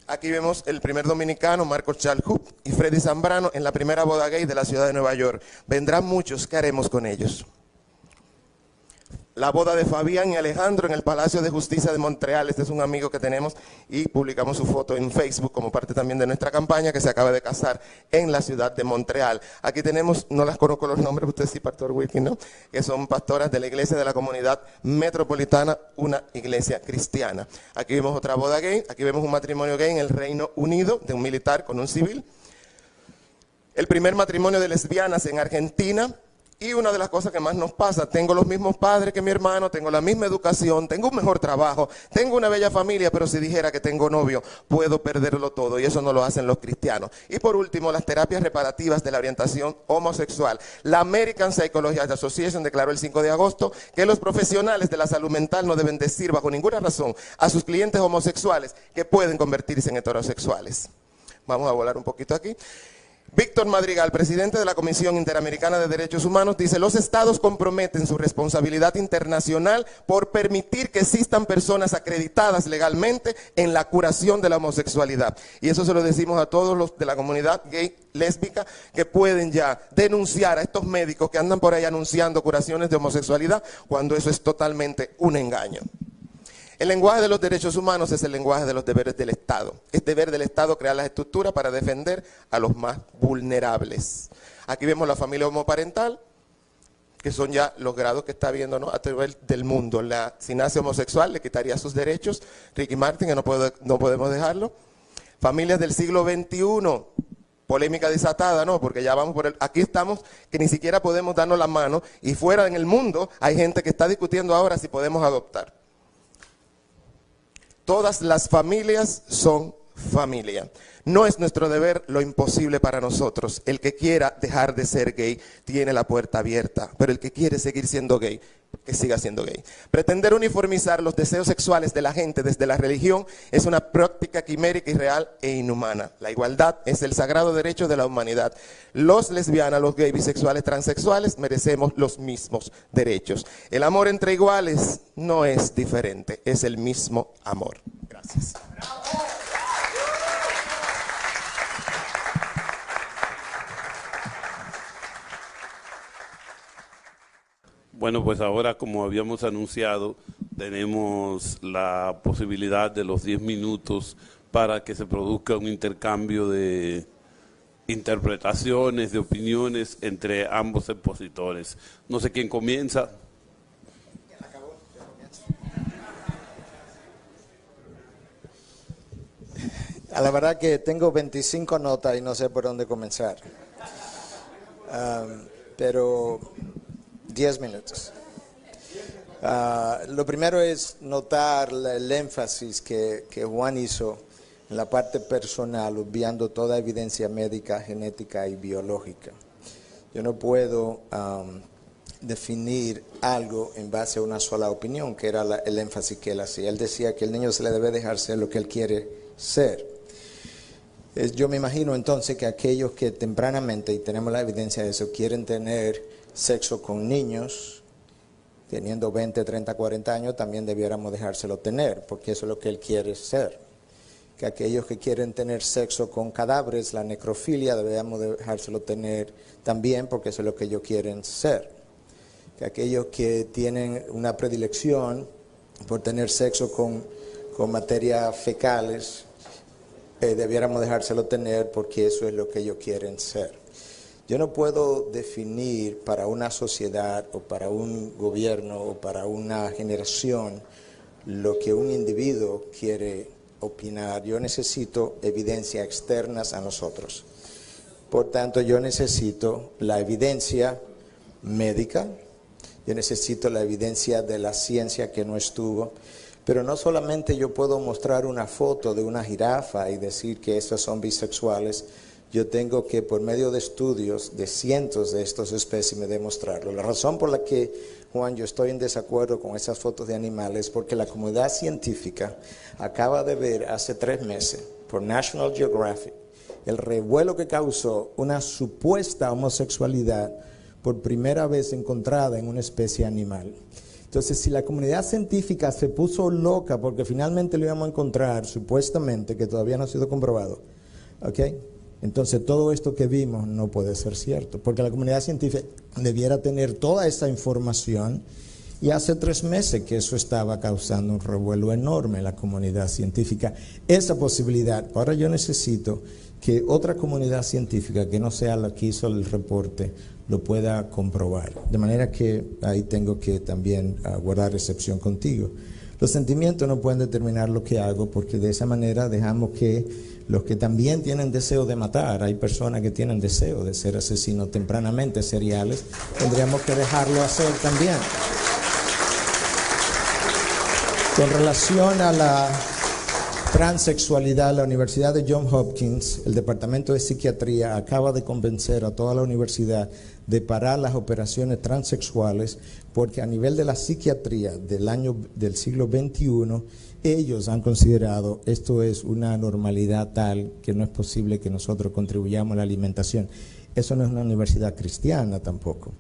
S3: Aquí vemos el primer dominicano, Marcos Chalhup y Freddy Zambrano en la primera boda gay de la ciudad de Nueva York. Vendrán muchos, ¿qué haremos con ellos? la boda de Fabián y Alejandro en el Palacio de Justicia de Montreal. Este es un amigo que tenemos y publicamos su foto en Facebook como parte también de nuestra campaña, que se acaba de casar en la ciudad de Montreal. Aquí tenemos, no las conozco los nombres, usted sí, Pastor Wilkin, ¿no? Que son pastoras de la iglesia de la comunidad metropolitana, una iglesia cristiana. Aquí vemos otra boda gay, aquí vemos un matrimonio gay en el Reino Unido, de un militar con un civil. El primer matrimonio de lesbianas en Argentina. Y una de las cosas que más nos pasa, tengo los mismos padres que mi hermano, tengo la misma educación, tengo un mejor trabajo, tengo una bella familia, pero si dijera que tengo novio, puedo perderlo todo, y eso no lo hacen los cristianos. Y por último, las terapias reparativas de la orientación homosexual. La American Psychological Association declaró el 5 de agosto que los profesionales de la salud mental no deben decir bajo ninguna razón a sus clientes homosexuales que pueden convertirse en heterosexuales. Vamos a volar un poquito aquí. Víctor Madrigal, presidente de la Comisión Interamericana de Derechos Humanos, dice: los estados comprometen su responsabilidad internacional por permitir que existan personas acreditadas legalmente en la curación de la homosexualidad. Y eso se lo decimos a todos los de la comunidad gay, lésbica, que pueden ya denunciar a estos médicos que andan por ahí anunciando curaciones de homosexualidad, cuando eso es totalmente un engaño. El lenguaje de los derechos humanos es el lenguaje de los deberes del Estado. Es deber del Estado crear las estructuras para defender a los más vulnerables. Aquí vemos la familia homoparental, que son ya los grados que está viendo, ¿no?, a través del mundo. Si nace homosexual, le quitaría sus derechos. Ricky Martin, que no podemos dejarlo. Familias del siglo XXI, polémica desatada, ¿no? Porque ya vamos aquí estamos, que ni siquiera podemos darnos la mano, y fuera en el mundo hay gente que está discutiendo ahora si podemos adoptar. Todas las familias son familia. No es nuestro deber lo imposible para nosotros. El que quiera dejar de ser gay tiene la puerta abierta, pero el que quiere seguir siendo gay, que siga siendo gay. Pretender uniformizar los deseos sexuales de la gente desde la religión es una práctica quimérica, irreal e inhumana. La igualdad es el sagrado derecho de la humanidad. Los lesbianas, los gays, bisexuales, transexuales merecemos los mismos derechos. El amor entre iguales no es diferente, es el mismo amor. Gracias.
S1: Bueno, pues ahora, como habíamos anunciado, tenemos la posibilidad de los 10 minutos para que se produzca un intercambio de interpretaciones, de opiniones entre ambos expositores. No sé quién comienza.
S2: A la verdad que tengo 25 notas y no sé por dónde comenzar. Pero 10 minutos. Lo primero es notar el énfasis que Juan hizo en la parte personal, obviando toda evidencia médica, genética y biológica. Yo no puedo definir algo en base a una sola opinión, que era el énfasis que él hacía. Él decía que el niño se le debe dejar ser lo que él quiere ser. Yo me imagino entonces que aquellos que tempranamente, y tenemos la evidencia de eso, quieren tener sexo con niños, teniendo 20, 30, 40 años, también debiéramos dejárselo tener, porque eso es lo que él quiere ser. Que aquellos que quieren tener sexo con cadáveres, la necrofilia, deberíamos dejárselo tener también, porque eso es lo que ellos quieren ser. Que aquellos que tienen una predilección por tener sexo con materias fecales, debiéramos dejárselo tener, porque eso es lo que ellos quieren ser. Yo no puedo definir para una sociedad o para un gobierno o para una generación lo que un individuo quiere opinar. Yo necesito evidencia externas a nosotros. Por tanto, yo necesito la evidencia médica, yo necesito la evidencia de la ciencia que no estuvo. Pero no solamente yo puedo mostrar una foto de una jirafa y decir que estos son bisexuales. Yo tengo que, por medio de estudios de cientos de estos espécimes, demostrarlo. La razón por la que, Juan, yo estoy en desacuerdo con esas fotos de animales es porque la comunidad científica acaba de ver hace 3 meses, por National Geographic, el revuelo que causó una supuesta homosexualidad por primera vez encontrada en una especie animal. Entonces, si la comunidad científica se puso loca porque finalmente lo íbamos a encontrar, supuestamente, que todavía no ha sido comprobado, ¿ok? Entonces, todo esto que vimos no puede ser cierto, porque la comunidad científica debiera tener toda esa información Y hace 3 meses que eso estaba causando un revuelo enorme en la comunidad científica. Esa posibilidad, ahora yo necesito que otra comunidad científica que no sea la que hizo el reporte lo pueda comprobar. De manera que ahí tengo que también guardar excepción contigo. Los sentimientos no pueden determinar lo que hago, porque de esa manera dejamos que los que también tienen deseo de matar, hay personas que tienen deseo de ser asesinos tempranamente seriales, tendríamos que dejarlo hacer también. Con relación a la transexualidad, la Universidad de Johns Hopkins, el Departamento de Psiquiatría, acaba de convencer a toda la universidad de parar las operaciones transexuales, porque a nivel de la psiquiatría del siglo XXI, ellos han considerado esto es una normalidad tal que no es posible que nosotros contribuyamos a la alimentación. Eso no es una universidad cristiana tampoco.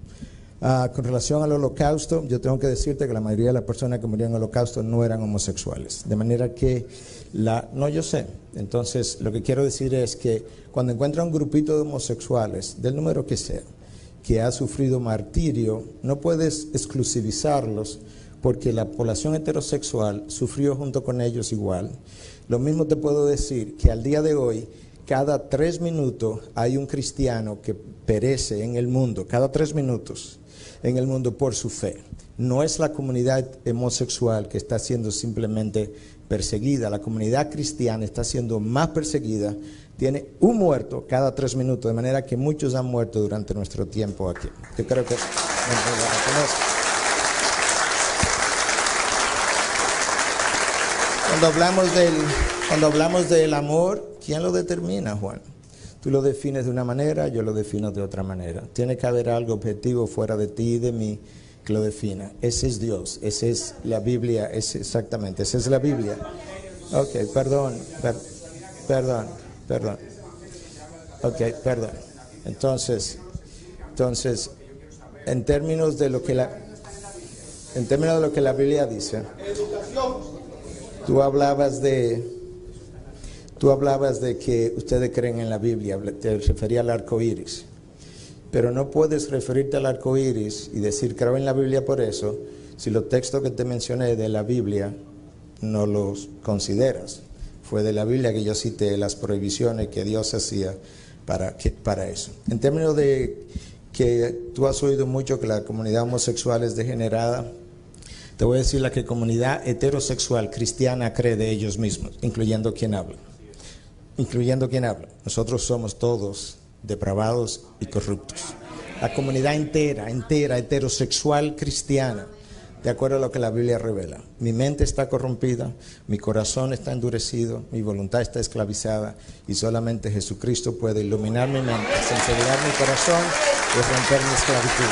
S2: Con relación al holocausto, yo tengo que decirte que la mayoría de las personas que murieron en el holocausto no eran homosexuales. De manera que, no, yo sé. Entonces, lo que quiero decir es que cuando encuentra un grupito de homosexuales, del número que sea, que ha sufrido martirio, no puedes exclusivizarlos porque la población heterosexual sufrió junto con ellos igual. Lo mismo te puedo decir que al día de hoy, cada 3 minutos hay un cristiano que perece en el mundo, cada 3 minutos en el mundo por su fe. No es la comunidad homosexual que está siendo simplemente perseguida, la comunidad cristiana está siendo más perseguida, tiene un muerto cada 3 minutos, de manera que muchos han muerto durante nuestro tiempo aquí. Yo creo que cuando hablamos del amor, ¿quién lo determina, Juan? Tú lo defines de una manera, yo lo defino de otra manera. Tiene que haber algo objetivo fuera de ti y de mí que lo defina. Ese es Dios, esa es la Biblia, exactamente, esa es la Biblia. Ok, perdón. Ok, perdón. Entonces, en términos de lo que la Biblia dice, tú hablabas de que ustedes creen en la Biblia, te refería al arco iris. Pero no puedes referirte al arco iris y decir creo en la Biblia por eso, si los textos que te mencioné de la Biblia no los consideras. Fue de la Biblia que yo cité las prohibiciones que Dios hacía para eso. En términos de que tú has oído mucho que la comunidad homosexual es degenerada, te voy a decir la que comunidad heterosexual cristiana cree de ellos mismos, incluyendo quien habla. Nosotros somos todos depravados y corruptos. La comunidad entera, heterosexual cristiana, de acuerdo a lo que la Biblia revela. Mi mente está corrompida, mi corazón está endurecido, mi voluntad está esclavizada y solamente Jesucristo puede iluminar mi mente, sinceridad mi corazón y romper mi esclavitud.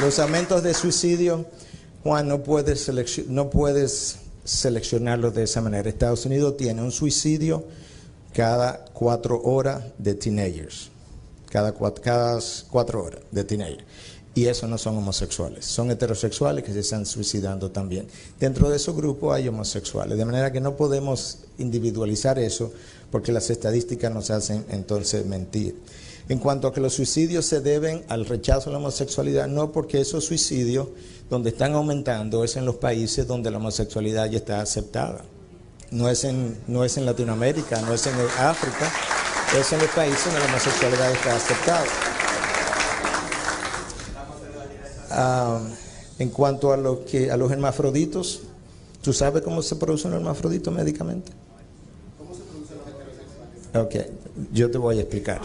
S2: Los aumentos de suicidio, Juan, no puedes seleccionarlo de esa manera. Estados Unidos tiene un suicidio cada 4 horas de teenagers. Cada 4 horas de teenagers. Y esos no son homosexuales, son heterosexuales que se están suicidando también. Dentro de esos grupos hay homosexuales, de manera que no podemos individualizar eso porque las estadísticas nos hacen entonces mentir. En cuanto a que los suicidios se deben al rechazo a la homosexualidad, no, porque esos suicidios donde están aumentando es en los países donde la homosexualidad ya está aceptada. No es en Latinoamérica, no es en África, es en los países donde la homosexualidad está aceptada. En cuanto a los hermafroditos, ¿tú sabes cómo se produce un hermafrodito médicamente? ¿Cómo se producen los heterosexuales? Ok, yo te voy a explicar.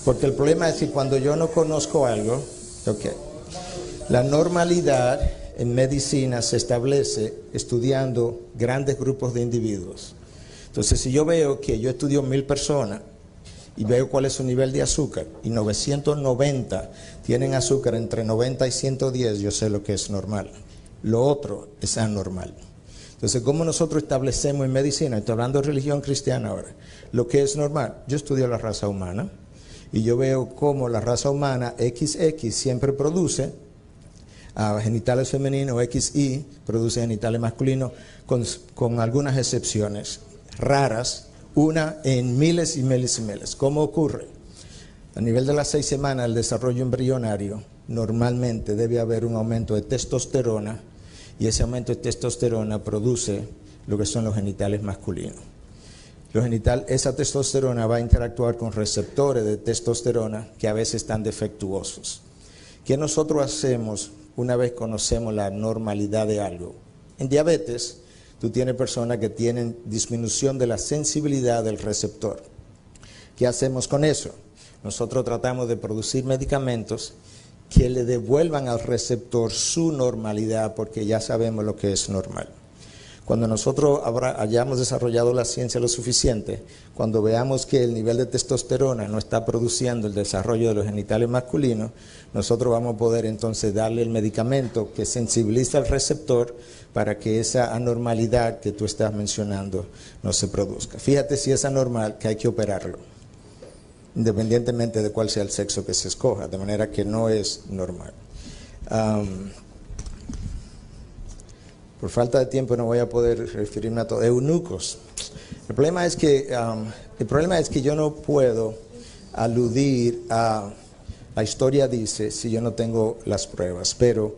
S2: Porque el problema es que cuando yo no conozco algo, la normalidad en medicina se establece estudiando grandes grupos de individuos. Entonces, si yo veo que yo estudio 1000 personas y veo cuál es su nivel de azúcar y 990 tienen azúcar entre 90 y 110, yo sé lo que es normal. Lo otro es anormal. Entonces, ¿cómo nosotros establecemos en medicina? Estoy hablando de religión cristiana ahora. Lo que es normal. Yo estudio la raza humana y yo veo cómo la raza humana XX siempre produce genitales femeninos, XY produce genitales masculinos, con algunas excepciones raras una en miles y miles y miles. ¿Cómo ocurre? A nivel de las 6 semanas, el desarrollo embrionario, normalmente debe haber un aumento de testosterona, y ese aumento de testosterona produce lo que son los genitales masculinos. Esa testosterona va a interactuar con receptores de testosterona que a veces están defectuosos. ¿Qué nosotros hacemos una vez conocemos la normalidad de algo? En diabetes, tú tienes personas que tienen disminución de la sensibilidad del receptor. ¿Qué hacemos con eso? Nosotros tratamos de producir medicamentos que le devuelvan al receptor su normalidad, porque ya sabemos lo que es normal. Cuando nosotros hayamos desarrollado la ciencia lo suficiente, cuando veamos que el nivel de testosterona no está produciendo el desarrollo de los genitales masculinos, nosotros vamos a poder entonces darle el medicamento que sensibiliza al receptor para que esa anormalidad que tú estás mencionando no se produzca. Fíjate si es anormal, que hay que operarlo, independientemente de cuál sea el sexo que se escoja, de manera que no es normal. Por falta de tiempo no voy a poder referirme a todo. Eunucos. El problema es que yo no puedo aludir a la historia dice si yo no tengo las pruebas, pero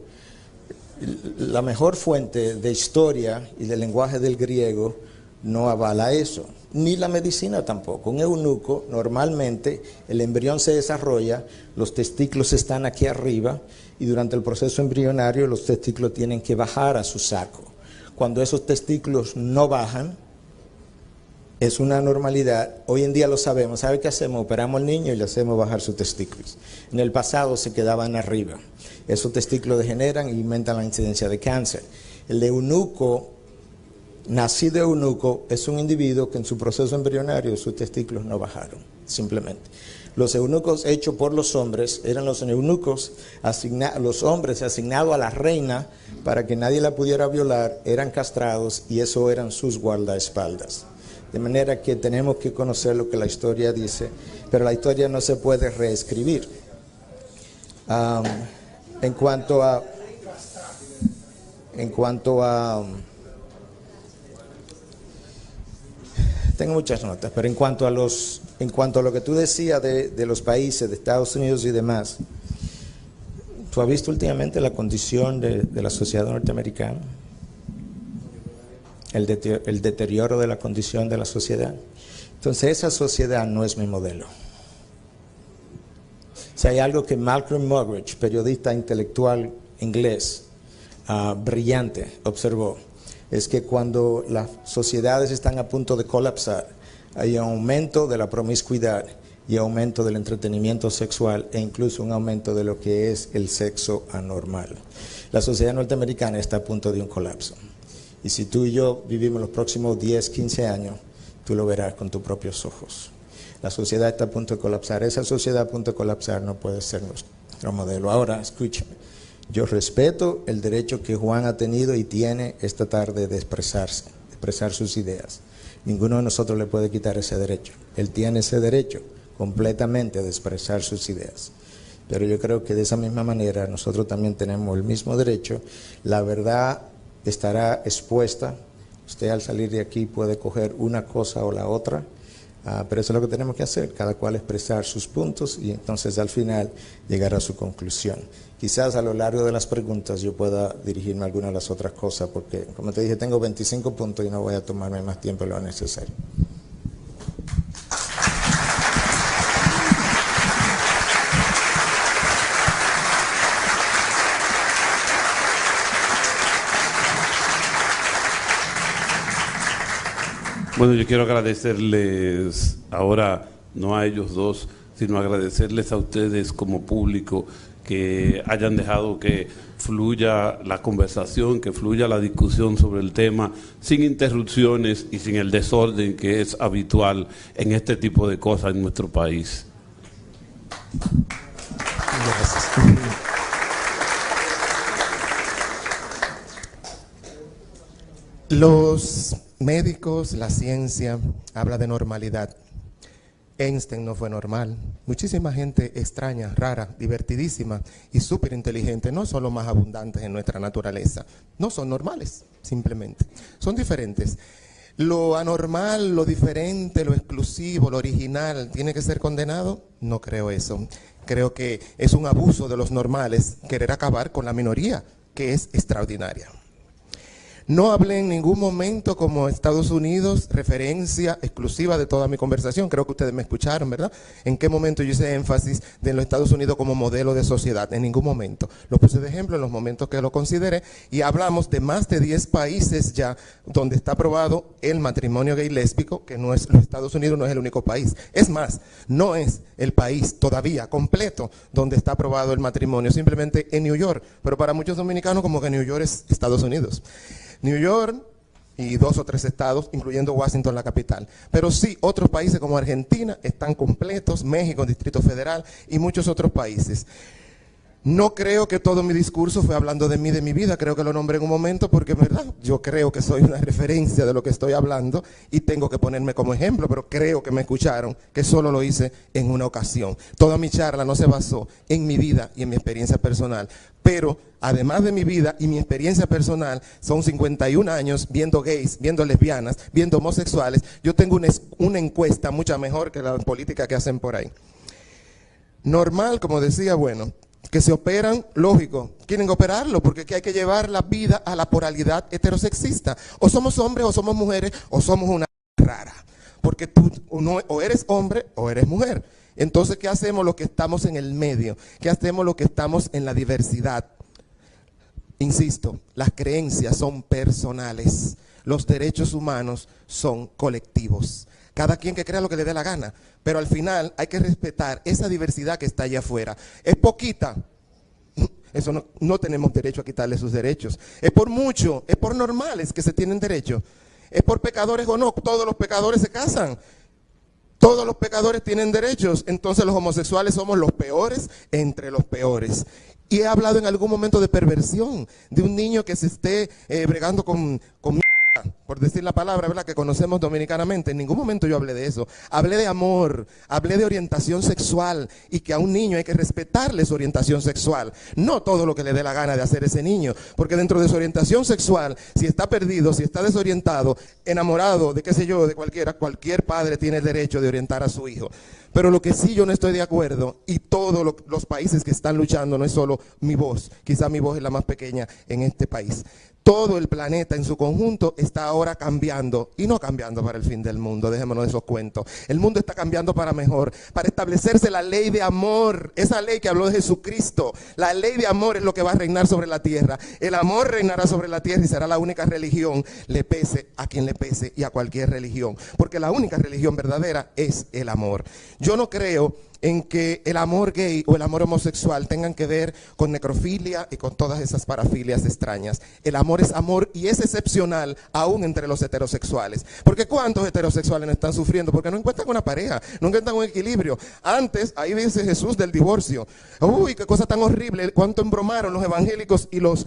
S2: la mejor fuente de historia y del lenguaje del griego no avala eso, ni la medicina tampoco. Un eunuco, normalmente el embrión se desarrolla, los testículos están aquí arriba, y durante el proceso embrionario los testículos tienen que bajar a su saco. Cuando esos testículos no bajan, es una anormalidad. Hoy en día lo sabemos. ¿Sabe qué hacemos? Operamos al niño y le hacemos bajar sus testículos. En el pasado se quedaban arriba. Esos testículos degeneran y aumentan la incidencia de cáncer. El eunuco, nacido eunuco, es un individuo que en su proceso embrionario sus testículos no bajaron, simplemente. Los eunucos hechos por los hombres eran los eunucos, los hombres asignados a la reina para que nadie la pudiera violar, eran castrados y eso eran sus guardaespaldas. De manera que tenemos que conocer lo que la historia dice, pero la historia no se puede reescribir. En cuanto a tengo muchas notas, pero en cuanto a lo que tú decías de los países, de Estados Unidos y demás, ¿tú has visto últimamente la condición de la sociedad norteamericana? El deterioro de la condición de la sociedad. Entonces esa sociedad no es mi modelo. Si hay algo que Malcolm Muggeridge, periodista intelectual inglés, brillante, observó, es que cuando las sociedades están a punto de colapsar, hay un aumento de la promiscuidad y aumento del entretenimiento sexual e incluso un aumento de lo que es el sexo anormal. La sociedad norteamericana está a punto de un colapso. Y si tú y yo vivimos los próximos 10, 15 años, tú lo verás con tus propios ojos. La sociedad está a punto de colapsar. Esa sociedad a punto de colapsar no puede ser nuestro modelo. Ahora, escúchame. Yo respeto el derecho que Juan ha tenido y tiene esta tarde de expresarse, de expresar sus ideas. Ninguno de nosotros le puede quitar ese derecho. Él tiene ese derecho completamente de expresar sus ideas. Pero yo creo que de esa misma manera nosotros también tenemos el mismo derecho. La verdad estará expuesta. Usted al salir de aquí puede coger una cosa o la otra, pero eso es lo que tenemos que hacer, cada cual expresar sus puntos y entonces al final llegar a su conclusión. Quizás a lo largo de las preguntas yo pueda dirigirme a alguna de las otras cosas, porque como te dije tengo 25 puntos y no voy a tomarme más tiempo de lo necesario.
S1: Bueno, yo quiero agradecerles ahora, no a ellos dos, sino agradecerles a ustedes como público que hayan dejado que fluya la conversación, que fluya la discusión sobre el tema sin interrupciones y sin el desorden que es habitual en este tipo de cosas en nuestro país.
S3: Gracias. Los médicos, la ciencia, habla de normalidad. Einstein no fue normal. Muchísima gente extraña, rara, divertidísima y súper inteligente, no son los más abundantes en nuestra naturaleza. No son normales, simplemente. Son diferentes. ¿Lo anormal, lo diferente, lo exclusivo, lo original, tiene que ser condenado? No creo eso. Creo que es un abuso de los normales querer acabar con la minoría, que es extraordinaria. No hablé en ningún momento como Estados Unidos, referencia exclusiva de toda mi conversación. Creo que ustedes me escucharon, ¿verdad? ¿En qué momento yo hice énfasis de los Estados Unidos como modelo de sociedad? En ningún momento. Lo puse de ejemplo en los momentos que lo consideré y hablamos de más de 10 países ya donde está aprobado el matrimonio gay lésbico, que no es, los Estados Unidos no es el único país. Es más, no es el país todavía completo donde está aprobado el matrimonio, simplemente en New York. Pero para muchos dominicanos como que New York es Estados Unidos. New York y 2 o 3 estados, incluyendo Washington, la capital. Pero sí, otros países como Argentina están completos, México, Distrito Federal y muchos otros países. No creo que todo mi discurso fue hablando de mí, de mi vida, creo que lo nombré en un momento porque, ¿verdad? Yo creo que soy una referencia de lo que estoy hablando y tengo que ponerme como ejemplo, pero creo que me escucharon, que solo lo hice en una ocasión. Toda mi charla no se basó en mi vida y en mi experiencia personal, pero además de mi vida y mi experiencia personal, son 51 años viendo gays, viendo lesbianas, viendo homosexuales. Yo tengo una encuesta mucho mejor que la política que hacen por ahí. Normal, como decía, bueno, que se operan, lógico, quieren operarlo porque hay que llevar la vida a la pluralidad heterosexista. O somos hombres o somos mujeres o somos una rara. Porque tú o eres hombre o eres mujer. Entonces, ¿qué hacemos los que estamos en el medio? ¿Qué hacemos los que estamos en la diversidad? Insisto, las creencias son personales. Los derechos humanos son colectivos. Cada quien que crea lo que le dé la gana. Pero al final hay que respetar esa diversidad que está allá afuera. ¿Es poquita? Eso no tenemos derecho a quitarle sus derechos. Es por mucho, es por normales que se tienen derecho. Es por pecadores o no, todos los pecadores se casan. Todos los pecadores tienen derechos. Entonces los homosexuales somos los peores entre los peores. Y he hablado en algún momento de perversión, de un niño que se esté bregando con por decir la palabra, ¿verdad?, que conocemos dominicanamente. En ningún momento yo hablé de eso. Hablé de amor, hablé de orientación sexual y que a un niño hay que respetarle su orientación sexual. No todo lo que le dé la gana de hacer ese niño, porque dentro de su orientación sexual, si está perdido, si está desorientado, enamorado de qué sé yo, de cualquiera, cualquier padre tiene el derecho de orientar a su hijo. Pero lo que sí yo no estoy de acuerdo, y todos los países que están luchando, no es solo mi voz, quizá mi voz es la más pequeña en este país. Todo el planeta en su conjunto está ahora cambiando, y no cambiando para el fin del mundo, dejémonos de esos cuentos. El mundo está cambiando para mejor, para establecerse la ley de amor, esa ley que habló de Jesucristo. La ley de amor es lo que va a reinar sobre la tierra. El amor reinará sobre la tierra y será la única religión, le pese a quien le pese y a cualquier religión. Porque la única religión verdadera es el amor. Yo no creo en que el amor gay o el amor homosexual tengan que ver con necrofilia y con todas esas parafilias extrañas. El amor es amor y es excepcional aún entre los heterosexuales. Porque ¿cuántos heterosexuales no están sufriendo? Porque no encuentran una pareja, no encuentran un equilibrio. Antes, ahí dice Jesús del divorcio. Uy, qué cosa tan horrible, cuánto embromaron los evangélicos y los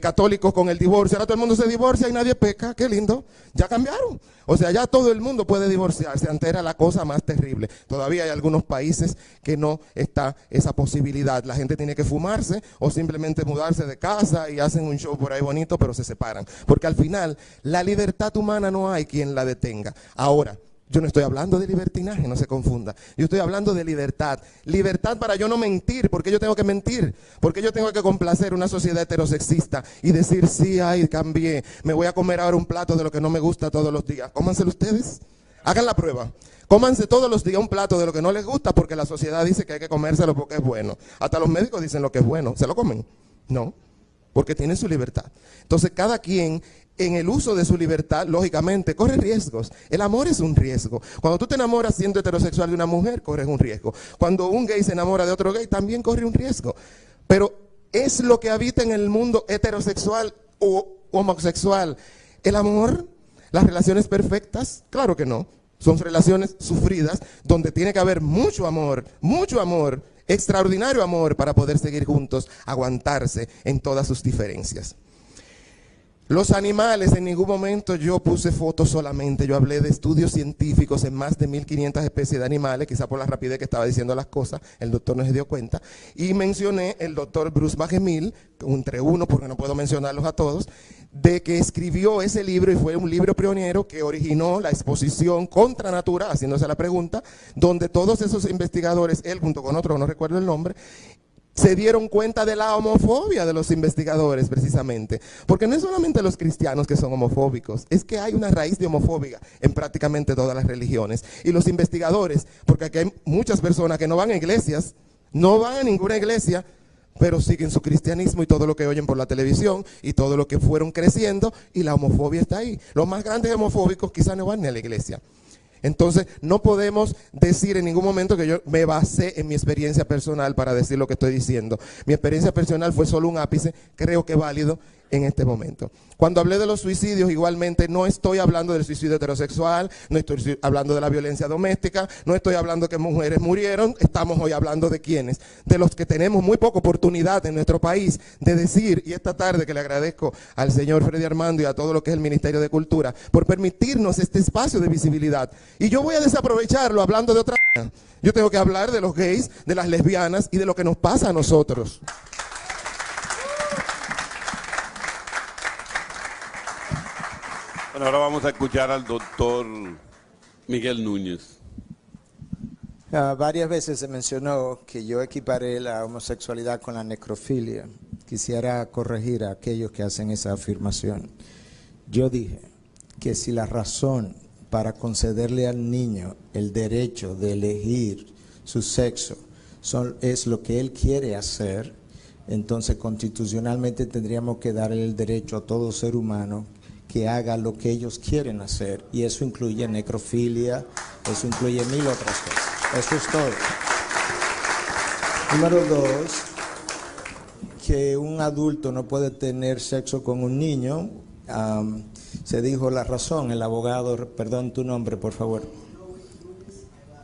S3: católicos con el divorcio. Ahora todo el mundo se divorcia y nadie peca, qué lindo. Ya cambiaron. O sea, ya todo el mundo puede divorciarse. Antes era la cosa más terrible. Todavía hay algunos países que no está esa posibilidad. La gente tiene que fumarse o simplemente mudarse de casa y hacen un show por ahí bonito, pero se separan. Porque al final, la libertad humana no hay quien la detenga. Ahora, yo no estoy hablando de libertinaje, no se confunda. Yo estoy hablando de libertad. Libertad para yo no mentir. ¿Por qué yo tengo que mentir? ¿Por qué yo tengo que complacer una sociedad heterosexista y decir, sí, ay, cambié, me voy a comer ahora un plato de lo que no me gusta todos los días? Cómanselo ustedes. Hagan la prueba. Cómanse todos los días un plato de lo que no les gusta porque la sociedad dice que hay que comérselo porque es bueno. Hasta los médicos dicen lo que es bueno. ¿Se lo comen? No, porque tienen su libertad. Entonces cada quien en el uso de su libertad, lógicamente, corre riesgos. El amor es un riesgo. Cuando tú te enamoras siendo heterosexual de una mujer, corres un riesgo. Cuando un gay se enamora de otro gay, también corre un riesgo. Pero ¿es lo que habita en el mundo heterosexual o homosexual el amor? ¿Las relaciones perfectas? Claro que no. Son relaciones sufridas donde tiene que haber mucho amor, extraordinario amor para poder seguir juntos, aguantarse en todas sus diferencias. Los animales, en ningún momento yo puse fotos solamente, yo hablé de estudios científicos en más de 1500 especies de animales, quizá por la rapidez que estaba diciendo las cosas, el doctor no se dio cuenta, y mencioné el doctor Bruce Bagemil, entre uno, porque no puedo mencionarlos a todos, de que escribió ese libro y fue un libro pionero que originó la exposición Contra Natura, haciéndose la pregunta, donde todos esos investigadores, él junto con otro, no recuerdo el nombre, se dieron cuenta de la homofobia de los investigadores precisamente, porque no es solamente los cristianos que son homofóbicos, es que hay una raíz de homofobia en prácticamente todas las religiones, y los investigadores, porque aquí hay muchas personas que no van a iglesias, no van a ninguna iglesia, pero siguen su cristianismo y todo lo que oyen por la televisión y todo lo que fueron creciendo, y la homofobia está ahí. Los más grandes homofóbicos quizás no van ni a la iglesia. Entonces, no podemos decir en ningún momento que yo me basé en mi experiencia personal para decir lo que estoy diciendo. Mi experiencia personal fue solo un ápice, creo que válido en este momento. Cuando hablé de los suicidios, igualmente no estoy hablando del suicidio heterosexual, no estoy hablando de la violencia doméstica, no estoy hablando que mujeres murieron, estamos hoy hablando de quiénes, de los que tenemos muy poca oportunidad en nuestro país de decir, y esta tarde que le agradezco al señor Freddy Armando y a todo lo que es el Ministerio de Cultura, por permitirnos este espacio de visibilidad. Y yo voy a desaprovecharlo hablando de otra cosa. Yo tengo que hablar de los gays, de las lesbianas y de lo que nos pasa a nosotros.
S1: Bueno, ahora vamos a escuchar al doctor Miguel Núñez.
S2: Varias veces se mencionó que yo equiparé la homosexualidad con la necrofilia. Quisiera corregir a aquellos que hacen esa afirmación. Yo dije que si la razón para concederle al niño el derecho de elegir su sexo es lo que él quiere hacer, entonces constitucionalmente tendríamos que darle el derecho a todo ser humano que haga lo que ellos quieren hacer, y eso incluye necrofilia, eso incluye 1000 otras cosas. Eso es todo. Número 2, que un adulto no puede tener sexo con un niño. Se dijo la razón, el abogado, perdón tu nombre por favor.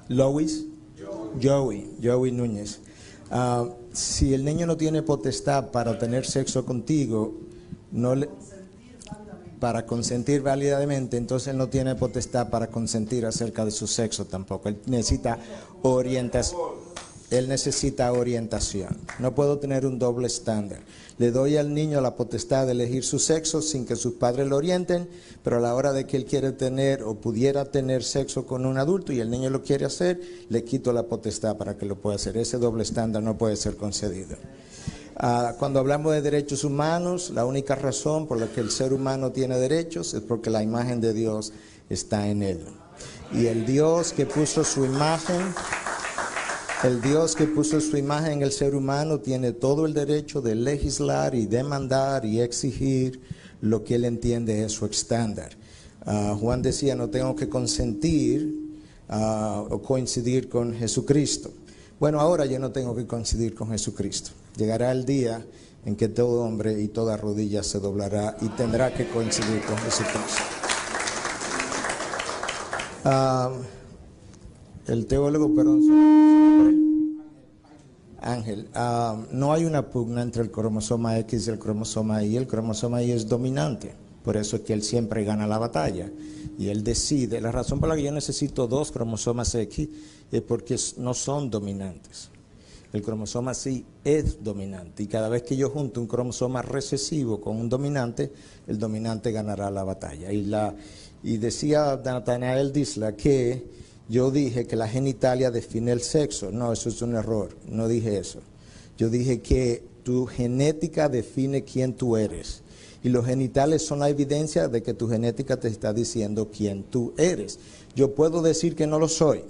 S2: Lois. Joey Núñez. Si el niño no tiene potestad para tener sexo contigo, para consentir válidamente, entonces él no tiene potestad para consentir acerca de su sexo tampoco. Él necesita orientación. No puedo tener un doble estándar. Le doy al niño la potestad de elegir su sexo sin que sus padres lo orienten, pero a la hora de que él quiere tener o pudiera tener sexo con un adulto y el niño lo quiere hacer, le quito la potestad para que lo pueda hacer. Ese doble estándar no puede ser concedido. Cuando hablamos de derechos humanos, la única razón por la que el ser humano tiene derechos es porque la imagen de Dios está en él. Y el Dios que puso su imagen en el ser humano tiene todo el derecho de legislar y demandar y exigir lo que él entiende es su estándar. Juan decía, no tengo que consentir o coincidir con Jesucristo. Bueno, ahora yo no tengo que coincidir con Jesucristo. Llegará el día en que todo hombre y toda rodilla se doblará y tendrá que coincidir con Jesucristo. El teólogo, Ángel, no hay una pugna entre el cromosoma X y el cromosoma Y. El cromosoma Y es dominante, por eso es que él siempre gana la batalla. Y él decide, la razón por la que yo necesito 2 cromosomas X es porque no son dominantes. El cromosoma sí es dominante, y cada vez que yo junto un cromosoma recesivo con un dominante, el dominante ganará la batalla. Y decía Nathanael Disla que yo dije que la genitalia define el sexo. No, eso es un error, no dije eso. Yo dije que tu genética define quién tú eres. Y los genitales son la evidencia de que tu genética te está diciendo quién tú eres. Yo puedo decir que no lo soy.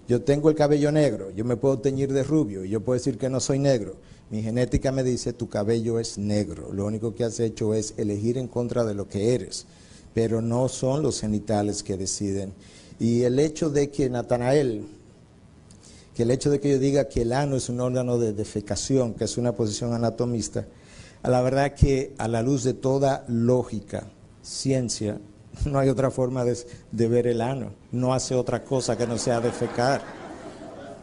S2: Yo tengo el cabello negro, yo me puedo teñir de rubio y yo puedo decir que no soy negro. Mi genética me dice tu cabello es negro. Lo único que has hecho es elegir en contra de lo que eres. Pero no son los genitales que deciden. Y el hecho de que Nathanael, que el hecho de que yo diga que el ano es un órgano de defecación, que es una posición anatomista, a la verdad que a la luz de toda lógica, ciencia, no hay otra forma de ver el ano. No hace otra cosa que no sea defecar.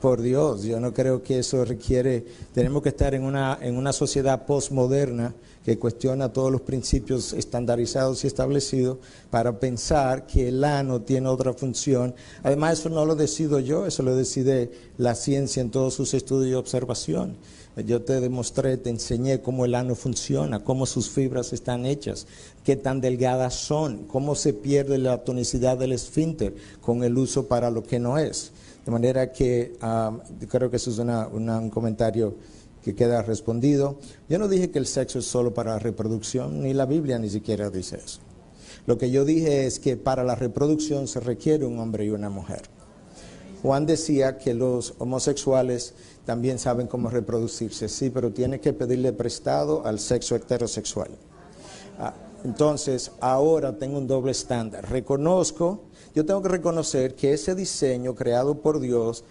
S2: Por Dios, yo no creo que eso requiere, tenemos que estar en una sociedad postmoderna que cuestiona todos los principios estandarizados y establecidos para pensar que el ano tiene otra función. Además, eso no lo decido yo, eso lo decide la ciencia en todos sus estudios y observación. Yo te demostré, te enseñé cómo el ano funciona, cómo sus fibras están hechas, qué tan delgadas son, cómo se pierde la tonicidad del esfínter con el uso para lo que no es. De manera que yo creo que eso es un comentario que queda respondido. Yo no dije que el sexo es solo para la reproducción, ni la Biblia ni siquiera dice eso. Lo que yo dije es que para la reproducción se requiere un hombre y una mujer. Juan decía que los homosexuales también saben cómo reproducirse, sí, pero tiene que pedirle prestado al sexo heterosexual. Entonces, ahora tengo un doble estándar. Yo tengo que reconocer que ese diseño creado por Dios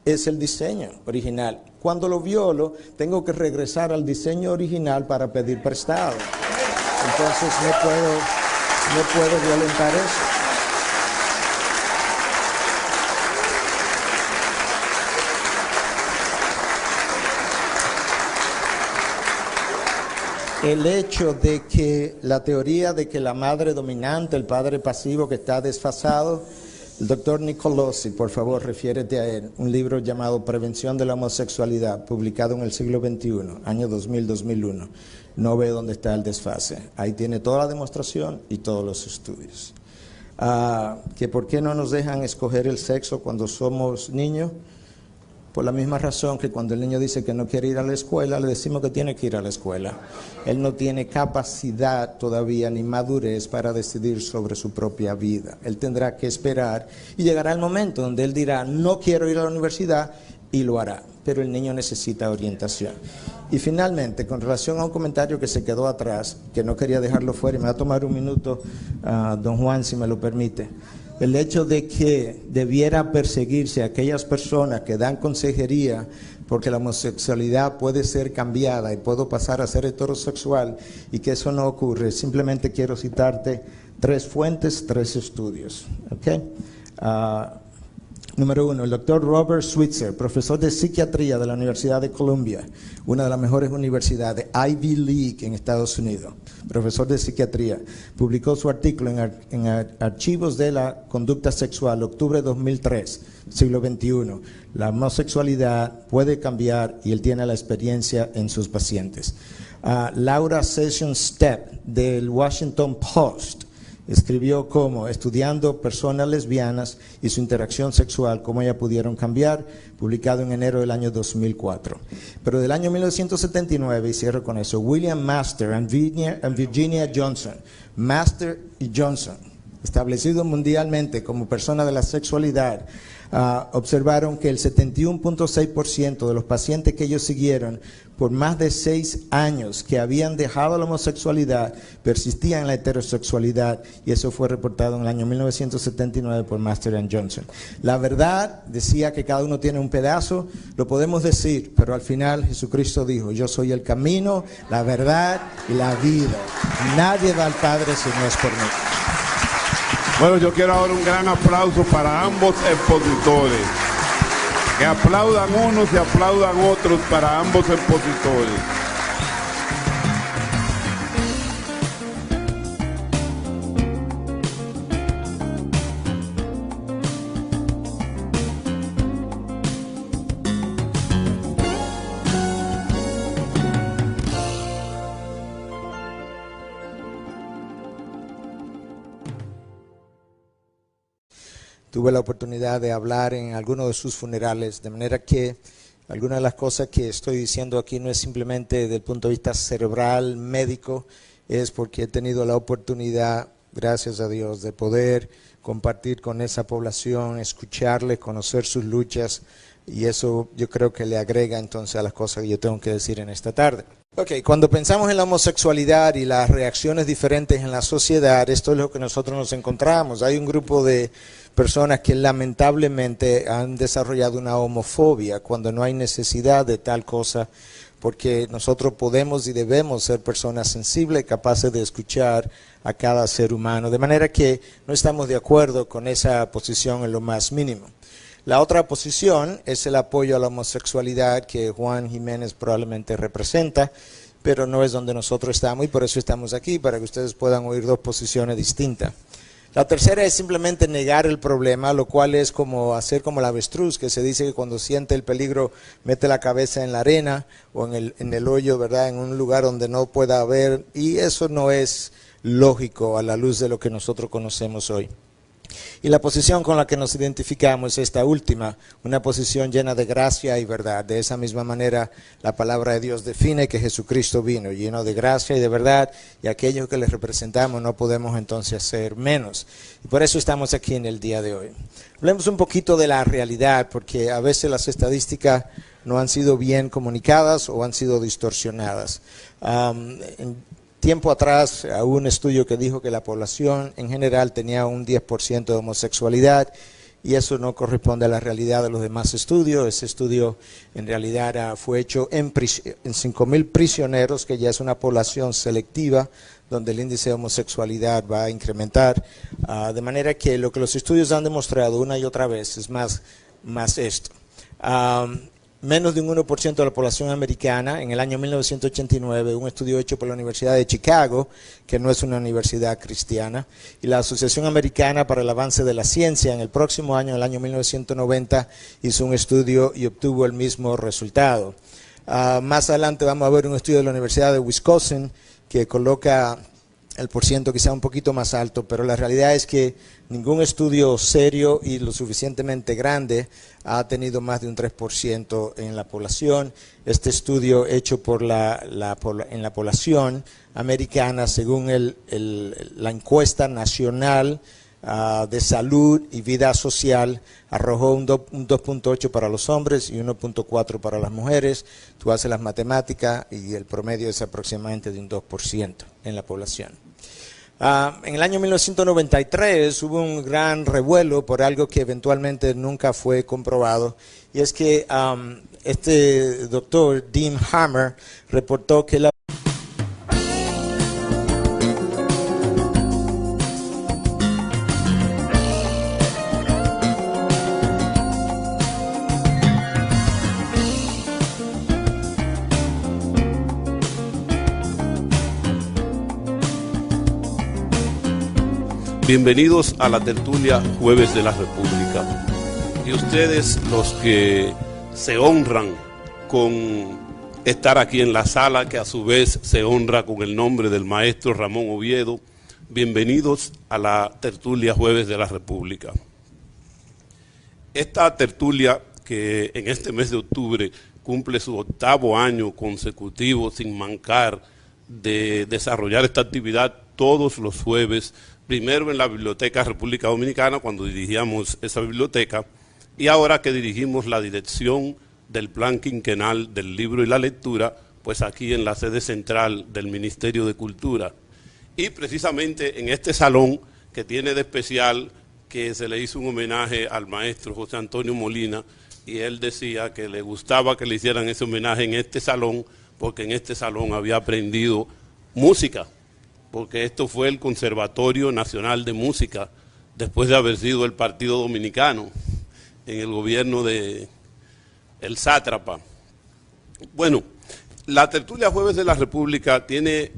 S2: es el diseño original. Cuando lo violo, tengo que regresar al diseño original para pedir prestado. Entonces, no puedo violentar eso. El hecho de que la teoría de que la madre dominante, el padre pasivo que está desfasado, el doctor Nicolosi, por favor, refiérete a él, un libro llamado Prevención de la Homosexualidad, publicado en el siglo XXI, año 2000-2001. No ve dónde está el desfase. Ahí tiene toda la demostración y todos los estudios. Que por qué no nos dejan escoger el sexo cuando somos niños. Por la misma razón que cuando el niño dice que no quiere ir a la escuela, le decimos que tiene que ir a la escuela. Él no tiene capacidad todavía ni madurez para decidir sobre su propia vida. Él tendrá que esperar y llegará el momento donde él dirá, no quiero ir a la universidad, y lo hará. Pero el niño necesita orientación. Y finalmente, con relación a un comentario que se quedó atrás, que no quería dejarlo fuera, y me va a tomar un minuto, don Juan, si me lo permite. El hecho de que debiera perseguirse a aquellas personas que dan consejería porque la homosexualidad puede ser cambiada y puedo pasar a ser heterosexual y que eso no ocurre, simplemente quiero citarte 3 fuentes, 3 estudios. ¿Okay? Número 1, el doctor Robert Switzer, profesor de psiquiatría de la Universidad de Columbia, una de las mejores universidades, Ivy League en Estados Unidos, profesor de psiquiatría, publicó su artículo en Archivos de la Conducta Sexual, octubre de 2003, siglo XXI. La homosexualidad puede cambiar y él tiene la experiencia en sus pacientes. Laura Session Stepp, del Washington Post, escribió cómo estudiando personas lesbianas y su interacción sexual, cómo ellas pudieron cambiar, publicado en enero del año 2004. Pero del año 1979, y cierro con eso, William Master y Virginia Johnson, Master y Johnson, establecidos mundialmente como personas de la sexualidad, observaron que el 71.6% de los pacientes que ellos siguieron por más de 6 años que habían dejado la homosexualidad persistían en la heterosexualidad, y eso fue reportado en el año 1979 por Master and Johnson. La verdad decía que cada uno tiene un pedazo, lo podemos decir, pero al final Jesucristo dijo, yo soy el camino, la verdad y la vida. Nadie va al Padre si no es por mí.
S1: Bueno, yo quiero ahora un gran aplauso para ambos expositores. Que aplaudan unos y aplaudan otros para ambos expositores.
S2: Tuve la oportunidad de hablar en algunos de sus funerales, de manera que algunas de las cosas que estoy diciendo aquí no es simplemente desde el punto de vista cerebral, médico, es porque he tenido la oportunidad, gracias a Dios, de poder compartir con esa población, escucharles, conocer sus luchas, y eso yo creo que le agrega entonces a las cosas que yo tengo que decir en esta tarde. Ok, cuando pensamos en la homosexualidad y las reacciones diferentes en la sociedad, esto es lo que nosotros nos encontramos. Hay un grupo de personas que lamentablemente han desarrollado una homofobia cuando no hay necesidad de tal cosa, porque nosotros podemos y debemos ser personas sensibles, capaces de escuchar a cada ser humano, de manera que no estamos de acuerdo con esa posición en lo más mínimo. La otra posición es el apoyo a la homosexualidad que Juan Jiménez probablemente representa, pero no es donde nosotros estamos y por eso estamos aquí, para que ustedes puedan oír dos posiciones distintas. La tercera es simplemente negar el problema, lo cual es como hacer como el avestruz, que se dice que cuando siente el peligro mete la cabeza en la arena o en el hoyo, ¿verdad?, en un lugar donde no pueda ver, y eso no es lógico a la luz de lo que nosotros conocemos hoy. Y la posición con la que nos identificamos es esta última, una posición llena de gracia y verdad. De esa misma manera, la palabra de Dios define que Jesucristo vino, lleno de gracia y de verdad, y aquellos que le representamos no podemos entonces hacer menos. Y por eso estamos aquí en el día de hoy. Hablemos un poquito de la realidad, porque a veces las estadísticas no han sido bien comunicadas o han sido distorsionadas. Tiempo atrás hubo un estudio que dijo que la población en general tenía un 10% de homosexualidad y eso no corresponde a la realidad de los demás estudios. Ese estudio en realidad fue hecho en 5.000 prisioneros, que ya es una población selectiva donde el índice de homosexualidad va a incrementar, de manera que lo que los estudios han demostrado una y otra vez es más esto. Menos de un 1% de la población americana. En el año 1989, un estudio hecho por la Universidad de Chicago, que no es una universidad cristiana, y la Asociación Americana para el Avance de la Ciencia, en el próximo año, en el año 1990, hizo un estudio y obtuvo el mismo resultado. Más adelante vamos a ver un estudio de la Universidad de Wisconsin, que coloca el porciento quizá un poquito más alto, pero la realidad es que ningún estudio serio y lo suficientemente grande ha tenido más de un 3% en la población. Este estudio hecho por en la población americana, según la encuesta nacional de salud y vida social, arrojó un 2.8 para los hombres y 1.4 para las mujeres. Tú haces las matemáticas y el promedio es aproximadamente de un 2% en la población. En el año 1993 hubo un gran revuelo por algo que eventualmente nunca fue comprobado, y es que este doctor, Dean Hammer, reportó que la
S1: Bienvenidos a la tertulia Jueves de la República. Y ustedes, los que se honran con estar aquí en la sala, que a su vez se honra con el nombre del maestro Ramón Oviedo, bienvenidos a la tertulia Jueves de la República. Esta tertulia, que en este mes de octubre cumple su 8º año consecutivo sin mancar de desarrollar esta actividad todos los jueves, primero en la Biblioteca República Dominicana, cuando dirigíamos esa biblioteca, y ahora que dirigimos la dirección del plan quinquenal del libro y la lectura, pues aquí en la sede central del Ministerio de Cultura. Y precisamente en este salón, que tiene de especial que se le hizo un homenaje al maestro José Antonio Molina, y él decía que le gustaba que le hicieran ese homenaje en este salón, porque en este salón había aprendido música, porque esto fue el Conservatorio Nacional de Música, después de haber sido el Partido Dominicano en el gobierno de el sátrapa. Bueno, la tertulia Jueves de la República tiene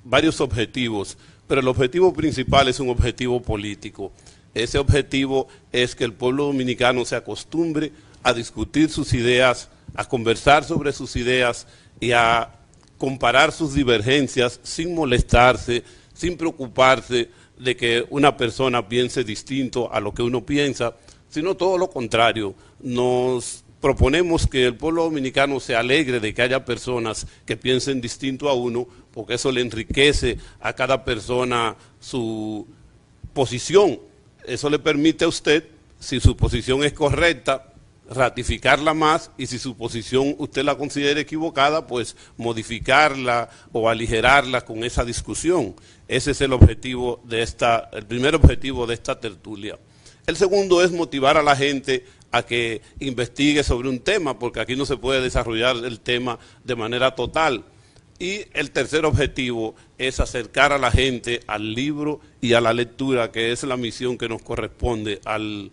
S1: varios objetivos, pero el objetivo principal es un objetivo político. Ese objetivo es que el pueblo dominicano se acostumbre a discutir sus ideas, a conversar sobre sus ideas y a comparar sus divergencias sin molestarse, sin preocuparse de que una persona piense distinto a lo que uno piensa, sino todo lo contrario. Nos proponemos que el pueblo dominicano se alegre de que haya personas que piensen distinto a uno, porque eso le enriquece a cada persona su posición. Eso le permite a usted, si su posición es correcta, ratificarla más, y si su posición usted la considera equivocada, pues modificarla o aligerarla con esa discusión. Ese es el objetivo de el primer objetivo de esta tertulia. El segundo es motivar a la gente a que investigue sobre un tema, porque aquí no se puede desarrollar el tema de manera total. Y el tercer objetivo es acercar a la gente al libro y a la lectura, que es la misión que nos corresponde al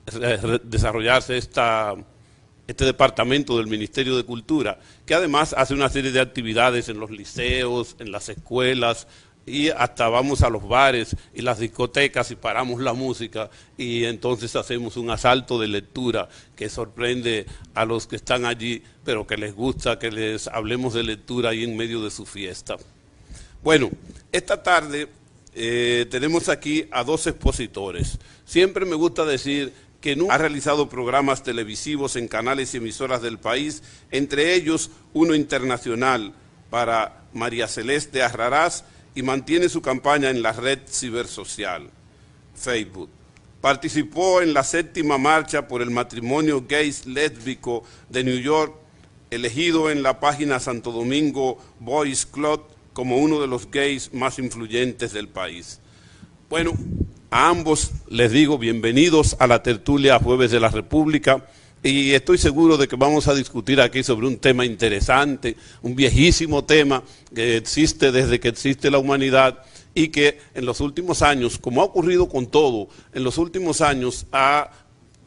S1: desarrollarse este departamento del Ministerio de Cultura, que además hace una serie de actividades en los liceos, en las escuelas, y hasta vamos a los bares y las discotecas y paramos la música y entonces hacemos un asalto de lectura que sorprende a los que están allí, pero que les gusta que les hablemos de lectura ahí en medio de su fiesta. Bueno, esta tarde tenemos aquí a dos expositores. Siempre me gusta decir que nunca ha realizado programas televisivos en canales y emisoras del país, entre ellos uno internacional para María Celeste Arrarás, y mantiene su campaña en la red cibersocial, Facebook. Participó en la 7ª marcha por el matrimonio gays lésbico de New York, elegido en la página Santo Domingo Boys Club como uno de los gays más influyentes del país. Bueno, a ambos les digo bienvenidos a la tertulia Jueves de la República, y estoy seguro de que vamos a discutir aquí sobre un tema interesante, un viejísimo tema que existe desde que existe la humanidad y que en los últimos años, como ha ocurrido con todo, en los últimos años ha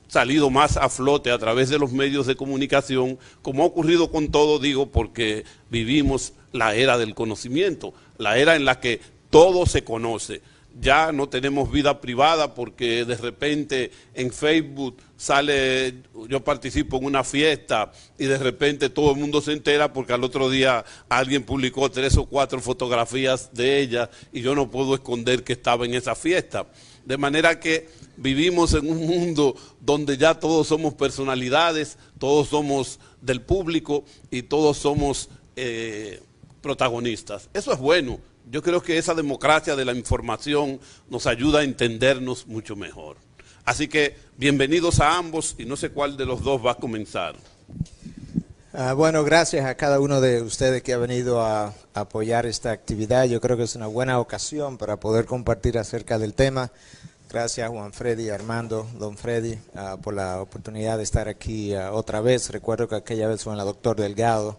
S1: salido más a flote a través de los medios de comunicación, como ha ocurrido con todo, digo, porque vivimos la era del conocimiento, la era en la que todo se conoce. Ya no tenemos vida privada porque de repente en Facebook sale, yo participo en una fiesta y de repente todo el mundo se entera porque al otro día alguien publicó 3 o 4 fotografías de ella y yo no puedo esconder que estaba en esa fiesta. De manera que vivimos en un mundo donde ya todos somos personalidades, todos somos del público y todos somos protagonistas. Eso es bueno. Yo creo que esa democracia de la información nos ayuda a entendernos mucho mejor. Así que bienvenidos a ambos y no sé cuál de los dos va a comenzar.
S2: Bueno, gracias a cada uno de ustedes que ha venido a apoyar esta actividad. Yo creo que es una buena ocasión para poder compartir acerca del tema. Gracias Juan Freddy, Armando, Don Freddy, por la oportunidad de estar aquí otra vez. Recuerdo que aquella vez fue en la Doctor Delgado,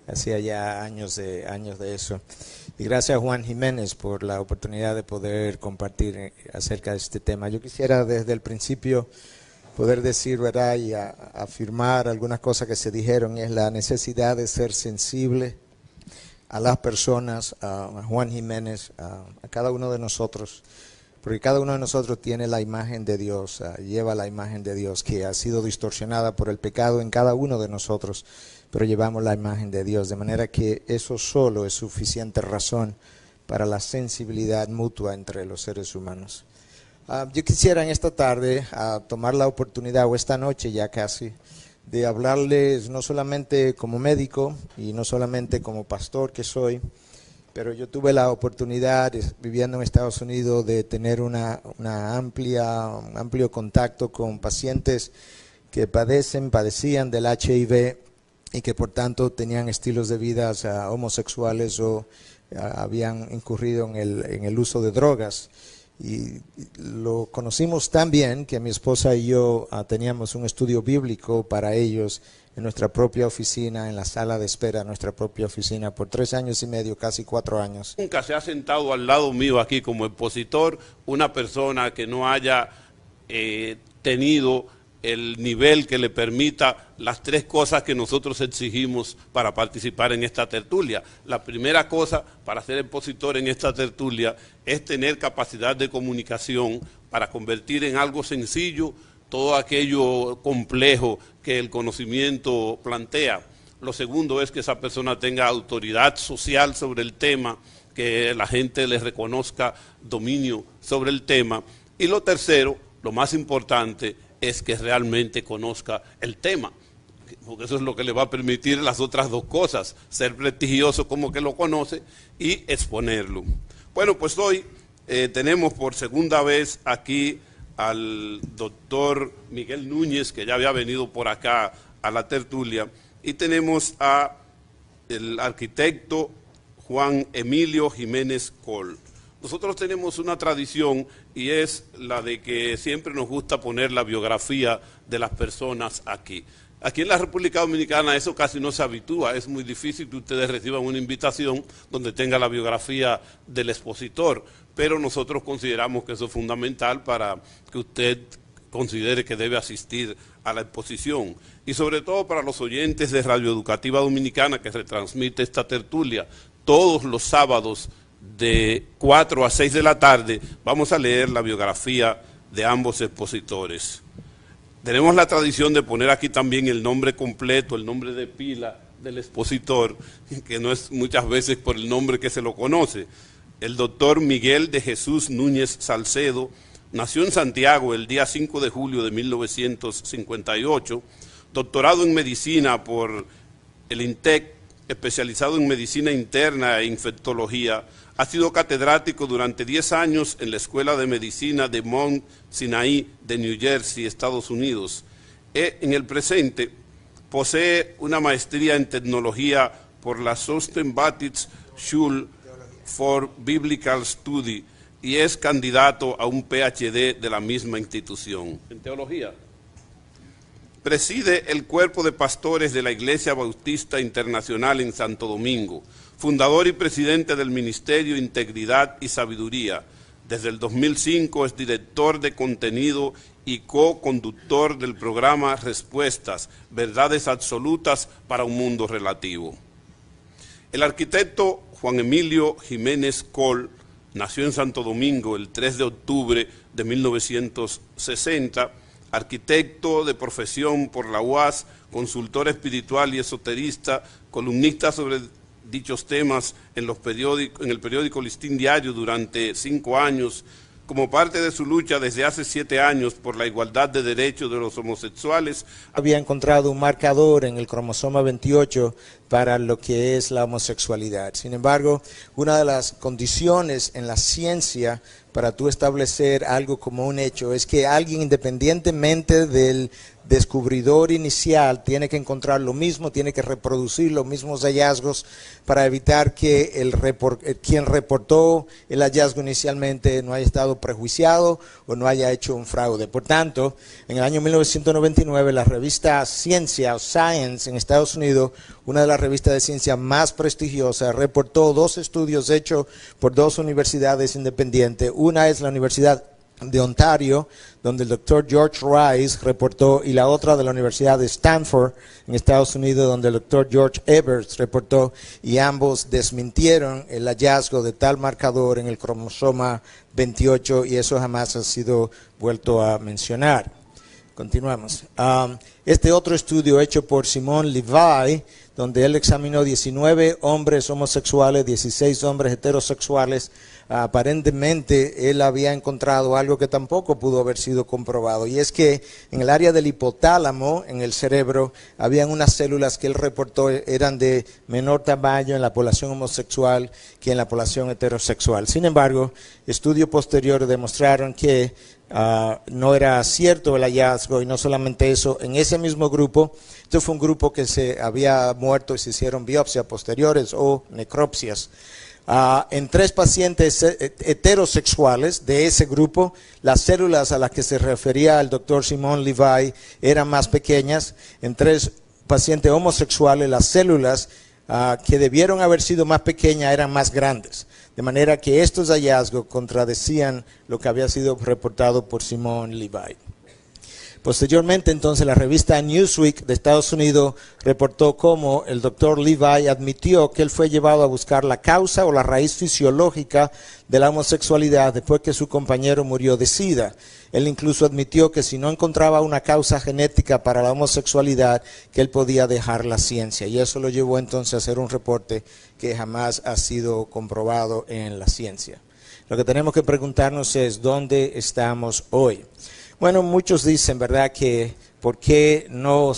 S2: hacía ya años de eso. Y gracias a Juan Jiménez por la oportunidad de poder compartir acerca de este tema. Yo quisiera desde el principio poder decir, ¿verdad?, y afirmar algunas cosas que se dijeron, y es la necesidad de ser sensible a las personas, a Juan Jiménez, a cada uno de nosotros, porque cada uno de nosotros tiene la imagen de Dios, lleva la imagen de Dios que ha sido distorsionada por el pecado en cada uno de nosotros, pero llevamos la imagen de Dios, de manera que eso solo es suficiente razón para la sensibilidad mutua entre los seres humanos. Yo quisiera en esta tarde tomar la oportunidad, o esta noche ya casi, de hablarles no solamente como médico y no solamente como pastor que soy, pero yo tuve la oportunidad, viviendo en Estados Unidos, de tener un amplio contacto con pacientes que padecían del HIV y que por tanto tenían estilos de vida homosexuales o habían incurrido en el uso de drogas. Y lo conocimos tan bien que mi esposa y yo teníamos un estudio bíblico para ellos en nuestra propia oficina, en la sala de espera de nuestra propia oficina, por 3 años y medio, casi 4 años.
S1: Nunca se ha sentado al lado mío aquí como expositor una persona que no haya tenido el nivel que le permita las 3 cosas que nosotros exigimos para participar en esta tertulia. La primera cosa para ser expositor en esta tertulia es tener capacidad de comunicación para convertir en algo sencillo todo aquello complejo que el conocimiento plantea. Lo segundo es que esa persona tenga autoridad social sobre el tema, que la gente le reconozca dominio sobre el tema. Y lo tercero, lo más importante, es que realmente conozca el tema, porque eso es lo que le va a permitir las otras 2 cosas, ser prestigioso como que lo conoce y exponerlo. Bueno, pues hoy tenemos por segunda vez aquí al doctor Miguel Núñez, que ya había venido por acá a la tertulia, y tenemos a el arquitecto Juan Emilio Jiménez Coll. Nosotros tenemos una tradición y es la de que siempre nos gusta poner la biografía de las personas aquí. Aquí en la República Dominicana eso casi no se habitúa, es muy difícil que ustedes reciban una invitación donde tenga la biografía del expositor, pero nosotros consideramos que eso es fundamental para que usted considere que debe asistir a la exposición. Y sobre todo para los oyentes de Radio Educativa Dominicana, que retransmite esta tertulia todos los sábados de 4 a 6 de la tarde, vamos a leer la biografía de ambos expositores. Tenemos la tradición de poner aquí también el nombre completo, el nombre de pila del expositor, que no es muchas veces por el nombre que se lo conoce. El doctor Miguel de Jesús Núñez Salcedo nació en Santiago el día 5 de julio de 1958, doctorado en medicina por el INTEC, especializado en medicina interna e infectología. Ha sido catedrático durante 10 años en la Escuela de Medicina de Mount Sinai de New Jersey, Estados Unidos. En el presente posee una maestría en tecnología por la Southern Baptist Schule for Biblical Study y es candidato a un PhD de la misma institución. En teología. Preside el cuerpo de pastores de la Iglesia Bautista Internacional en Santo Domingo, fundador y presidente del Ministerio Integridad y Sabiduría. Desde el 2005 es director de contenido y co-conductor del programa Respuestas, Verdades Absolutas para un Mundo Relativo. El arquitecto Juan Emilio Jiménez Coll nació en Santo Domingo el 3 de octubre de 1960, arquitecto de profesión por la UAS, consultor espiritual y esoterista, columnista sobre dichos temas en el periódico Listín Diario durante 5 años, como parte de su lucha desde hace 7 años por la igualdad de derechos de los homosexuales.
S2: Había encontrado un marcador en el cromosoma 28 para lo que es la homosexualidad. Sin embargo, una de las condiciones en la ciencia para tú establecer algo como un hecho es que alguien, independientemente del descubridor inicial, tiene que encontrar lo mismo, tiene que reproducir los mismos hallazgos para evitar que quien reportó el hallazgo inicialmente no haya estado prejuiciado o no haya hecho un fraude. Por tanto, en el año 1999 la revista Ciencia o Science en Estados Unidos, una de las revistas de ciencia más prestigiosas, reportó 2 estudios hechos por 2 universidades independientes. Una es la Universidad de Ontario, donde el doctor George Rice reportó, y la otra de la Universidad de Stanford, en Estados Unidos, donde el doctor George Eberts reportó, y ambos desmintieron el hallazgo de tal marcador en el cromosoma 28, y eso jamás ha sido vuelto a mencionar. Continuamos. Este otro estudio hecho por Simon Levi, donde él examinó 19 hombres homosexuales, 16 hombres heterosexuales. Aparentemente él había encontrado algo que tampoco pudo haber sido comprobado, y es que en el área del hipotálamo, en el cerebro, habían unas células que él reportó eran de menor tamaño en la población homosexual que en la población heterosexual. Sin embargo, estudios posteriores demostraron que no era cierto el hallazgo, y no solamente eso, en ese mismo grupo, este fue un grupo que se había muerto y se hicieron biopsias posteriores o necropsias. En 3 pacientes heterosexuales de ese grupo, las células a las que se refería el doctor Simon Levi eran más pequeñas. En 3 pacientes homosexuales, las células que debieron haber sido más pequeñas eran más grandes. De manera que estos hallazgos contradecían lo que había sido reportado por Simon Levi. Posteriormente, entonces, la revista Newsweek de Estados Unidos reportó cómo el doctor Levi admitió que él fue llevado a buscar la causa o la raíz fisiológica de la homosexualidad después que su compañero murió de SIDA. Él incluso admitió que si no encontraba una causa genética para la homosexualidad, que él podía dejar la ciencia. Y eso lo llevó entonces a hacer un reporte que jamás ha sido comprobado en la ciencia. Lo que tenemos que preguntarnos es, ¿dónde estamos hoy? Bueno, muchos dicen, ¿verdad?, que ¿por qué no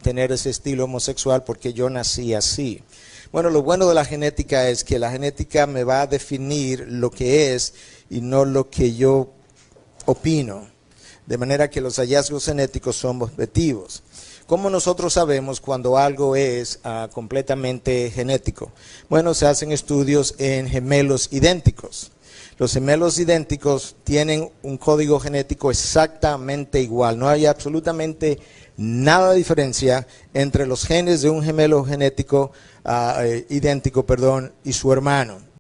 S2: tener ese estilo homosexual? Porque yo nací así. Bueno, lo bueno de la genética es que la genética me va a definir lo que es y no lo que yo opino. De manera que los hallazgos genéticos son objetivos. ¿Cómo nosotros sabemos cuando algo es completamente genético? Bueno, se hacen estudios en gemelos idénticos. Los gemelos idénticos tienen un código genético exactamente igual. No hay absolutamente nada de diferencia entre los genes de un gemelo idéntico y su hermano.